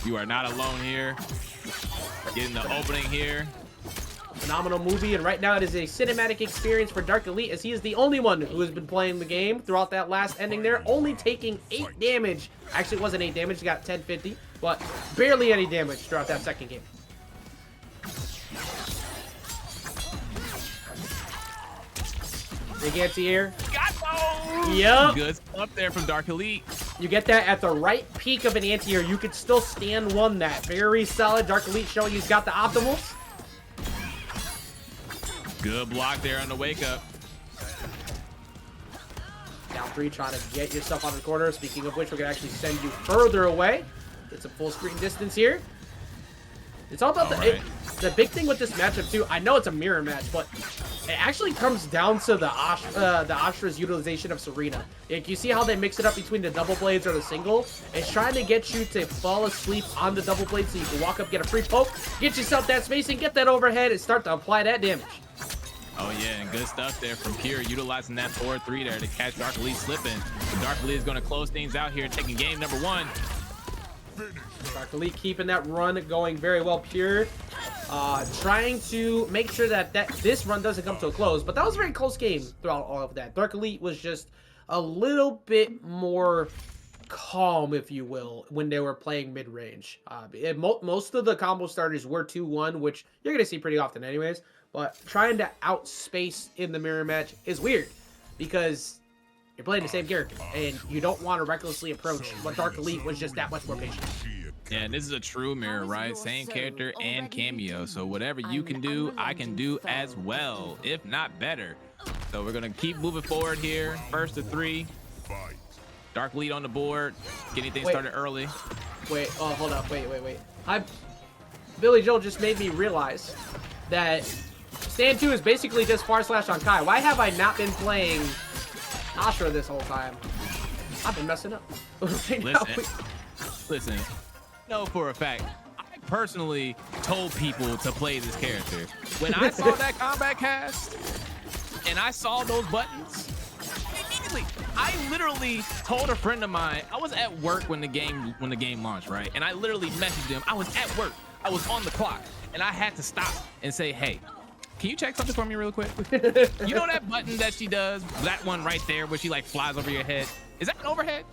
You are not alone here. Getting the opening here. Phenomenal movie, and right now it is a cinematic experience for DarkElite, as he is the only one who has been playing the game throughout that last ending there, only taking 8 damage. Actually, it wasn't 8 damage, he got 1050, but barely any damage throughout that second game. Big anti-air. Got those! Yep. Good stuff there from DarkElite. You get that at the right peak of an anti-air. You could still stand one that. Very solid. DarkElite showing he's got the optimals. Good block there on the wake up. Down 3, trying to get yourself out of the corner. Speaking of which, we're going to actually send you further away. Get some full screen distance here. It's all about the big thing with this matchup too. I know it's a mirror match, but it actually comes down to the Ashrah's utilization of Sareena. Like, you see how they mix it up between the double blades or the single? It's trying to get you to fall asleep on the double blade so you can walk up, get a free poke, get yourself that spacing, get that overhead, and start to apply that damage. Oh yeah, and good stuff there from Pure, utilizing that 4-3 there to catch DarkElite slipping. So DarkElite is going to close things out here, taking game number 1. DarkElite keeping that run going very well. Pure trying to make sure that this run doesn't come to a close, but that was a very close game throughout all of that. DarkElite was just a little bit more calm, if you will, when they were playing mid-range. Most of the combo starters were 2-1, which you're going to see pretty often anyways, but trying to outspace in the mirror match is weird because you're playing the same character, and you don't want to recklessly approach, but DarkElite was just that much more patient. Yeah, and this is a true mirror, right? Same character and cameo. So whatever you can do, I can do as well, if not better. So we're going to keep moving forward here. First to 3. DarkElite on the board. Getting things started early. Wait, oh, hold up. Wait. Billy Joel just made me realize that Stand 2 is basically just // on Kai. Why have I not been playing Ashrah this whole time? I've been messing up. Listen, know for a fact, I personally told people to play this character. When I saw that combat cast and I saw those buttons, immediately, I literally told a friend of mine, I was at work when the game launched, right? And I literally messaged him. I was at work. I was on the clock, and I had to stop and say, hey, can you check something for me real quick? You know that button that she does? That one right there where she like flies over your head? Is that an overhead?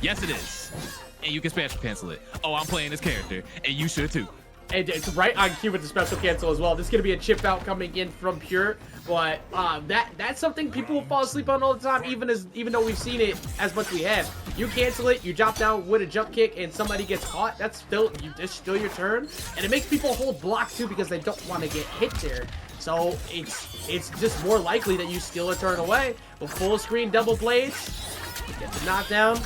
Yes, it is. And you can special cancel it. Oh, I'm playing this character, and you should too. And it's right on cue with the special cancel as well. This is going to be a chip out coming in from Pure, but that's something people will fall asleep on all the time, even though we've seen it as much as we have. You cancel it, you drop down with a jump kick, and somebody gets caught. It's still your turn, and it makes people hold block too because they don't want to get hit there. So it's just more likely that you steal a turn away. With full screen double blades, get the knockdown.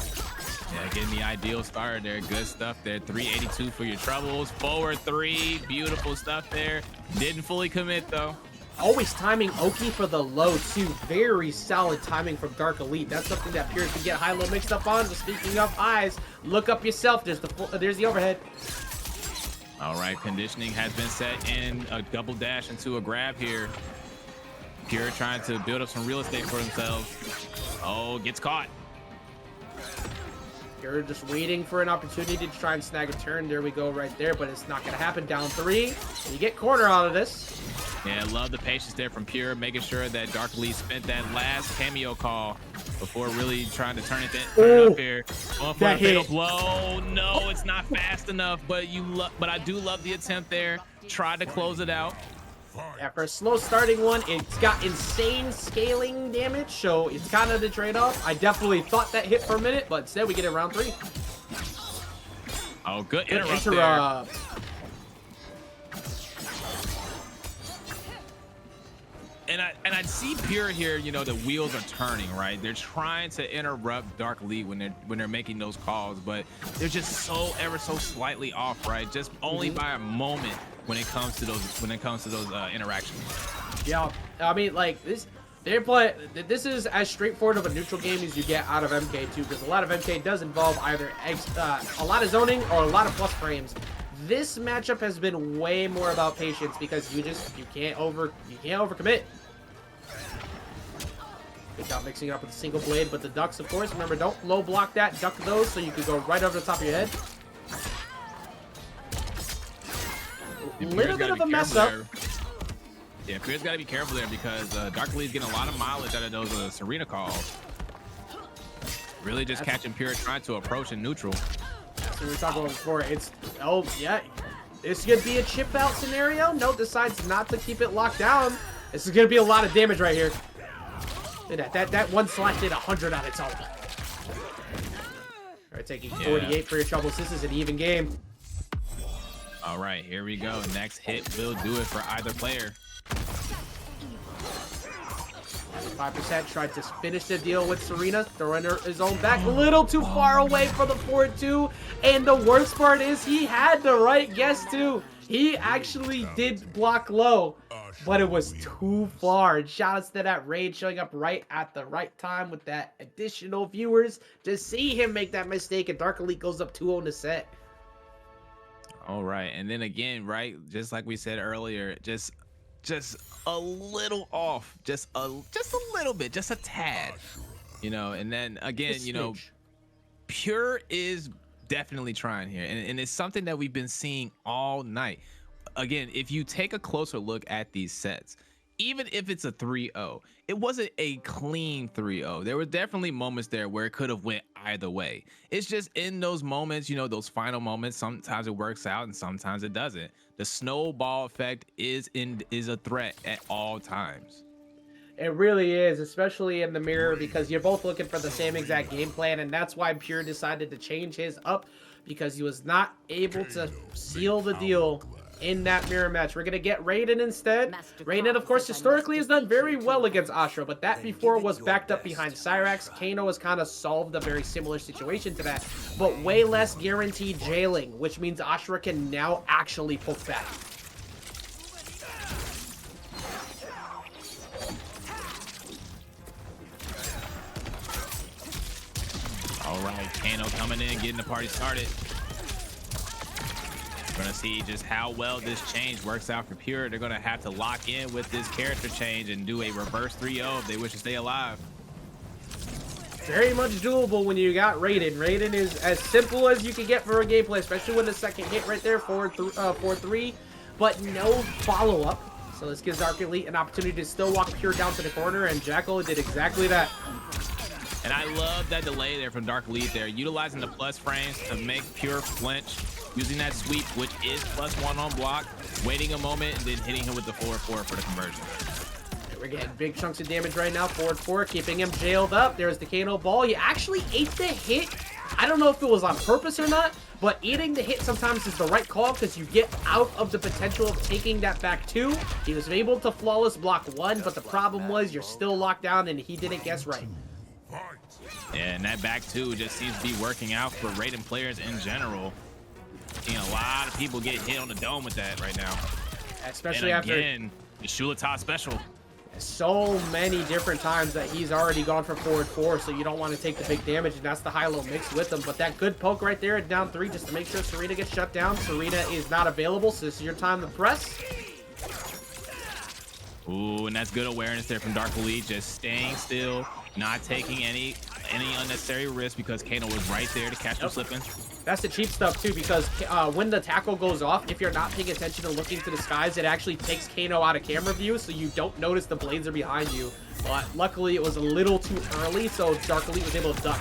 Yeah, getting the ideal start there. Good stuff there. 382 for your troubles. Forward 3. Beautiful stuff there. Didn't fully commit, though. Always timing Oki for the low, too. Very solid timing from DarkElite. That's something that Pure can get high-low mixed up on. So speaking of eyes, look up yourself. There's the overhead. All right, conditioning has been set in. A double dash into a grab here. Pure trying to build up some real estate for themselves. Oh, gets caught. You're just waiting for an opportunity to try and snag a turn. There we go right there, but it's not going to happen. Down 3. And you get corner out of this. Yeah, love the patience there from Pure, making sure that DarkElite spent that last cameo call before really trying to turn it up here. Going for a fatal blow. No, it's not fast enough, but I do love the attempt there. Try to close it out. Yeah, for a slow starting one, it's got insane scaling damage, so it's kind of the trade-off. I definitely thought that hit for a minute, but instead we get it round 3. Oh, good Good interrupt. interrupt. And I see Pure here, you know, the wheels are turning, right? They're trying to interrupt DarkElite when they're making those calls, but they're just so ever so slightly off, right? Just only by a moment when it comes to those interactions. Yeah, I mean, like this is as straightforward of a neutral game as you get out of MK2, because a lot of MK does involve either a lot of zoning or a lot of plus frames. This matchup has been way more about patience because you can't overcommit. Good job mixing it up with a single blade, but the ducks, of course, remember, don't low block that, duck those so you can go right over the top of your head. A little bit of a mess up. Yeah, Pierre's got to be careful there because DarkElite's getting a lot of mileage out of those Sareena calls. Really just catching Pierre trying to approach in neutral. So we were talking about before. Oh yeah, this is gonna be a chip out scenario. No, decides not to keep it locked down. This is gonna be a lot of damage right here. Look at that one slash did 100 on its own. All right, taking 48 for your troubles. This is an even game. All right, here we go. Next hit will do it for either player. 5% tried to finish the deal with Sareena, throwing his own back a little too far away for the 4-2. And the worst part is he had the right guess too. He actually did block low, but it was too far. And shout outs to that raid showing up right at the right time with that additional viewers to see him make that mistake. And DarkElite goes up 2-0 in the set. All right, and then again, right, just like we said earlier, just a little off, just a little bit, just a tad, you know. And then again, you know, Pure is definitely trying here, and it's something that we've been seeing all night. Again, if you take a closer look at these sets, even if it's a 3-0, it wasn't a clean 3-0. There were definitely moments there where it could have went either way. It's just in those moments, you know, those final moments, sometimes it works out and sometimes it doesn't. The snowball effect is a threat at all times. It really is, especially in the mirror, because you're both looking for the same exact game plan, and that's why Pure decided to change his up, because he was not able to seal the deal in that mirror match. We're gonna get Raiden instead. Raiden, of course, historically has done very well against Ashrah, but that before was backed up behind Cyrax. Kano has kind of solved a very similar situation to that, but way less guaranteed jailing, which means Ashrah can now actually poke back. All right, Kano coming in, getting the party started. We're gonna see just how well this change works out for Pure. They're gonna have to lock in with this character change and do a reverse 3-0 if they wish to stay alive. Very much doable when you got Raiden. Raiden is as simple as you can get for a gameplay, especially with the second hit right there, 4-3, but no follow-up. So this gives DarkElite an opportunity to still walk Pure down to the corner, and Jackal did exactly that. And I love that delay there from DarkElite there, utilizing the plus frames to make Pure flinch, using that sweep, which is +1 on block, waiting a moment, and then hitting him with the 4-4 for the conversion. We're getting big chunks of damage right now, 4-4, keeping him jailed up. There's the Kano ball. He actually ate the hit. I don't know if it was on purpose or not, but eating the hit sometimes is the right call because you get out of the potential of taking that back 2. He was able to flawless block 1, but the problem was you're still locked down and he didn't guess right. Yeah, and that back 2 just seems to be working out for Raiden players in general. Seeing a lot of people get hit on the dome with that right now. Especially and after again, the Shuletah special. So many different times that he's already gone for 4-4, so you don't want to take the big damage, and that's the high-low mix with him. But that good poke right there at down 3 just to make sure Sareena gets shut down. Sareena is not available, so this is your time to press. Ooh, and that's good awareness there from DarkElite, just staying still, not taking any unnecessary risk because Kano was right there to catch him slipping. That's the cheap stuff too, because when the tackle goes off, if you're not paying attention and looking to the skies, it actually takes Kano out of camera view, so you don't notice the blades are behind you. But luckily, it was a little too early, so DarkElite was able to duck.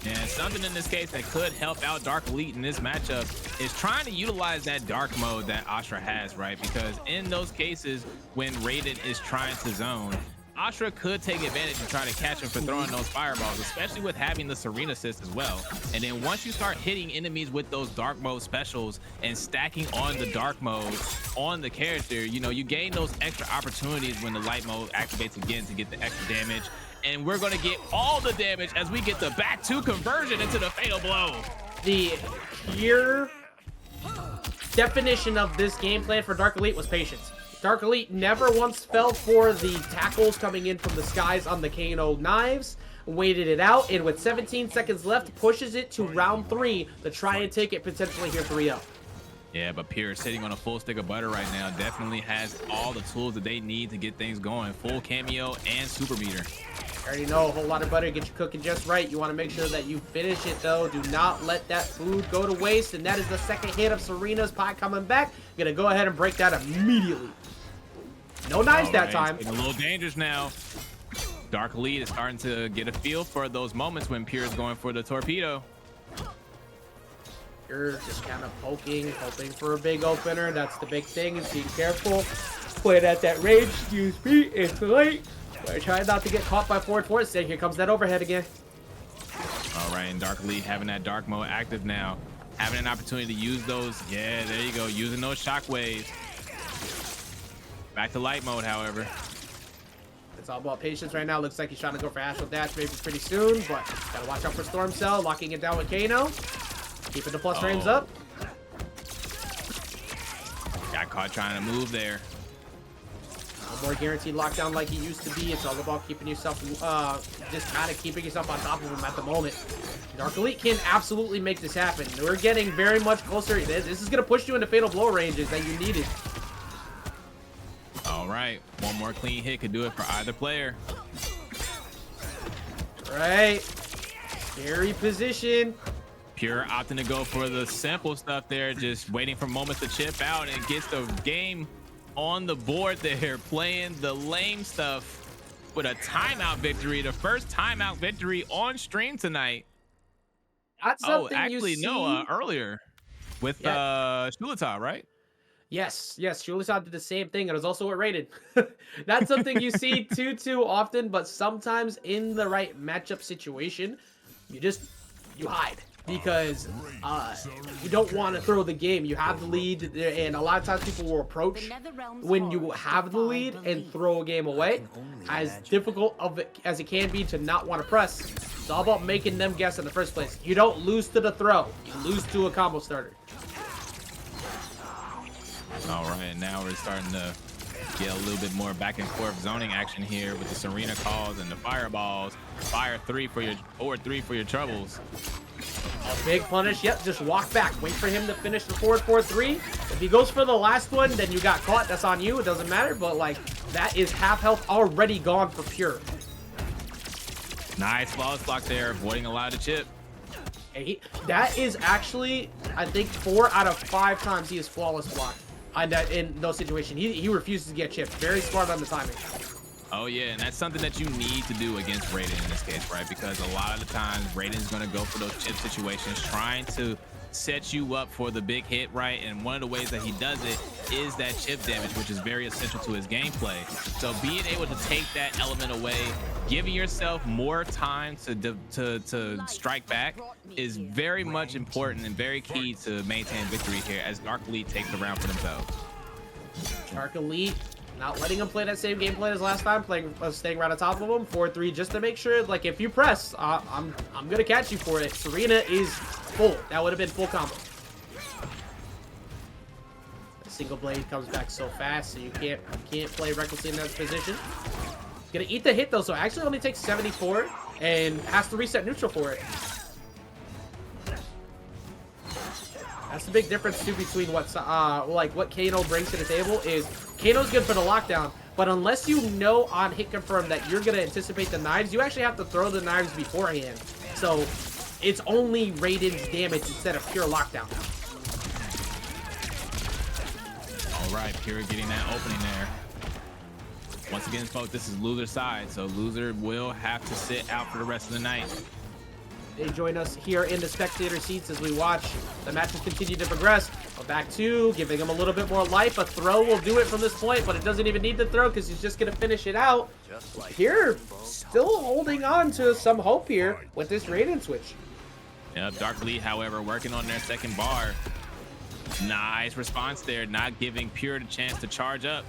And something in this case that could help out TheMightyUnjust in this matchup is trying to utilize that dark mode that Ashrah has, right? Because in those cases when Raiden is trying to zone, Ashrah could take advantage and try to catch him for throwing those fireballs, especially with having the Sareena assist as well. And then once you start hitting enemies with those dark mode specials and stacking on the dark mode on the character, you know, you gain those extra opportunities when the light mode activates again to get the extra damage. And we're going to get all the damage as we get the back two conversion into the fatal blow. The pure definition of this game plan for TheMightyUnjust was patience. TheMightyUnjust never once fell for the tackles coming in from the skies on the Kano knives, waited it out, and with 17 seconds left, pushes it to round 3 to try and take it potentially here 3-0. Yeah, but Pierre sitting on a full stick of butter right now definitely has all the tools that they need to get things going. Full cameo and super meter. I already know, a whole lot of butter, get you cooking just right. You want to make sure that you finish it, though. Do not let that food go to waste. And that is the second hit of Sareena's pot coming back. Gonna go ahead and break that immediately. No knives that time. It's a little dangerous now. TheMightyUnjust is starting to get a feel for those moments when Pierre is going for the torpedo. You're just kind of poking, hoping for a big opener. That's the big thing, is being careful. Playing at that range, excuse me, it's late. But try not to get caught by forward force. Here comes that overhead again. All right, and TheMightyUnjust having that dark mode active now. Having an opportunity to use those. Yeah, there you go. Using those shockwaves. Back to light mode, however. It's all about patience right now. Looks like he's trying to go for Astral Dash maybe pretty soon, but gotta watch out for Storm Cell. Locking it down with Kano. Keeping the plus frames up. Got caught trying to move there. No more guaranteed lockdown like he used to be. It's all about keeping yourself, just kind of keeping yourself on top of him at the moment. TheMightyUnjust can absolutely make this happen. We're getting very much closer. This is going to push you into fatal blow ranges that you needed. All right, one more clean hit could do it for either player. Right. Scary position. Pure opting to go for the simple stuff there, just waiting for moments to chip out and gets the game on the board there, playing the lame stuff with a timeout victory, the first timeout victory on stream tonight. That's something actually, no, earlier with Shuletah, right? Yes, Shuletah did the same thing. It was also with Raiden. That's something you see too often, but sometimes in the right matchup situation, you hide. Because you don't want to throw the game. You have the lead, and a lot of times people will approach when you have the lead and throw a game away. As difficult as it can be to not want to press, it's all about making them guess in the first place. You don't lose to the throw. You lose to a combo starter. All right, now we're starting to get a little bit more back and forth zoning action here with the Sareena calls and the fireballs. Fire 3 for your, or 3 for your troubles. A big punish. Yep, just walk back. Wait for him to finish the forward 4-3. If he goes for the last one, then you got caught. That's on you. It doesn't matter. But, like, that is half health already gone for Pure. Nice flawless block there, avoiding a lot of chip. And that is actually, I think, 4 out of 5 times he is flawless blocked in those situations. He refuses to get chipped. Very smart on the timing. Oh yeah, and that's something that you need to do against Raiden in this case, right? Because a lot of the times Raiden's going to go for those chip situations, trying to set you up for the big hit, right? And one of the ways that he does it is that chip damage, which is very essential to his gameplay. So being able to take that element away, giving yourself more time to strike back is very much important and very key to maintain victory here as TheMightyUnjust takes the round for themselves. TheMightyUnjust not letting him play that same game plan as last time, staying right on top of him, 4-3, just to make sure, like, if you press, I'm gonna catch you for it. Sareena is full. That would have been full combo. The single blade comes back so fast, so you can't play recklessly in that position. Gonna eat the hit though, so actually only takes 74 and has to reset neutral for it. That's the big difference too between what Kano brings to the table is Kano's good for the lockdown, but unless you know on hit confirm that you're gonna anticipate the knives, you actually have to throw the knives beforehand. So it's only Raiden's damage instead of pure lockdown. All right, Pure getting that opening there. Once again, folks, this is loser's side, so loser will have to sit out for the rest of the night. they join us here in the spectator seats as we watch the matches continue to progress. But back to giving him a little bit more life. A throw will do it from this point, but it doesn't even need the throw because he's just going to finish it out. Here, still holding on to some hope here with this Raiden switch. Yeah, DarkElite, however, working on their second bar. Nice response there, not giving Pure the chance to charge up.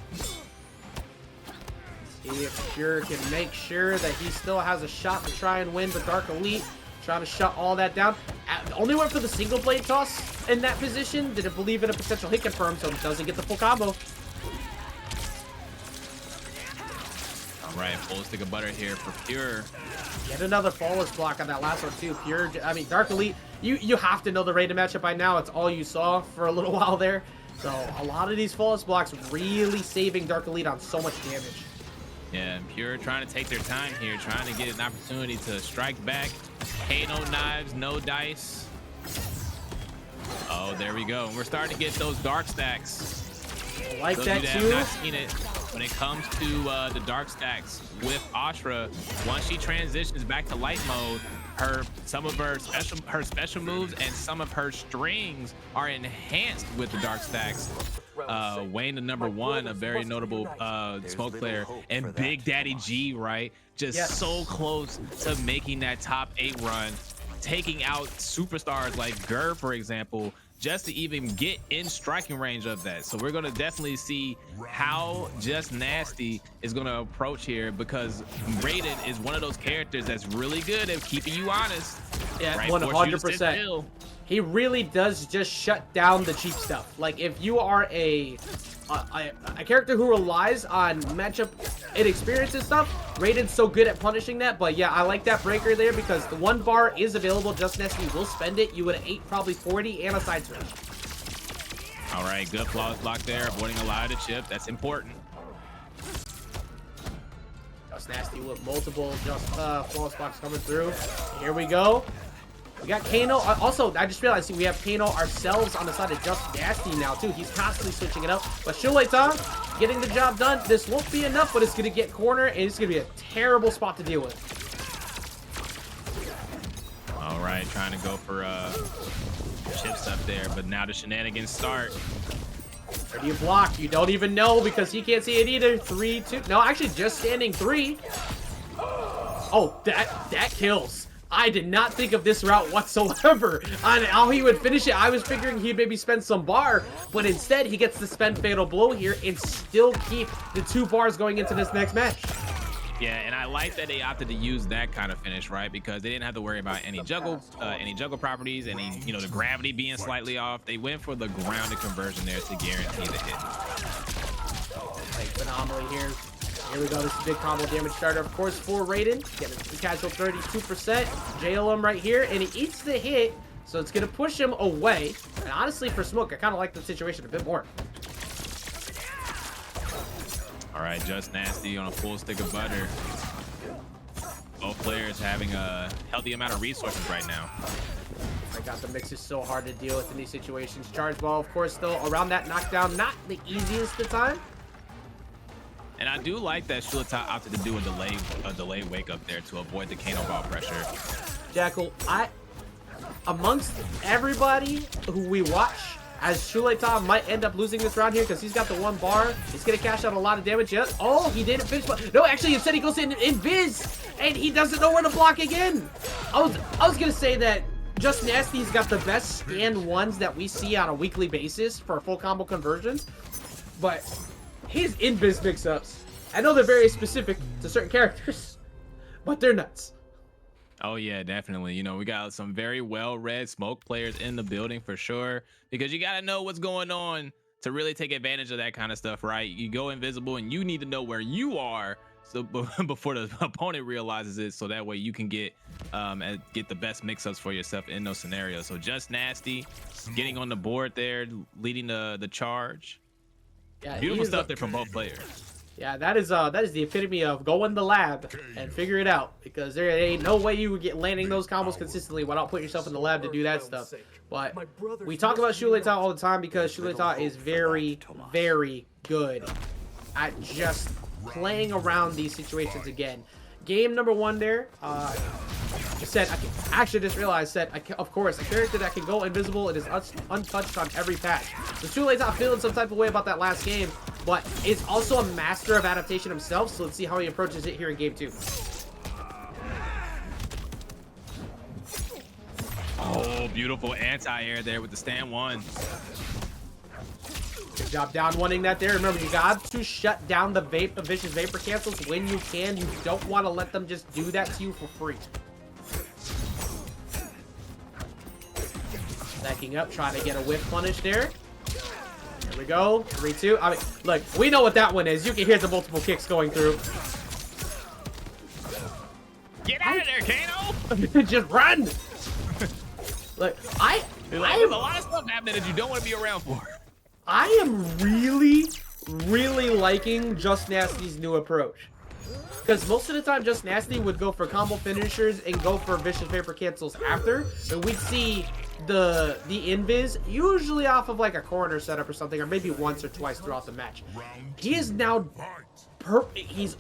See if Pure can make sure that he still has a shot to try and win, but DarkElite trying to shut all that down. Only went for the single blade toss in that position. Didn't believe in a potential hit confirm, so doesn't get the full combo. All right, full stick of butter here for Pure. Get another flawless block on that last one too. Pure, I mean, DarkElite, you have to know the Raiden matchup by now. It's all you saw for a little while there. So a lot of these flawless blocks really saving DarkElite on so much damage. Yeah, and Pure trying to take their time here, trying to get an opportunity to strike back. Kano knives, no dice. Oh, there we go. And we're starting to get those dark stacks. I like Those that of you too. have not seen it, when it comes to the dark stacks with Ashrah, once she transitions back to light mode, some of her special moves and some of her strings are enhanced with the dark stacks. Wayne, the #1, a very notable smoke player, and Big Daddy G, right? Just so close to making that top 8 run, taking out superstars like Gur, for example, just to even get in striking range of that. So we're going to definitely see how JustNasty is going to approach here, because Raiden is one of those characters that's really good at keeping you honest. Yeah, right? 100%. He really does just shut down the cheap stuff. Like, if you are a character who relies on matchup inexperience and stuff, Raiden's so good at punishing that. But yeah, I like that breaker there because the 1 bar is available. JustNasty will spend it. You would have 8, probably 40, and a side switch. All right, good flawless block there, avoiding a lot of the chip. That's important. JustNasty with multiple flawless blocks coming through. Here we go. We got Kano. Also, I just realized we have Kano ourselves on the side of JustNasty now, too. He's constantly switching it up. But Shuletah getting the job done. This won't be enough, but it's going to get corner, and it's going to be a terrible spot to deal with. All right, trying to go for chips up there, but now the shenanigans start. Where do you block? You don't even know because he can't see it either. 3, 2. No, actually, just standing 3. Oh, that kills. I did not think of this route whatsoever on how he would finish it. I was figuring he'd maybe spend some bar, but instead he gets to spend Fatal Blow here and still keep the 2 bars going into this next match. Yeah, and I like that they opted to use that kind of finish, right? Because they didn't have to worry about any juggle properties, any, the gravity being slightly off. They went for the grounded conversion there to guarantee the hit. Like, phenomenally here. Here we go. This is a big combo damage starter, of course, for Raiden. Getting the casual 32%. JLM right here, and he eats the hit, so it's going to push him away. And honestly, for Smoke, I kind of like the situation a bit more. All right, JustNasty on a full stick of butter. Both players having a healthy amount of resources right now. I got the mix is so hard to deal with in these situations. Charge ball, of course, still around that knockdown. Not the easiest of time. And I do like that Shuletah opted to do a delayed wake up there to avoid the Kano ball pressure. Jackal, amongst everybody who we watch, as Shuletah might end up losing this round here because he's got the 1 bar. He's going to cash out a lot of damage. Yet. Oh, he didn't finish. No, actually, instead he goes in Viz, and he doesn't know where to block again. I was going to say that JustNasty's got the best stand 1s that we see on a weekly basis for full combo conversions, but his in-biz mix-ups, I know they're very specific to certain characters, but they're nuts. Oh yeah, definitely. We got some very well-read smoke players in the building for sure, because you got to know what's going on to really take advantage of that kind of stuff, right? You go invisible and you need to know where you are so before the opponent realizes it, so that way you can get the best mix-ups for yourself in those scenarios. So JustNasty getting on the board there, leading the charge. Yeah, beautiful stuff there from both players. Yeah, that is the epitome of go in the lab and figure it out, because there ain't no way you would get landing those combos consistently without putting yourself in the lab to do that stuff. But we talk about Shuletah all the time because Shuletah is very, very good at just playing around these situations again. Game number 1 there, said, actually just realized, said, of course, a character that can go invisible and is untouched on every patch. So Shuletah feeling some type of way about that last game, but is also a master of adaptation himself, so let's see how he approaches it here in game 2. Oh, beautiful anti-air there with the stand 1. Good job down wanting that there. Remember, you got to shut down the vicious vapor cancels when you can. You don't want to let them just do that to you for free. Backing up, trying to get a whiff punish there. There we go. 3-2. I mean, look, we know what that one is. You can hear the multiple kicks going through. Get out of there, Kano! Just run! Look, There's a lot of stuff happening that you don't want to be around for. I am really liking JustNasty's new approach. Because most of the time, JustNasty would go for combo finishers and go for vicious vapor cancels after. And we'd see the invis usually off of like a corner setup or something, or maybe once or twice throughout the match. He is now he's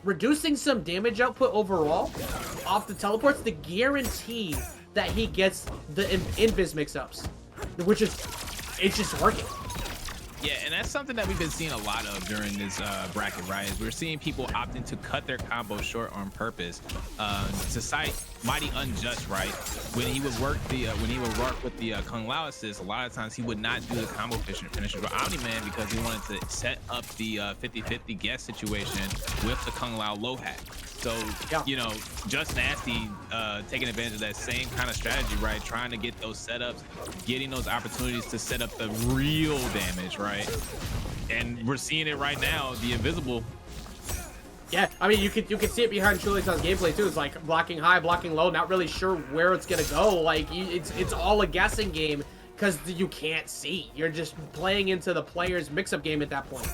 reducing some damage output overall off the teleports to guarantee that he gets the invis mix-ups, which is, it's just working. Yeah, and that's something that we've been seeing a lot of during this bracket, right? Is we're seeing people opting to cut their combos short on purpose. To cite MightyUnjust, right? When he would work with the Kung Lao assist, a lot of times he would not do the combo finisher with Omni-Man because he wanted to set up the 50-50 guess situation with the Kung Lao low hack. So, yeah, you know, JustNasty taking advantage of that same kind of strategy, right? Trying to get those setups, getting those opportunities to set up the real damage, right? And we're seeing it right now, the invisible. Yeah, I mean, you can see it behind Shuletah's gameplay too. It's like blocking high, blocking low, not really sure where it's gonna go. Like it's all a guessing game because you can't see. You're just playing into the player's mix-up game at that point.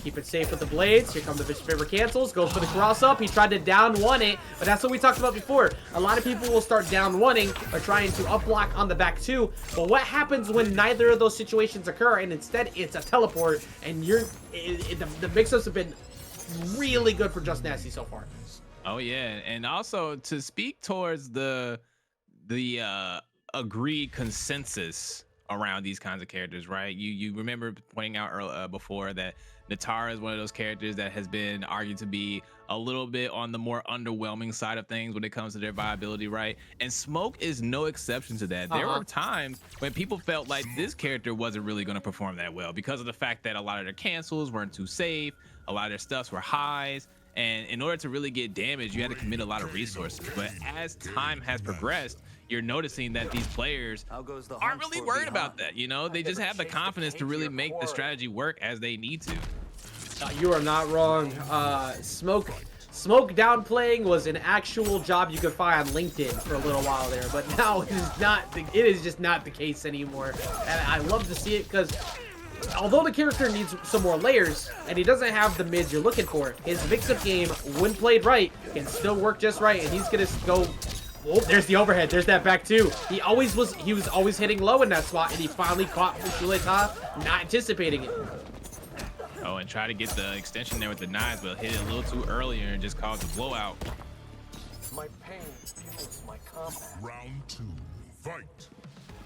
Keep it safe with the blades. Here come the vicious vapor cancels. Goes for the cross up. He tried to down one it, but that's what we talked about before. A lot of people will start down one-ing or trying to up block on the back two. But what happens when neither of those situations occur and instead it's a teleport and the mix-ups have been really good for JustNasty so far. Oh yeah, and also to speak towards the agreed consensus around these kinds of characters, right? You remember pointing out before that Nitara is one of those characters that has been argued to be a little bit on the more underwhelming side of things when it comes to their viability, right? And Smoke is no exception to that. There were times when people felt like this character wasn't really going to perform that well because of the fact that a lot of their cancels weren't too safe, a lot of their stuffs were highs, and in order to really get damage, you had to commit a lot of resources. But as time has progressed, you're noticing that these players aren't really worried about that. You know, they just have the confidence to really make the strategy work as they need to. You are not wrong. Smoke downplaying was an actual job you could find on LinkedIn for a little while there, but now it is not. It is just not the case anymore. And I love to see it because although the character needs some more layers and he doesn't have the mids you're looking for, his mix-up game, when played right, can still work just right, and he's gonna go. Oh, there's the overhead. There's that back two. He was always hitting low in that spot, and he finally caught Shuletah, not anticipating it. Oh, and try to get the extension there with the knives, but hit it a little too earlier and just caused a blowout. My pain fuels my combat. Round 2, fight.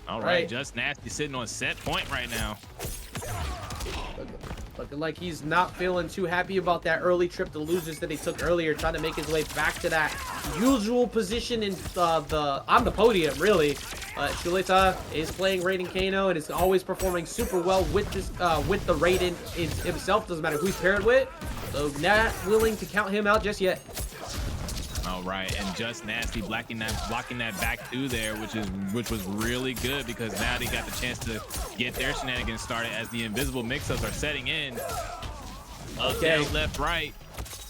All right, JustNasty sitting on set point right now. Looking like he's not feeling too happy about that early trip to losers that he took earlier, trying to make his way back to that usual position in on the podium, really. Shuletah is playing Raiden Kano and is always performing super well with this with the Raiden himself. Doesn't matter who he's paired with, so not willing to count him out just yet. All right, and JustNasty blocking that back two there, which was really good because now they got the chance to get their shenanigans started as the invisible mix-ups are setting in. Up, down, left, right.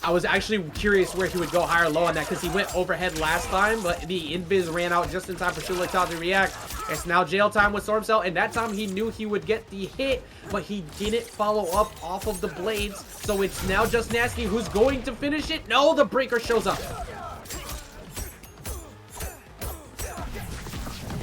I was actually curious where he would go higher or low on that because he went overhead last time, but the invis ran out just in time for Shuletah to react. It's now jail time with Storm Cell, and that time he knew he would get the hit, but he didn't follow up off of the blades, so it's now JustNasty who's going to finish it. No, the breaker shows up.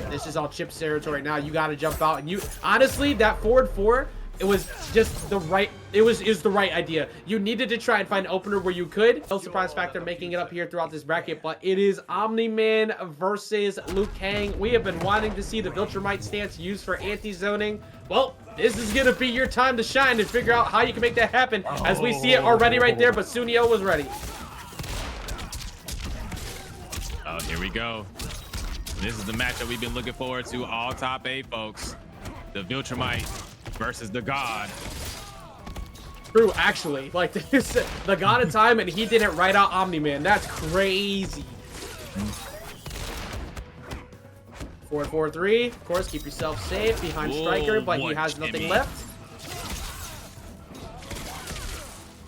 This is all Chip's territory now. You got to jump out, and you honestly, that forward four, it was just the right It was the right idea. You needed to try and find an opener where you could. No surprise factor making it up here throughout this bracket, but it is Omni-Man versus Kang. We have been wanting to see the Viltrumite stance used for anti-zoning. Well, this is going to be your time to shine and figure out how you can make that happen, as we see it already right there, but Sooneo was ready. Oh, here we go. This is the match that we've been looking forward to all top 8, folks. The Viltrumite versus the God. True, actually. Like, this, the God of Time, and he didn't write out Omni-Man. That's crazy. 4-4-3. Of course, keep yourself safe behind Stryker, but he has nothing left.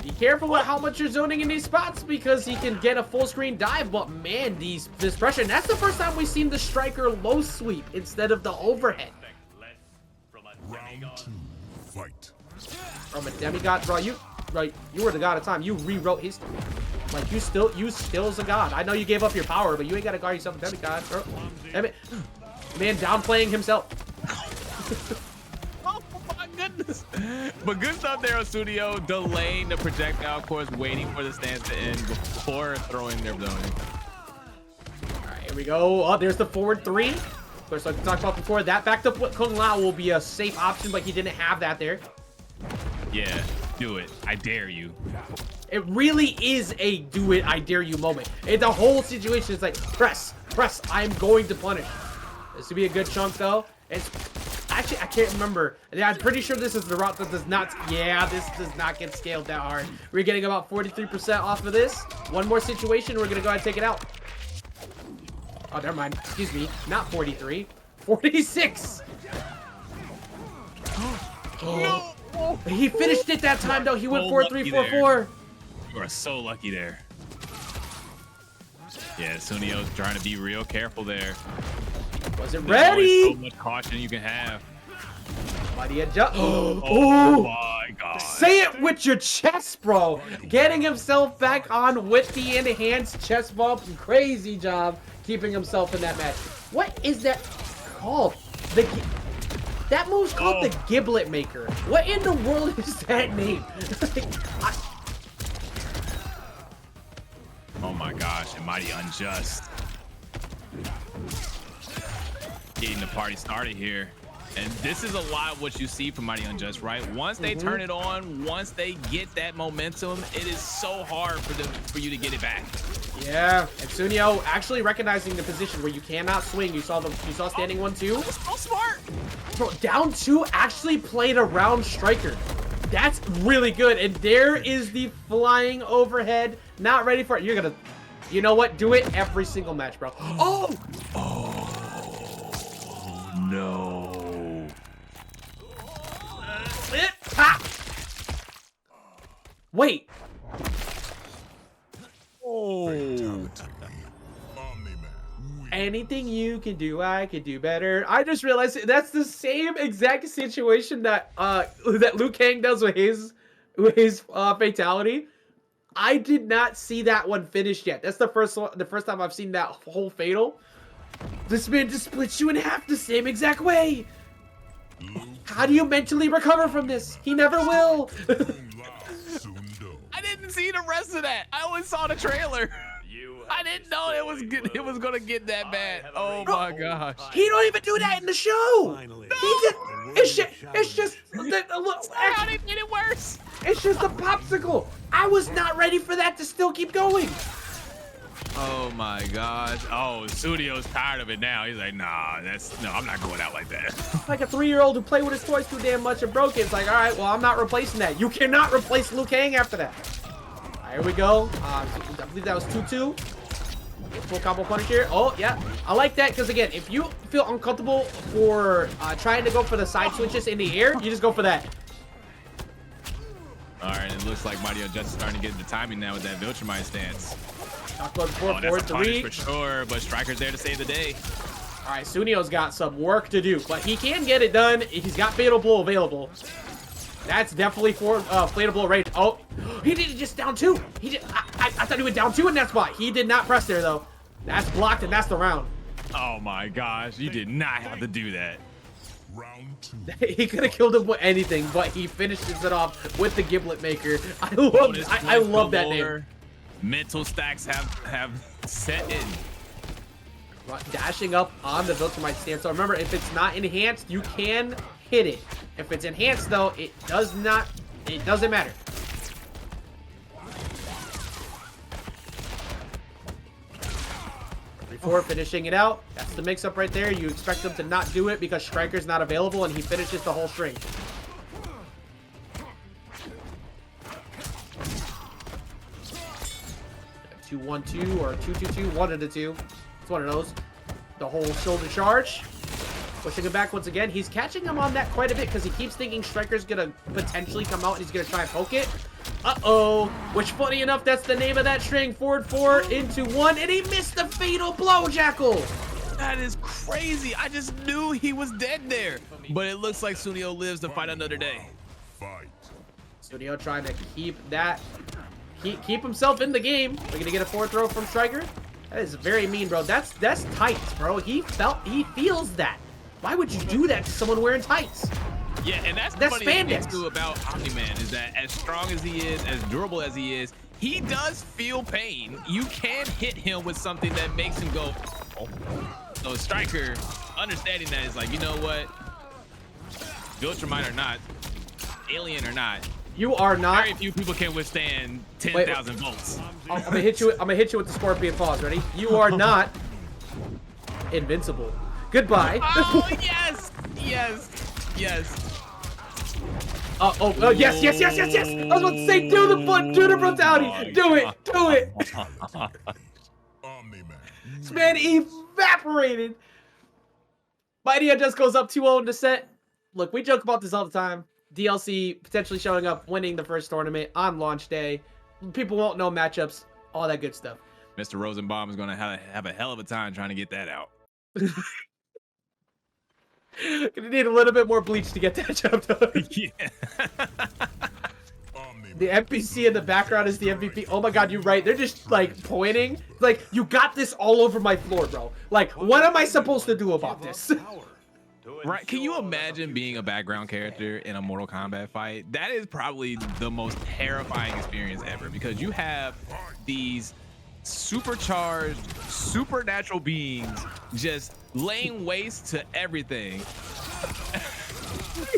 Be careful with how much you're zoning in these spots because he can get a full screen dive, but man, this pressure. And that's the first time we've seen the Stryker low sweep instead of the overhead. Round 2, fight. From a demigod, bro, you were the God of Time. You rewrote history. Like, you still is a god. I know you gave up your power, but you ain't gotta guard yourself a demigod, bro. Damn it. Man downplaying himself. Oh my goodness. But good stuff there on Sooneo, delaying the projectile, of course, waiting for the stance to end before throwing their zoning. Alright, here we go. Oh, there's the forward 3. Of course, like we talked about before, that backed up with Kung Lao will be a safe option, but he didn't have that there. Yeah, do it. I dare you. It really is a do it, I dare you moment. The whole situation is like, press, I'm going to punish. This would be a good chunk though. It's actually, I can't remember. I'm pretty sure this is the route that does not, yeah, this does not get scaled that hard. We're getting about 43% off of this. One more situation, we're gonna go ahead and take it out. Oh, never mind, excuse me, not 43, 46. No. He finished it that time though. He went So 4-3-4-4. You are so lucky there. Yeah, Sunio's trying to be real careful there. Wasn't There's always ready. so much caution you can have. MightyUnjust. Oh my god. Say it with your chest, bro. Getting himself back on with the enhanced chest bump. Crazy job keeping himself in that match. What is that called? That move's called the Giblet Maker. What in the world is that name? Oh my gosh, and MightyUnjust getting the party started here. And this is a lot of what you see from MightyUnjust, right? Once they turn it on, once they get that momentum, it is so hard for you to get it back. Yeah, and Sooneo actually recognizing the position where you cannot swing. You saw standing 1-2. So smart. Bro, down 2 actually played around Stryker. That's really good. And there is the flying overhead. Not ready for it. You're gonna, you know what? Do it every single match, bro. Oh! Oh no. Wait. Oh. Omni-Man. Anything you can do, I can do better. I just realized that's the same exact situation that Liu Kang does with his fatality. I did not see that one finished yet. That's the first time I've seen that whole fatal. This man just splits you in half the same exact way. How do you mentally recover from this? He never will. I didn't see the rest of that. I only saw the trailer. I didn't know it was good. It was gonna get that bad. Oh my gosh. He don't even do that in the show. Finally. It's just How they made it worse? It's just a popsicle. I was not ready for that to still keep going. Oh my gosh. Oh, Studio's tired of it now. He's like, nah, I'm not going out like that. Like a 3-year-old who played with his toys too damn much and broke it. It's like, all right, well, I'm not replacing that. You cannot replace Liu Kang after that. All right, here we go. I believe that was 2-2. Full combo punish here. Oh, yeah. I like that because, again, if you feel uncomfortable for trying to go for the side switches in the air, you just go for that. All right, it looks like MightyUnjust is starting to get the timing now with that Viltrumite stance. Talked about before, Oh, that's a punish 4-3. for sure, but Stryker's there to save the day. All right, Suneo's got some work to do, but he can get it done. He's got Fatal Blow available. That's definitely for Fatal Blow range. Oh, he did it just down 2. He did. I thought he went down 2 in that spot. He did not press there, though. That's blocked, and that's the round. Oh my gosh, you did not have to do that. Round 2. He could have killed him with anything, but he finishes it off with the Giblet Maker. I love that name. Mental stacks have set in. Dashing up on the Viltrumite stance. So remember, if it's not enhanced, you can hit it. If it's enhanced, though, it doesn't matter. Before finishing it out, that's the mix-up right there. You expect him to not do it because Stryker's not available, and he finishes the whole string. Two 1-2 or 2-2-2, one of the two. It's one of those. The whole shoulder charge. Pushing him back once again. He's catching him on that quite a bit because he keeps thinking Stryker's gonna potentially come out and he's gonna try and poke it. Uh-oh. Which, funny enough, that's the name of that string. Forward 4 into 1, and he missed the fatal blow, Jackal. That is crazy. I just knew he was dead there. But it looks like Sooneo lives to fight another day. Fight. Sooneo trying to keep that, keep himself in the game. We're gonna get a forward throw from Stryker. That is very mean, bro. That's tights, bro. He feels that. Why would you do that to someone wearing tights? Yeah, and that's the funny thing too about Omni-Man is that as strong as he is, as durable as he is, he does feel pain. You can hit him with something that makes him go, oh. So Stryker, understanding that, is like, you know what? Viltrumite or not, alien or not, you are not. Very few people can withstand 10,000 volts. I'm gonna hit you with the Scorpion Pause. Ready? You are not invincible. Goodbye. Oh yes, yes, yes. Oh, yes. I was about to say, do the foot, do the brutality. Do it. Omni-Man. This man evaporated. MightyUnjust goes up 2-0 in the set. Look, we joke about this all the time. DLC potentially showing up, winning the first tournament on launch day. People won't know matchups, all that good stuff. Mr. Rosenbaum is going to have a hell of a time trying to get that out. Gonna need a little bit more bleach to get that job done. Yeah. The NPC in the background is the MVP. Oh my god, you're right. They're just like pointing. Like, you got this all over my floor, bro. Like, what am I supposed to do about this? Right? Can you imagine being a background character in a Mortal Kombat fight? That is probably the most terrifying experience ever because you have these supercharged, supernatural beings just laying waste to everything.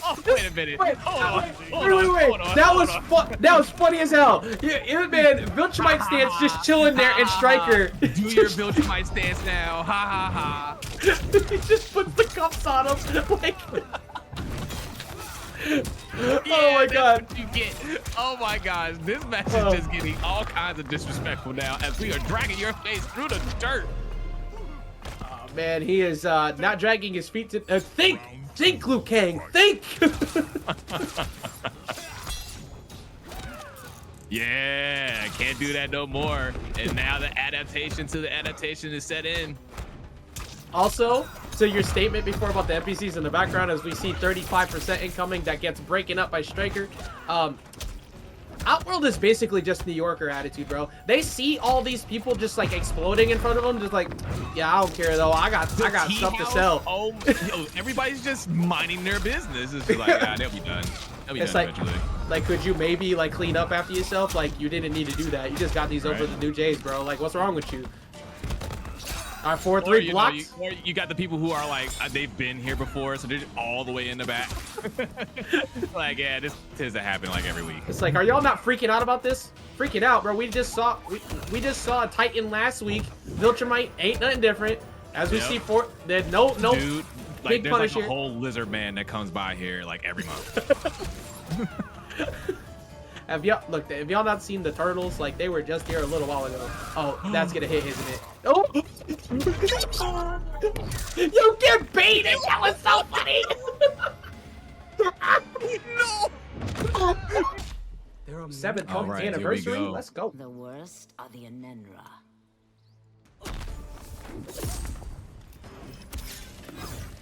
Oh, wait a minute. Wait. Hold on. That was funny as hell. Yeah, man, Viltrumite stance just chilling there, and Stryker. Do your Viltrumite stance now. Ha ha ha. He just puts the cups on him. Like. Oh my god. What you get. Oh my gosh. This match is just getting all kinds of disrespectful now as we are dragging your face through the dirt. Oh man, he is not dragging his feet to think, Liu Kang, think. Yeah, can't do that no more. And now the adaptation to the adaptation is set in. Also, to your statement before about the NPCs in the background, as we see 35% incoming, that gets breaking up by Stryker. Outworld is basically just New Yorker attitude, bro. They see all these people just like exploding in front of them, just like, yeah, I don't care though. I got stuff to sell. Oh, yo, everybody's just minding their business. It's just like, they'll be done. They'll be done eventually. Like, could you maybe like clean up after yourself? Like, you didn't need to do that. You just got these over the new Jays, bro. Like, what's wrong with you? All right, 4-3 blocks. Or you got the people who are like, they've been here before, so they're just all the way in the back. Like, yeah, this tends to happen like every week. It's like, are y'all not freaking out about this? Freaking out, bro. We just saw a Titan last week. Viltrumite ain't nothing different. As we see, there's no dude, like, big there's like punish a whole lizard man that comes by here like every month. Have y'all not seen the turtles? Like, they were just here a little while ago. Oh, that's gonna hit, isn't it? Oh! You get baited! That was so funny! No! 7th anniversary? Let's go. The worst are the Anenra.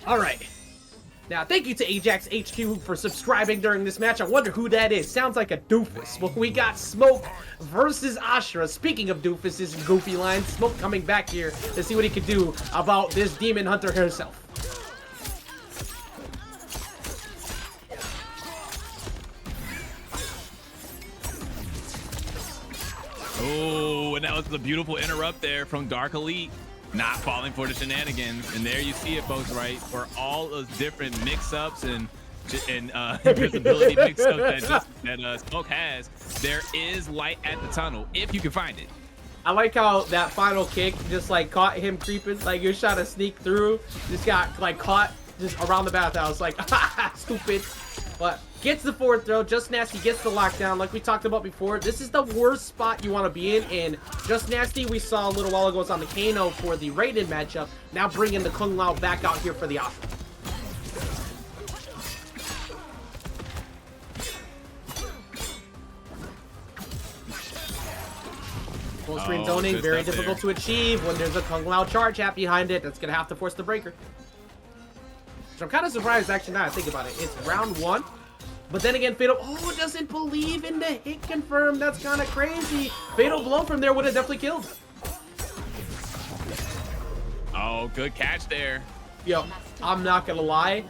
Alright. Now, thank you to Ajax HQ for subscribing during this match. I wonder who that is. Sounds like a doofus. Well, we got Smoke versus Ashrah. Speaking of doofuses and goofy lines, Smoke coming back here to see what he can do about this demon hunter herself. that was the beautiful interrupt there from DarkElite, not falling for the shenanigans. And there you see it, folks, right? For all those different mix-ups and invisibility mix-ups that Smoke has, there is light at the tunnel if you can find it. I like how that final kick just like caught him creeping. Like you're trying to sneak through, just got like caught just around the bathhouse. Like stupid. But gets the forward throw. JustNasty gets the lockdown. Like we talked about before, this is the worst spot you want to be in. And JustNasty, we saw a little while ago, was on the Kano for the Raiden matchup. Now bringing the Kung Lao back out here for the Ashrah. Full screen zoning, very difficult to achieve when there's a Kung Lao charge hat behind it. That's going to have to force the breaker. So I'm kind of surprised, actually, now I think about it. It's round 1. But then again, Fatal, doesn't believe in the hit confirm. That's kind of crazy. Fatal blow from there would have definitely killed. Oh, good catch there. Yo, I'm not going to lie.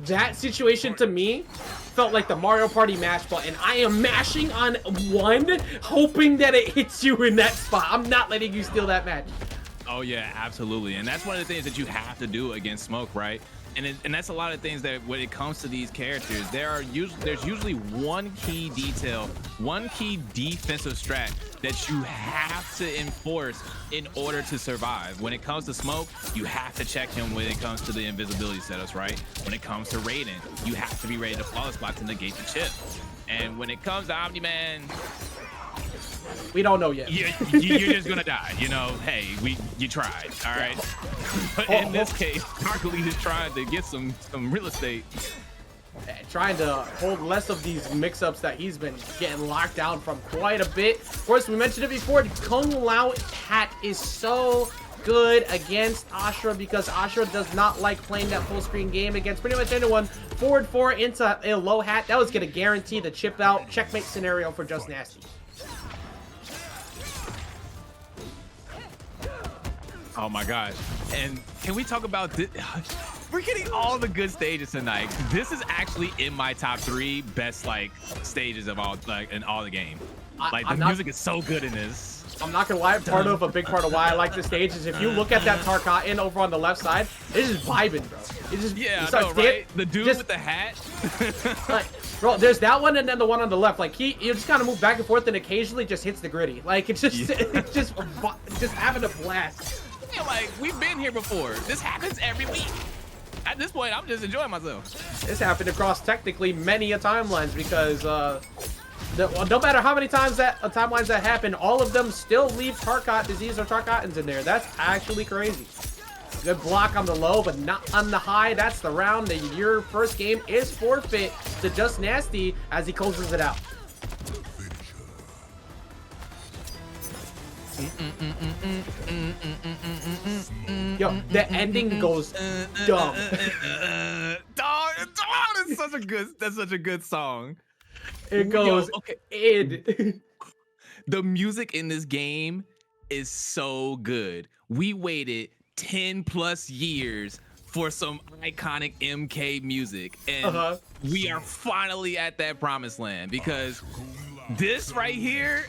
That situation to me felt like the Mario Party mash button. I am mashing on 1, hoping that it hits you in that spot. I'm not letting you steal that match. Oh yeah, absolutely. And that's one of the things that you have to do against Smoke, right? And that's a lot of things that when it comes to these characters, there's usually one key detail, one key defensive strat that you have to enforce in order to survive. When it comes to Smoke, you have to check him when it comes to the invisibility setups, right? When it comes to Raiden, you have to be ready to flawless block to negate the chip. And when it comes to Omni-Man, we don't know yet. You're just gonna die. You know, hey, you tried, all right. But in this case, DarkElite is trying to get some real estate. Trying to hold less of these mix-ups that he's been getting locked down from quite a bit. Of course, we mentioned it before. Kung Lao hat is so good against Ashrah because Ashrah does not like playing that full screen game against pretty much anyone. Forward 4 into a low hat. That was gonna guarantee the chip out checkmate scenario for JustNasty. Oh my gosh. And can we talk about this? We're getting all the good stages tonight. This is actually in my top 3 best like stages of all in all the game. Like the music is so good in this. I'm not gonna lie, a big part of why I like this stage is if you look at that Tarkatan over on the left side, it's just vibing, bro. It just right? The dude with the hat. Like, bro, there's that one and then the one on the left. Like you just kind of move back and forth and occasionally just hits the gritty. Like it's just it's just having a blast. Yeah, like we've been here before. This happens every week. At this point, I'm just enjoying myself. This happened across technically many a timelines because no matter how many times timelines that happen, all of them still leave Tarkat disease or Tarkatans in there. That's actually crazy. Good block on the low, but not on the high. That's the round. Your first game is forfeit to JustNasty as he closes it out. Yo, the ending goes dumb. That's such a good song. It goes in. The music in this game is so good. We waited 10+ years for some iconic MK music, and we are finally at that promised land because this right here,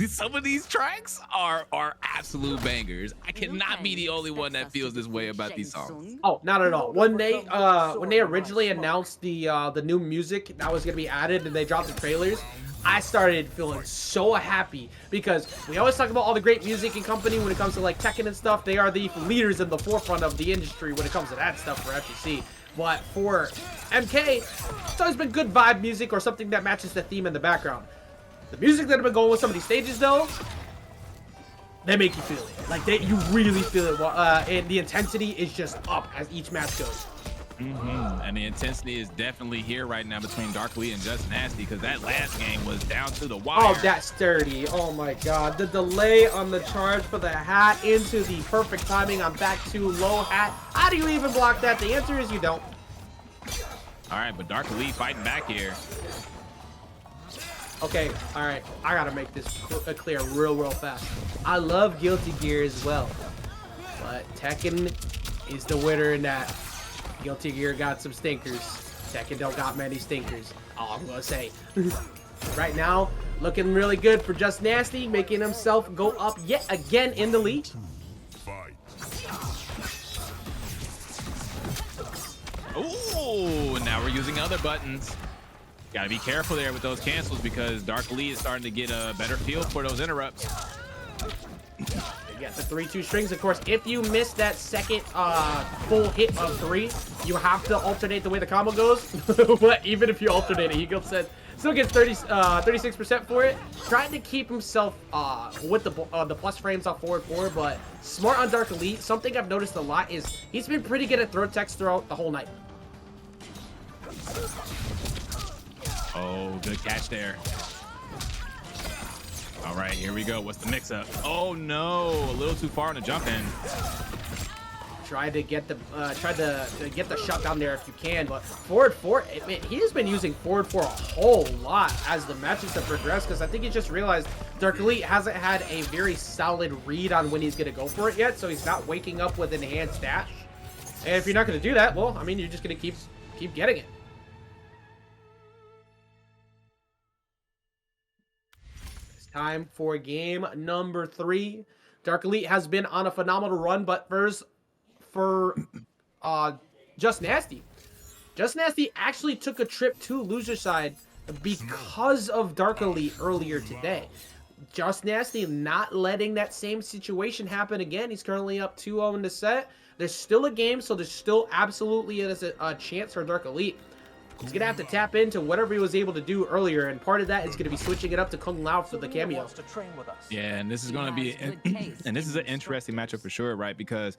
some of these tracks are absolute bangers. I cannot be the only one that feels this way about these songs. Oh, not at all. When they originally announced the new music that was gonna be added and they dropped the trailers, I started feeling so happy because we always talk about all the great music and company when it comes to like Tekken and stuff. They are the leaders in the forefront of the industry when it comes to that stuff for FGC. But for MK, it's always been good vibe music or something that matches the theme in the background. The music that have been going with some of these stages though, they make you feel it. Like you really feel it. And the intensity is just up as each match goes. And the intensity is definitely here right now between DarkElite and JustNasty because that last game was down to the wire. Oh, that's sturdy. Oh my god. The delay on the charge for the hat into the perfect timing on back to low hat. How do you even block that? The answer is you don't. All right, but DarkElite fighting back here. Okay, all right. I gotta make this clear real fast. I love Guilty Gear as well, but Tekken is the winner in that. Guilty Gear got some stinkers. Tekken don't got many stinkers. All I'm gonna say. Right now, Looking really good for JustNasty, making himself go up yet again in the lead. Fight. Ooh, now we're using other buttons. Gotta be careful there with those cancels because DarkElite is starting to get a better feel for those interrupts. You got the 3-2 strings. Of course, if you miss that second full hit of 3, you have to alternate the way the combo goes. But even if you alternate it, he still gets 36% for it. Trying to keep himself with the plus frames off forward 4, but smart on DarkElite. Something I've noticed a lot is he's been pretty good at throw techs throughout the whole night. Oh, good catch there. All right, here we go. What's the mix-up? Oh no, a little too far on the jump in. Try to get the shot down there if you can, but forward 4, man, he has been using forward 4 a whole lot as the matches have progressed, because I think he just realized DarkElite hasn't had a very solid read on when he's going to go for it yet, so he's not waking up with enhanced dash. And if you're not going to do that, well, I mean, you're just going to keep getting it. It's time for game number 3. DarkElite has been on a phenomenal run, but for JustNasty. JustNasty actually took a trip to loser side because of DarkElite earlier today. JustNasty not letting that same situation happen again. He's currently up 2-0 in the set. There's still a game, so there's still absolutely a chance for DarkElite. He's going to have to tap into whatever he was able to do earlier, and part of that is going to be switching it up to Kung Lao for the cameo. Yeah, and this is going to be, and this is an interesting matchup for sure, right? Because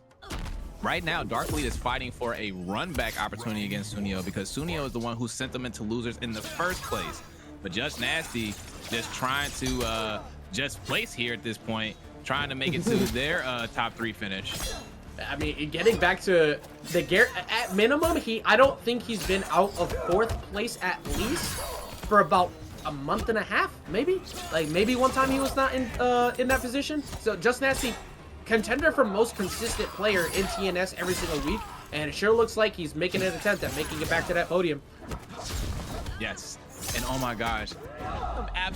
right now, DarkElite is fighting for a run-back opportunity against Sooneo because Sooneo is the one who sent them into losers in the first place. But JustNasty just trying to just place here at this point, trying to make it to their top 3 finish. I mean, getting back to the at minimum, I don't think he's been out of 4th place at least for about a month and a half, maybe. Like maybe one time he was not in that position. So JustNasty, contender for most consistent player in TNS every single week, and it sure looks like he's making an attempt at making it back to that podium. Yes, and oh my gosh, I'm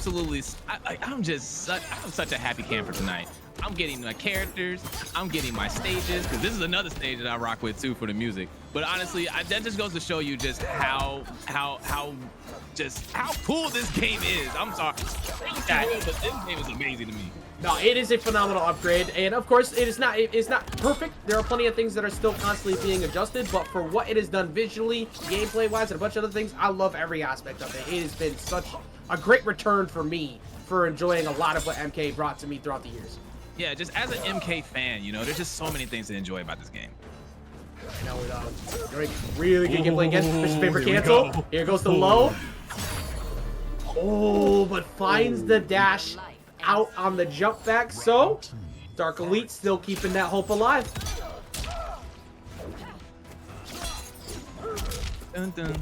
such a happy camper tonight. I'm getting my characters, I'm getting my stages, because this is another stage that I rock with too for the music. But honestly, that just goes to show you just how cool this game is. I'm sorry, but this game is amazing to me. No, it is a phenomenal upgrade, and of course, it's not perfect. There are plenty of things that are still constantly being adjusted, but for what it has done visually, gameplay-wise, and a bunch of other things, I love every aspect of it. It has been such a great return for me for enjoying a lot of what MK brought to me throughout the years. Yeah, just as an MK fan, you know, there's just so many things to enjoy about this game. Now we're really good gameplay again. Fish paper cancel. Here goes the low. Oh, but finds the dash out on the jump back. So DarkElite still keeping that hope alive. Dun, dun,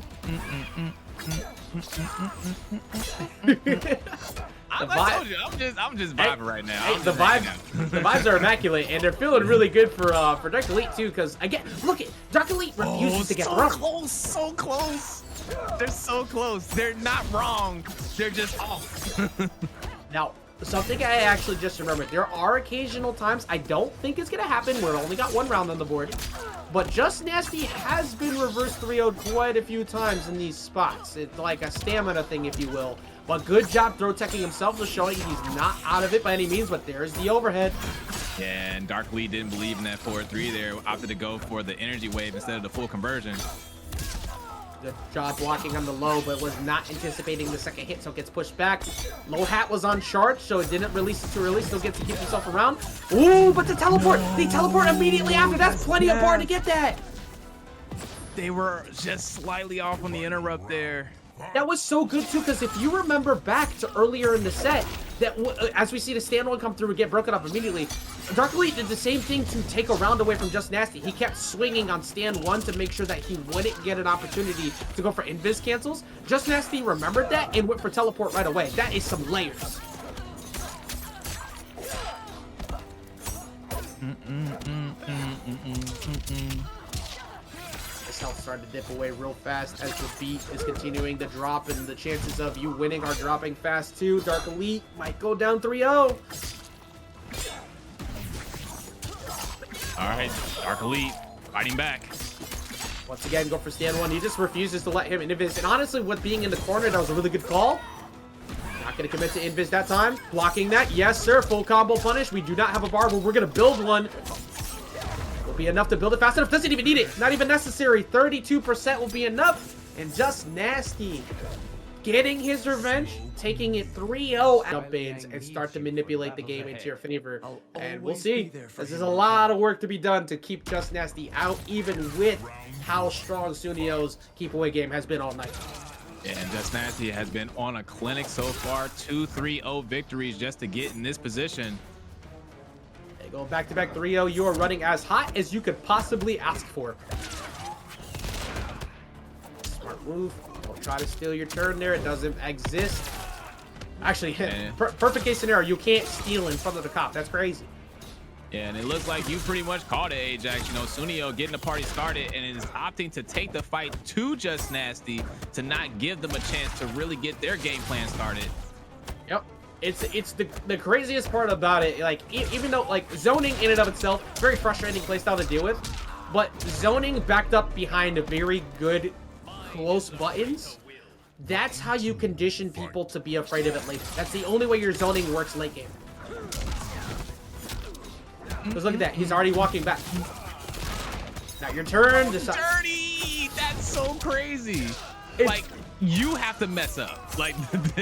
I told you, I'm just vibing right now. Hey, the vibes are immaculate, and they're feeling really good for DarkElite too. Because again, look at DarkElite refuses to get so run. So close. They're so close. They're not wrong. They're just off. Now, something I actually just remembered. There are occasional times, I don't think it's going to happen, we're only got 1 round on the board, but JustNasty has been reverse 3-0'd quite a few times in these spots. It's like a stamina thing, if you will. But good job throw teching himself, just showing he's not out of it by any means, but there's the overhead. Yeah, and DarkElite didn't believe in that forward 3 there, opted to go for the energy wave instead of the full conversion. Good job blocking on the low, but was not anticipating the second hit, so it gets pushed back. Low hat was on charge, so it didn't release it too early, still gets to keep himself around. Ooh, but the teleport! They teleport immediately after! That's plenty of bar to get that! They were just slightly off on the interrupt there. That was so good too, because if you remember back to earlier in the set, that as we see the standalone come through and get broken up immediately, DarkElite did the same thing to take a round away from JustNasty. He kept swinging on stand 1 to make sure that he wouldn't get an opportunity to go for invis cancels. JustNasty remembered that and went for teleport right away. That is some layers. health starting to dip away real fast as the beat is continuing to drop, and the chances of you winning are dropping fast too. DarkElite might go down 3-0. All right, DarkElite fighting back. Once again, go for stand one. He just refuses to let him invis. And honestly, with being in the corner, that was a really good call. Not going to commit to invis that time. Blocking that. Yes, sir. Full combo punish. We do not have a bar, but we're going to build one. Will be enough to build it fast enough. Doesn't even need it. Not even necessary. 32% will be enough. And JustNasty getting his revenge, taking it 3-0 jump ins and start to manipulate the game into your favor. And we'll see. This is a lot of work to be done to keep JustNasty out, even with how strong Suneo's keep away game has been all night. And JustNasty has been on a clinic so far. 2-3-0 victories just to get in this position. They go back-to-back 3-0. You are running as hot as you could possibly ask for. Smart move. Don't try to steal your turn there. It doesn't exist. Actually, perfect case scenario, you can't steal in front of the cop. That's crazy. Yeah, and it looks like you pretty much called it, Ajax. You know, Sooneo getting the party started and is opting to take the fight to JustNasty to not give them a chance to really get their game plan started. Yep. It's the craziest part about it. Like, even though, like, zoning in and of itself, very frustrating playstyle to deal with, but zoning backed up behind a very good close buttons, that's how you condition people to be afraid of it late. That's the only way your zoning works late game. Because look at that, he's already walking back. Now your turn. Dirty! That's so crazy. Like, you have to mess up. Like,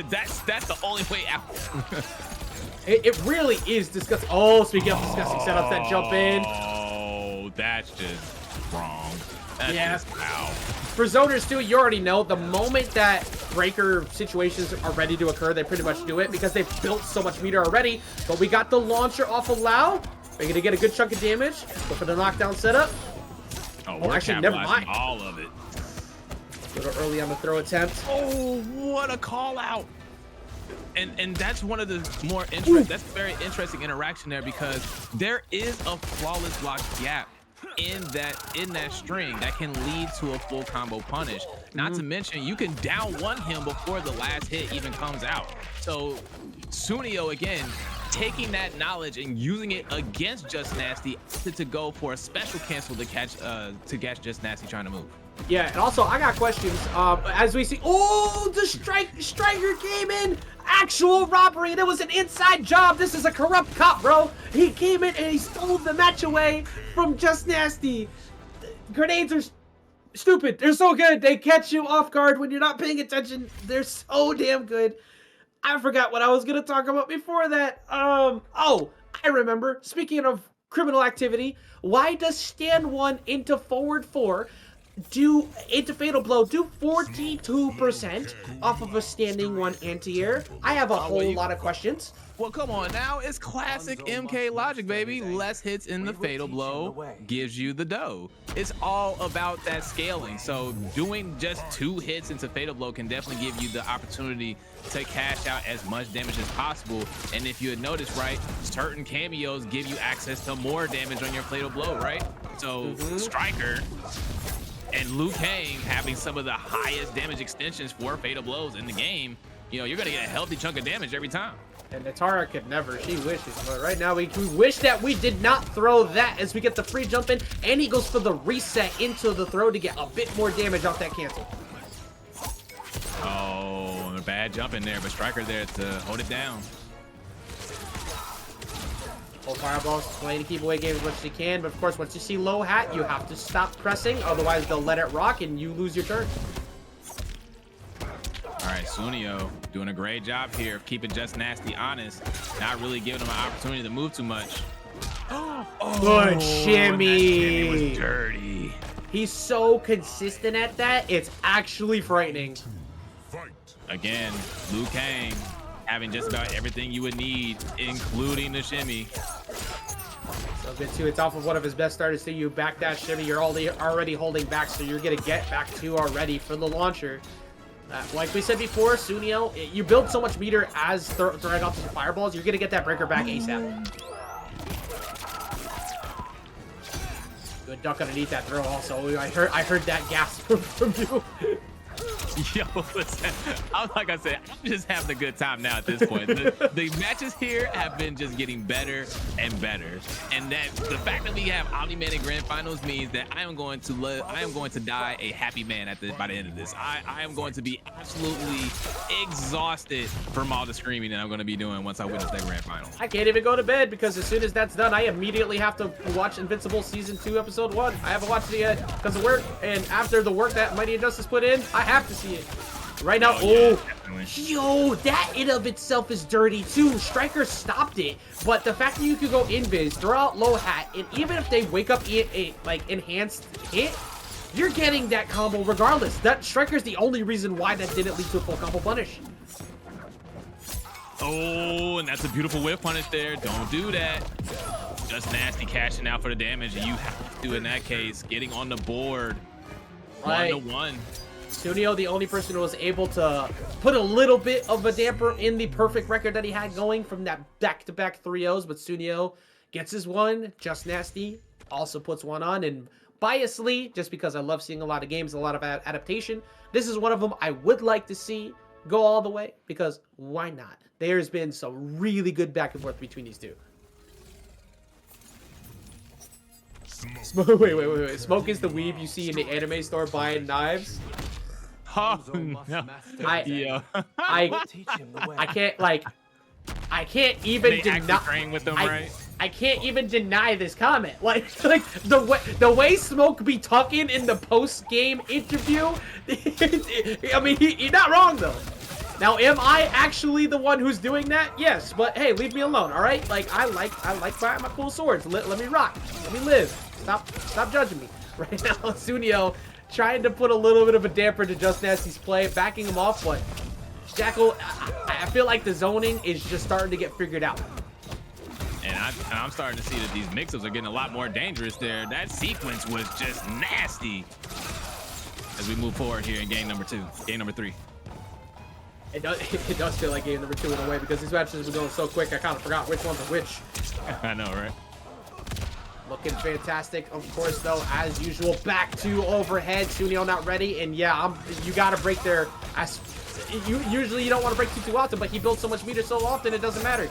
that's the only way out. it really is disgusting. Oh, speaking of disgusting setups, that jump in. Oh, that's just wrong. That's just wow. For zoners too, you already know the moment that breaker situations are ready to occur, they pretty much do it because they've built so much meter already. But we got the launcher off of Lao. We're gonna get a good chunk of damage. Go for the knockdown setup. Oh, actually, never mind. All of it. A little early on the throw attempt. Oh, what a call out. And that's one of the more interesting, that's a very interesting interaction there because there is a flawless block gap in that string that can lead to a full combo punish. Not to mention, you can down one him before the last hit even comes out. So Sooneo, again, taking that knowledge and using it against JustNasty to go for a special cancel to catch JustNasty trying to move. Yeah, and also I got questions. As we see, oh, the Stryker came in, actual robbery. That was an inside job. This is a corrupt cop, bro. He came in and he stole the match away from JustNasty. Grenades are stupid. They're so good. They catch you off guard when you're not paying attention. They're so damn good. I forgot what I was gonna talk about before that. Oh, I remember. Speaking of criminal activity, why does stand one into forward 4 do into fatal blow do 42% off of a standing 1 anti-air? I have a whole lot of questions. Well, come on now, it's classic MK logic, baby. Less hits in the fatal blow gives you the dough. It's all about that scaling. So doing just 2 hits into fatal blow can definitely give you the opportunity to cash out as much damage as possible. And if you had noticed, right, certain cameos give you access to more damage on your fatal blow, right? So Stryker and Kang having some of the highest damage extensions for fatal blows in the game, you know, you're gonna get a healthy chunk of damage every time. And Nitara could never, she wishes, but right now we wish that we did not throw that as we get the free jump in, and he goes for the reset into the throw to get a bit more damage off that cancel. Oh, a bad jump in there, but Stryker there to hold it down. Hold fireballs, playing to keep away game as much as you can, but of course once you see low hat, you have to stop pressing, otherwise they'll let it rock and you lose your turn. All right, Sooneo doing a great job here of keeping JustNasty honest, not really giving him an opportunity to move too much. Oh, good shimmy. That was dirty. He's so consistent at that, it's actually frightening. Again, Kang having just about everything you would need, including the shimmy. So good too, it's off of one of his best starters to you. Back that shimmy, you're already holding back, so you're gonna get back 2 already for the launcher. Like we said before, Sooneo, you build so much meter as throwing off the fireballs, you're gonna get that breaker back ASAP. Good duck underneath that throw also. I heard that gasp from you. Yo, listen, like I said, I'm just having a good time now at this point. The matches here have been just getting better and better, and that the fact that we have Omni-Man in grand finals means that I am going to die a happy man by the end of this. I am going to be absolutely exhausted from all the screaming that I'm going to be doing once I witness that grand final. I can't even go to bed because as soon as that's done, I immediately have to watch Invincible Season 2, Episode 1. I haven't watched it yet because of work, and after the work that MightyUnjust has put in, I have to see it. Right now, yo, that in of itself is dirty too. Stryker stopped it, but the fact that you could go invis, throw out low hat, and even if they wake up like enhanced hit, you're getting that combo regardless. That Stryker's the only reason why that didn't lead to a full combo punish. Oh, and that's a beautiful whip punish there. Don't do that. JustNasty cashing out for the damage, and you have to, in that case, getting on the board. Right. 1-1. Sooneo, the only person who was able to put a little bit of a damper in the perfect record that he had going from that back-to-back 3-0s, but Sooneo gets his one. JustNasty also puts one on, and biasly, just because I love seeing a lot of games, a lot of adaptation, this is one of them I would like to see go all the way, because why not? There's been some really good back and forth between these two. Wait. Smoke is the weeb you see in the anime store buying knives. Oh, no. I can't even They actually train with them, right? I can't even deny this comment. Like the way Smoke be talking in the post-game interview, I mean, he's not wrong though. Now, am I actually the one who's doing that? Yes, but hey, leave me alone, all right? Like I like buying my cool swords. Let me rock. Let me live. Stop judging me. Right now, Sooneo trying to put a little bit of a damper to JustNasty's play, backing him off, but Jackal, I feel like the zoning is just starting to get figured out. And I'm starting to see that these mix-ups are getting a lot more dangerous there. That sequence was just nasty as we move forward here in game number 3. It does feel like game number 2 in a way, because these matches were going so quick, I kind of forgot which ones are which. I know, right? Looking fantastic, of course, though, as usual. Back to overhead. Sooneo not ready, and yeah, you got to break there. Usually you don't want to break too often, but he builds so much meter so often, it doesn't matter.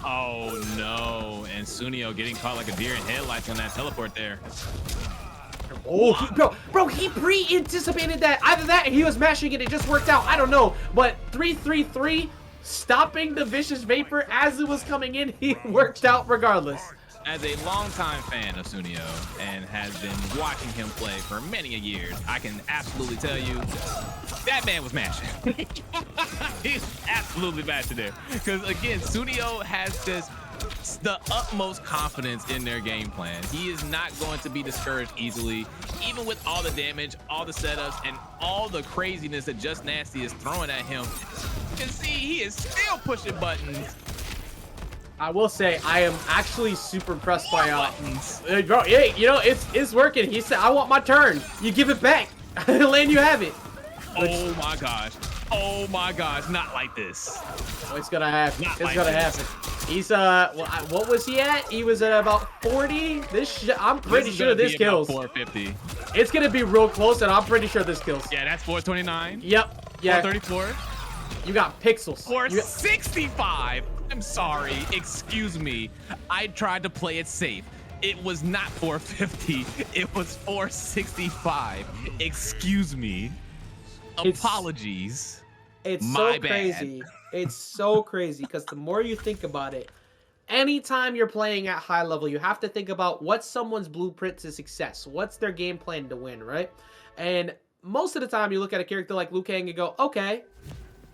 Oh, no. And Sooneo getting caught like a deer in headlights on that teleport there. Oh, bro, he pre-anticipated that. Either that or he was mashing it. It just worked out. I don't know. But 3-3-3, stopping the Vicious Vapor as it was coming in, he worked out regardless. As a longtime fan of Sooneo and has been watching him play for many a years, I can absolutely tell you that man was mashing. He's absolutely mashing there. Because again, Sooneo has just the utmost confidence in their game plan. He is not going to be discouraged easily, even with all the damage, all the setups, and all the craziness that JustNasty is throwing at him. You can see he is still pushing buttons. I will say, I am actually super impressed by bro, hey, you know, it's working. He said, I want my turn. You give it back. Land, you have it. Oh my gosh. Oh my gosh, not like this. Oh, it's gonna happen. Not It's like gonna this. happen. He's what was he at? He was at about 40. I'm pretty sure this kills. 450. It's gonna be real close, and I'm pretty sure this kills. Yeah, that's 429. Yep. Yeah. 434. You got pixels. 465. I'm sorry. Excuse me. I tried to play it safe. It was not 450. It was 465. Excuse me. Apologies. It's My so bad. crazy. It's so crazy because the more you think about it, anytime you're playing at high level, you have to think about what's someone's blueprint to success. What's their game plan to win, right? And most of the time, you look at a character like Liu Kang and go, okay,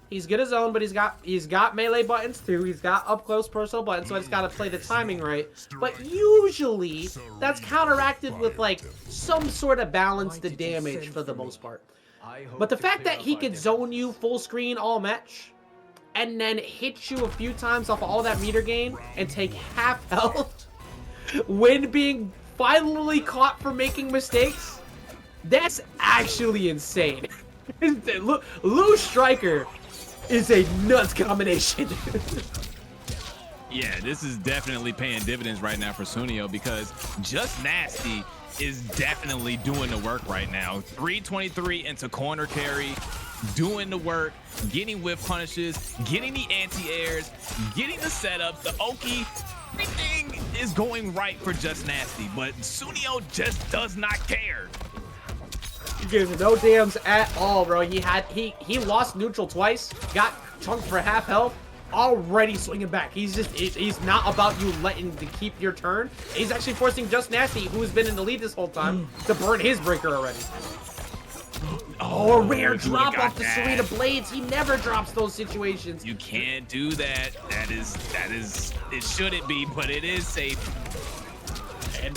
he's good at zone, but he's got melee buttons too. He's got up close personal buttons, so I just gotta play the timing right. But usually, that's counteracted with like some sort of balance to damage for the most part. But the fact that he could zone you full screen all match, and then hit you a few times off all that meter gain and take half health when being finally caught for making mistakes, that's actually insane. Lou Stryker is a nuts combination. Yeah, this is definitely paying dividends right now for Sooneo because JustNasty is definitely doing the work right now. 323 into corner carry, doing the work, getting whip punishes, getting the anti-airs, getting the setup, the Oki. Everything is going right for JustNasty, but Sooneo just does not care. He gives no dams at all, bro. He lost neutral twice, got chunked for half health, already swinging back. He's not about you letting to keep your turn. He's actually forcing JustNasty, who's been in the lead this whole time, to burn his breaker already. Oh, a rare drop off the Sareena blades. He never drops those situations. You can't do that. That is it shouldn't be, but it is safe. And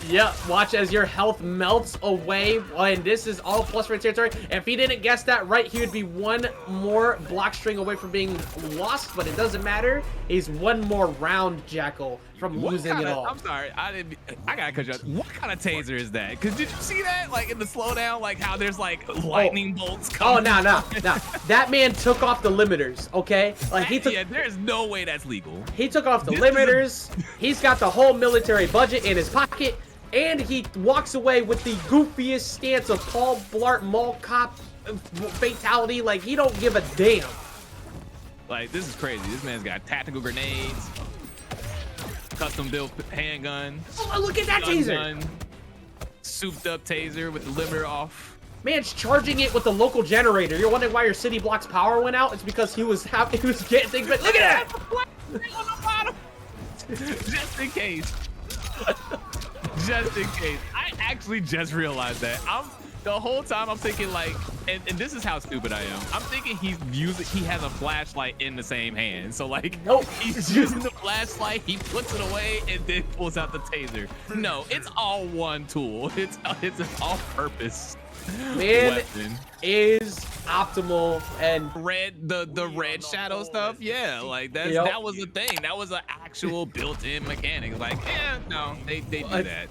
yeah, watch as your health melts away. And this is all plus rate territory. If he didn't guess that right, he would be one more block string away from being lost, but it doesn't matter. He's one more round, Jackal, from losing it all. I'm sorry, I gotta cut you off. What kind of taser is that? Because did you see that, like in the slowdown, like how there's like lightning bolts coming? Oh, no. That man took off the limiters, okay? Like he took. Yeah, there's no way that's legal. He took off the limiters. He's got the whole military budget in his pocket, and he walks away with the goofiest stance of Paul Blart Mall Cop fatality. Like he don't give a damn. Like this is crazy. This man's got tactical grenades, custom built handgun. Oh, look at that taser! Gun, souped up taser with the limiter off. Man's charging it with the local generator. You're wondering why your city block's power went out? It's because he was getting things. But look at that! Just in case. Just in case. I actually just realized that. The whole time I'm thinking like, and this is how stupid I am. I'm thinking he has a flashlight in the same hand. So like, nope. He's using the flashlight, he puts it away, and then pulls out the taser. No, it's all one tool. It's an all-purpose weapon. Is optimal and the red shadow stuff. Yeah, like that was a thing. That was an actual built-in mechanic. Like, yeah, no, they do that.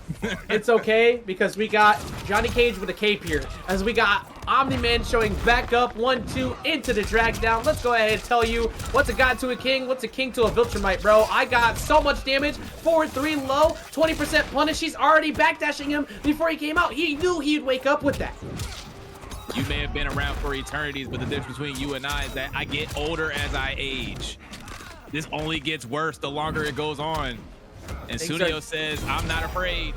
It's okay because we got Johnny Cage with a cape here, as we got Omni-Man showing back up 1-2 into the drag down. Let's go ahead and tell you what's a god to a king, what's a king to a Viltrumite, bro. I got so much damage, 4-3 low, 20% punish. He's already backdashing him before he came out. He knew he'd wake up with that. You may have been around for eternities, but the difference between you and I is that I get older as I age. This only gets worse the longer it goes on. And Sooneo says, I'm not afraid,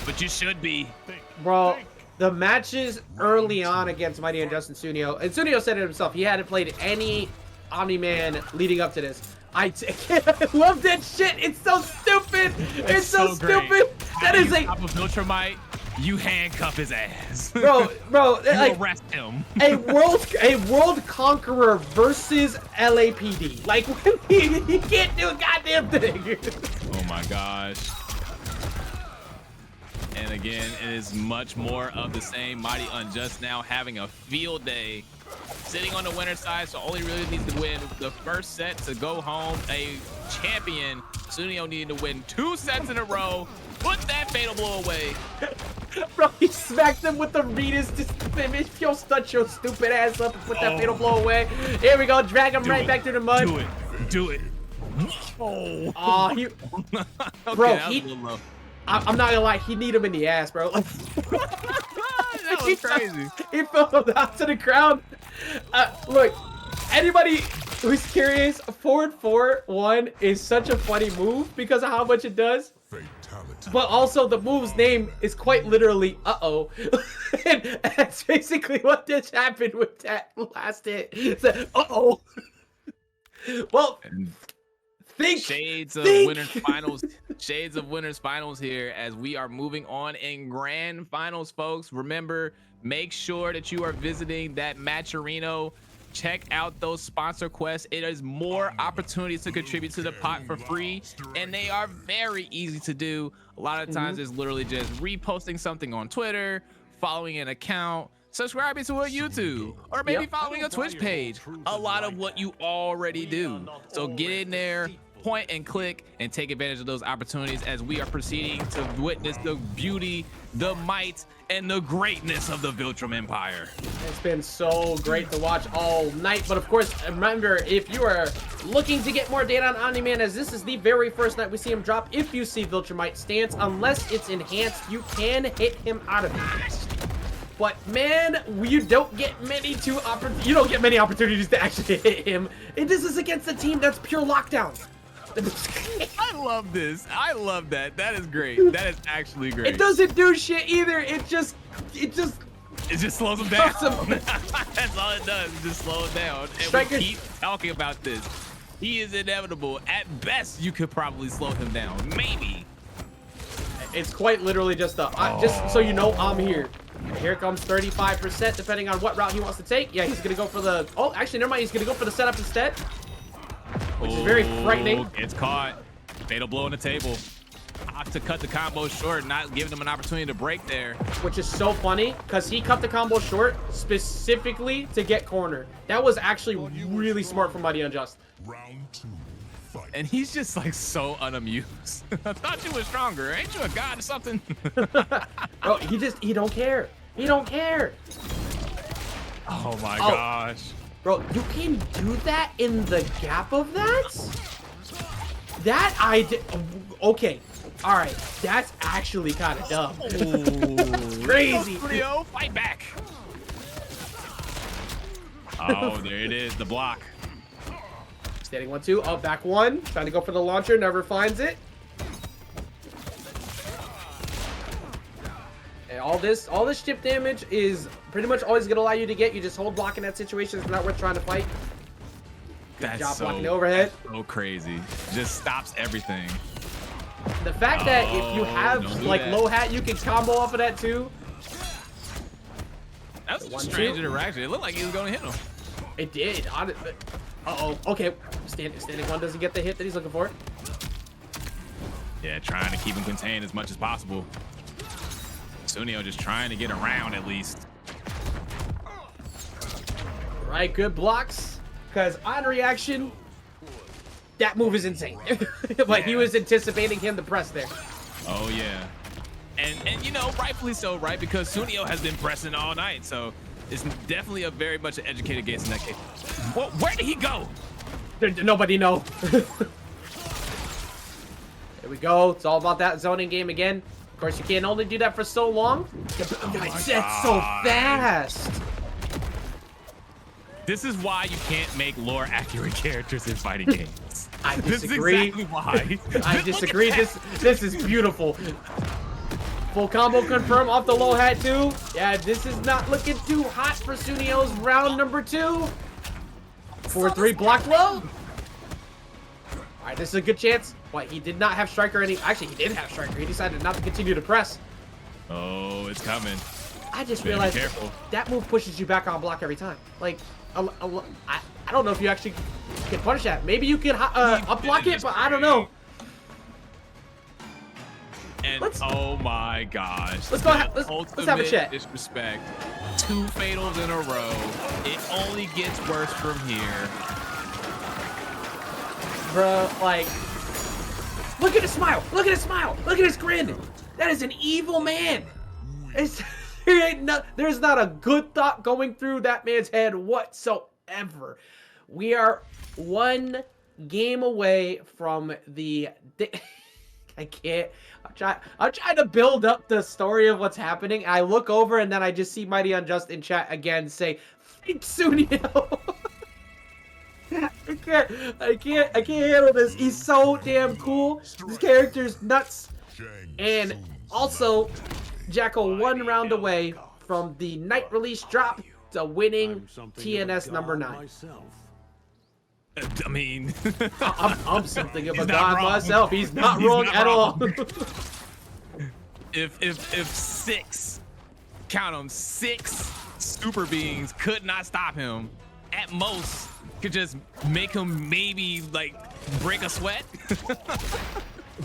but you should be. Bro, the matches early on against MightyUnjust and Sooneo said it himself, he hadn't played any Omni-Man leading up to this. I love that shit. It's so stupid. It's so stupid. That is a Viltrumite. You handcuff his ass. Bro, you like, arrest him. a world conqueror versus LAPD. Like, he can't do a goddamn thing. Oh my gosh. And again, it is much more of the same. MightyUnjust now having a field day. Sitting on the winner's side, so only really needs to win the first set to go home a champion. Sooneo needed to win 2 sets in a row. Put that fatal blow away. Bro, he smacked him with the Reedus to finish. Yo, stun your stupid ass up and put that fatal blow away. Here we go. Drag him back through the mud. Do it. Oh, okay, bro, I'm not gonna lie. He need him in the ass, bro. That was crazy. He fell down to the ground. Look, anybody who's curious, forward 4-1 is such a funny move because of how much it does. Fatality. But also the move's name is quite literally uh-oh. And that's basically what just happened with that last hit. It's like, uh-oh. Well, Shades of winners finals. Shades of winners finals here as we are moving on in grand finals, folks. Remember, make sure that you are visiting that Matcherino. Check out those sponsor quests. It is more opportunities to contribute to the pot for free, and they are very easy to do. A lot of times it's literally just reposting something on Twitter, following an account, subscribing to a YouTube, or maybe following a Twitch page. A lot of what you already do. So get in there, point and click and take advantage of those opportunities as we are proceeding to witness the beauty, the might, and the greatness of the Viltrum Empire. It's been so great to watch all night, but of course, remember, if you are looking to get more data on Omni-Man, as this is the very first night we see him drop, if you see Viltrumite stance, unless it's enhanced, you can hit him out of it. But man, you don't get many opportunities to actually hit him. And this is against a team that's pure lockdown. I love this. I love that. That is great. That is actually great. It doesn't do shit either. It just It just slows him down. That's all it does. It just slows down. And Stryker, we keep talking about this. He is inevitable. At best, you could probably slow him down. Maybe. It's quite literally just a, just so you know, I'm here. Here comes 35%, depending on what route he wants to take. Yeah, he's gonna go for the, oh, actually, never mind. He's gonna go for the setup instead, which is very frightening. It's caught. Fatal blow on the table. To cut the combo short, not giving him an opportunity to break there. Which is so funny, because he cut the combo short specifically to get cornered. That was actually really smart from MightyUnjust. Round 2. Fight. And he's just like so unamused. I thought you were stronger. Ain't you a god or something? Bro, he don't care. He don't care. Oh my gosh. Bro, you can do that in the gap of that? That I did. Okay. All right. That's actually kind of dumb. Crazy. Sooneo, fight back. Oh, there it is. The block. Standing 1-2. Oh, back one. Trying to go for the launcher. Never finds it. And all this chip damage is pretty much always gonna allow you to get. You just hold block in that situation. It's not worth trying to fight. That's Job so, blocking the overhead. so crazy. Just stops everything. The fact that if you have don't do like that. low hat, you can combo off of that too. That was a 1-2. strange interaction. It looked like he was going to hit him. It did. Uh-oh. Okay. Standing one doesn't get the hit that he's looking for. Yeah, trying to keep him contained as much as possible. Sooneo just trying to get around at least. Right, good blocks. Because on reaction, that move is insane. Like he was anticipating him to press there. Oh yeah. And you know, rightfully so, right? Because Sooneo has been pressing all night, so it's definitely a very much an educated guess in that case. Well, where did he go? Nobody know. There we go. It's all about that zoning game again. Of course, you can only do that for so long. That's so fast. This is why you can't make lore accurate characters in fighting games. I This is disagree. exactly why. I disagree. This is beautiful. Full combo confirm off the low hat too. Yeah, this is not looking too hot for Suneo's round number 2. 4-3 block low. All right, this is a good chance. What, he did not have Stryker any. Actually, he did have Stryker. He decided not to continue to press. Oh, it's coming. I just Better be realized careful. that move pushes you back on block every time. Like, I don't know if you actually can punish that. Maybe you can up block it, but I don't know. And Let's- oh my gosh. Let's go The let's have a ultimate chat. Disrespect. 2 fatals in a row. It only gets worse from here. Bro, like, look at his smile. Look at his smile. Look at his grin. That is an evil man. There's not a good thought going through that man's head whatsoever. We are 1 game away from the. I can't. I'm trying to build up the story of what's happening. I look over and then I just see MightyUnjust in chat again say, "Fight Sooneo." I can't handle this. He's so damn cool. This character's nuts. And also, Jackal 1 round away from the night release drop to winning TNS number 9. Myself. I mean, I'm something of a He's not god wrong. myself. He's not He's wrong not at wrong. all. if 6, count them, 6 super beings could not stop him, at most could just make him maybe like break a sweat.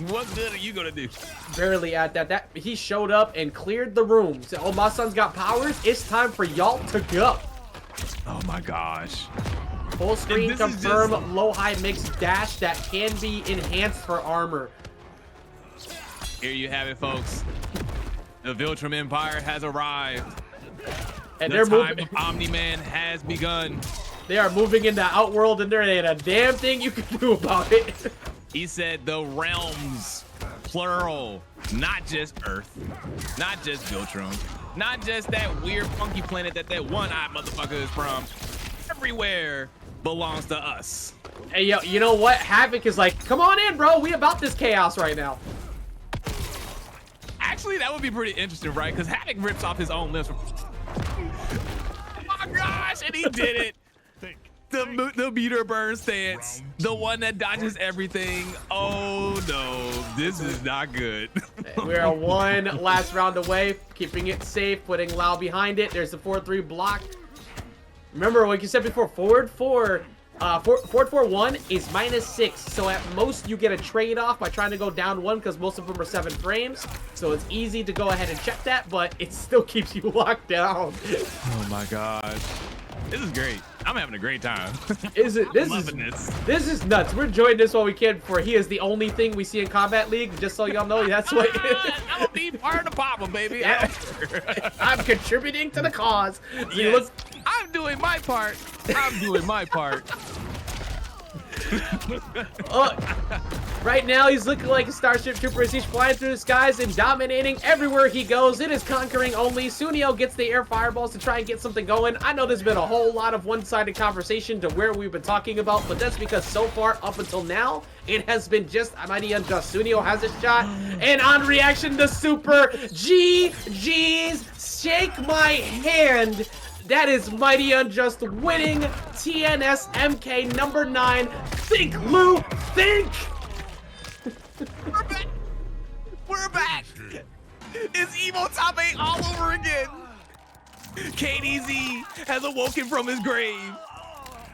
What good are you gonna do? Barely at that. He showed up and cleared the room. Said, "Oh, my son's got powers. It's time for y'all to go." Oh my gosh. Full screen this is confirm just- low-high mix dash that can be enhanced for armor. Here you have it, folks. The Viltrum Empire has arrived. And The they're time moving. of Omni-Man has begun. They are moving into Outworld, and there ain't a damn thing you can do about it. He said the realms, plural, not just Earth, not just Viltrum, not just that weird funky planet that one-eyed motherfucker is from. Everywhere belongs to us. Hey, yo, you know what? Havoc is like, come on in, bro. We about this chaos right now. Actually, that would be pretty interesting, right? Because Havoc rips off his own lips. Oh my gosh, and he did it. The meter burn stance, the one that dodges everything. Oh no, this is not good. We are one last round away, keeping it safe, putting Lau behind it. There's the 4-3 block. Remember, like you said before, forward 4-1 is -6. So at most you get a trade off by trying to go down 1 because most of them are 7 frames. So it's easy to go ahead and check that, but it still keeps you locked down. Oh my gosh, this is great. I'm having a great time. Is it? Loving this. This is nuts. We're enjoying this while we can. For he is the only thing we see in Combat League. Just so y'all know, that's what. I'm gonna be part of the problem, baby. Yeah. I'm contributing to the cause. So you Yes. look, I'm doing my part. I'm doing my part. right now, he's looking like a Starship Trooper as he's flying through the skies and dominating everywhere he goes. It is conquering only. Sooneo gets the air fireballs to try and get something going. I know there's been a whole lot of one-sided conversation to where we've been talking about, but that's because so far, up until now, it has been just MightyUnjust. Sooneo has a shot, and on reaction to Super GG's Shake My Hand. That is MightyUnjust winning TNS MK number 9. Think, Lou, think! We're back. We're back. It's Evo Top 8 all over again. KDZ has awoken from his grave.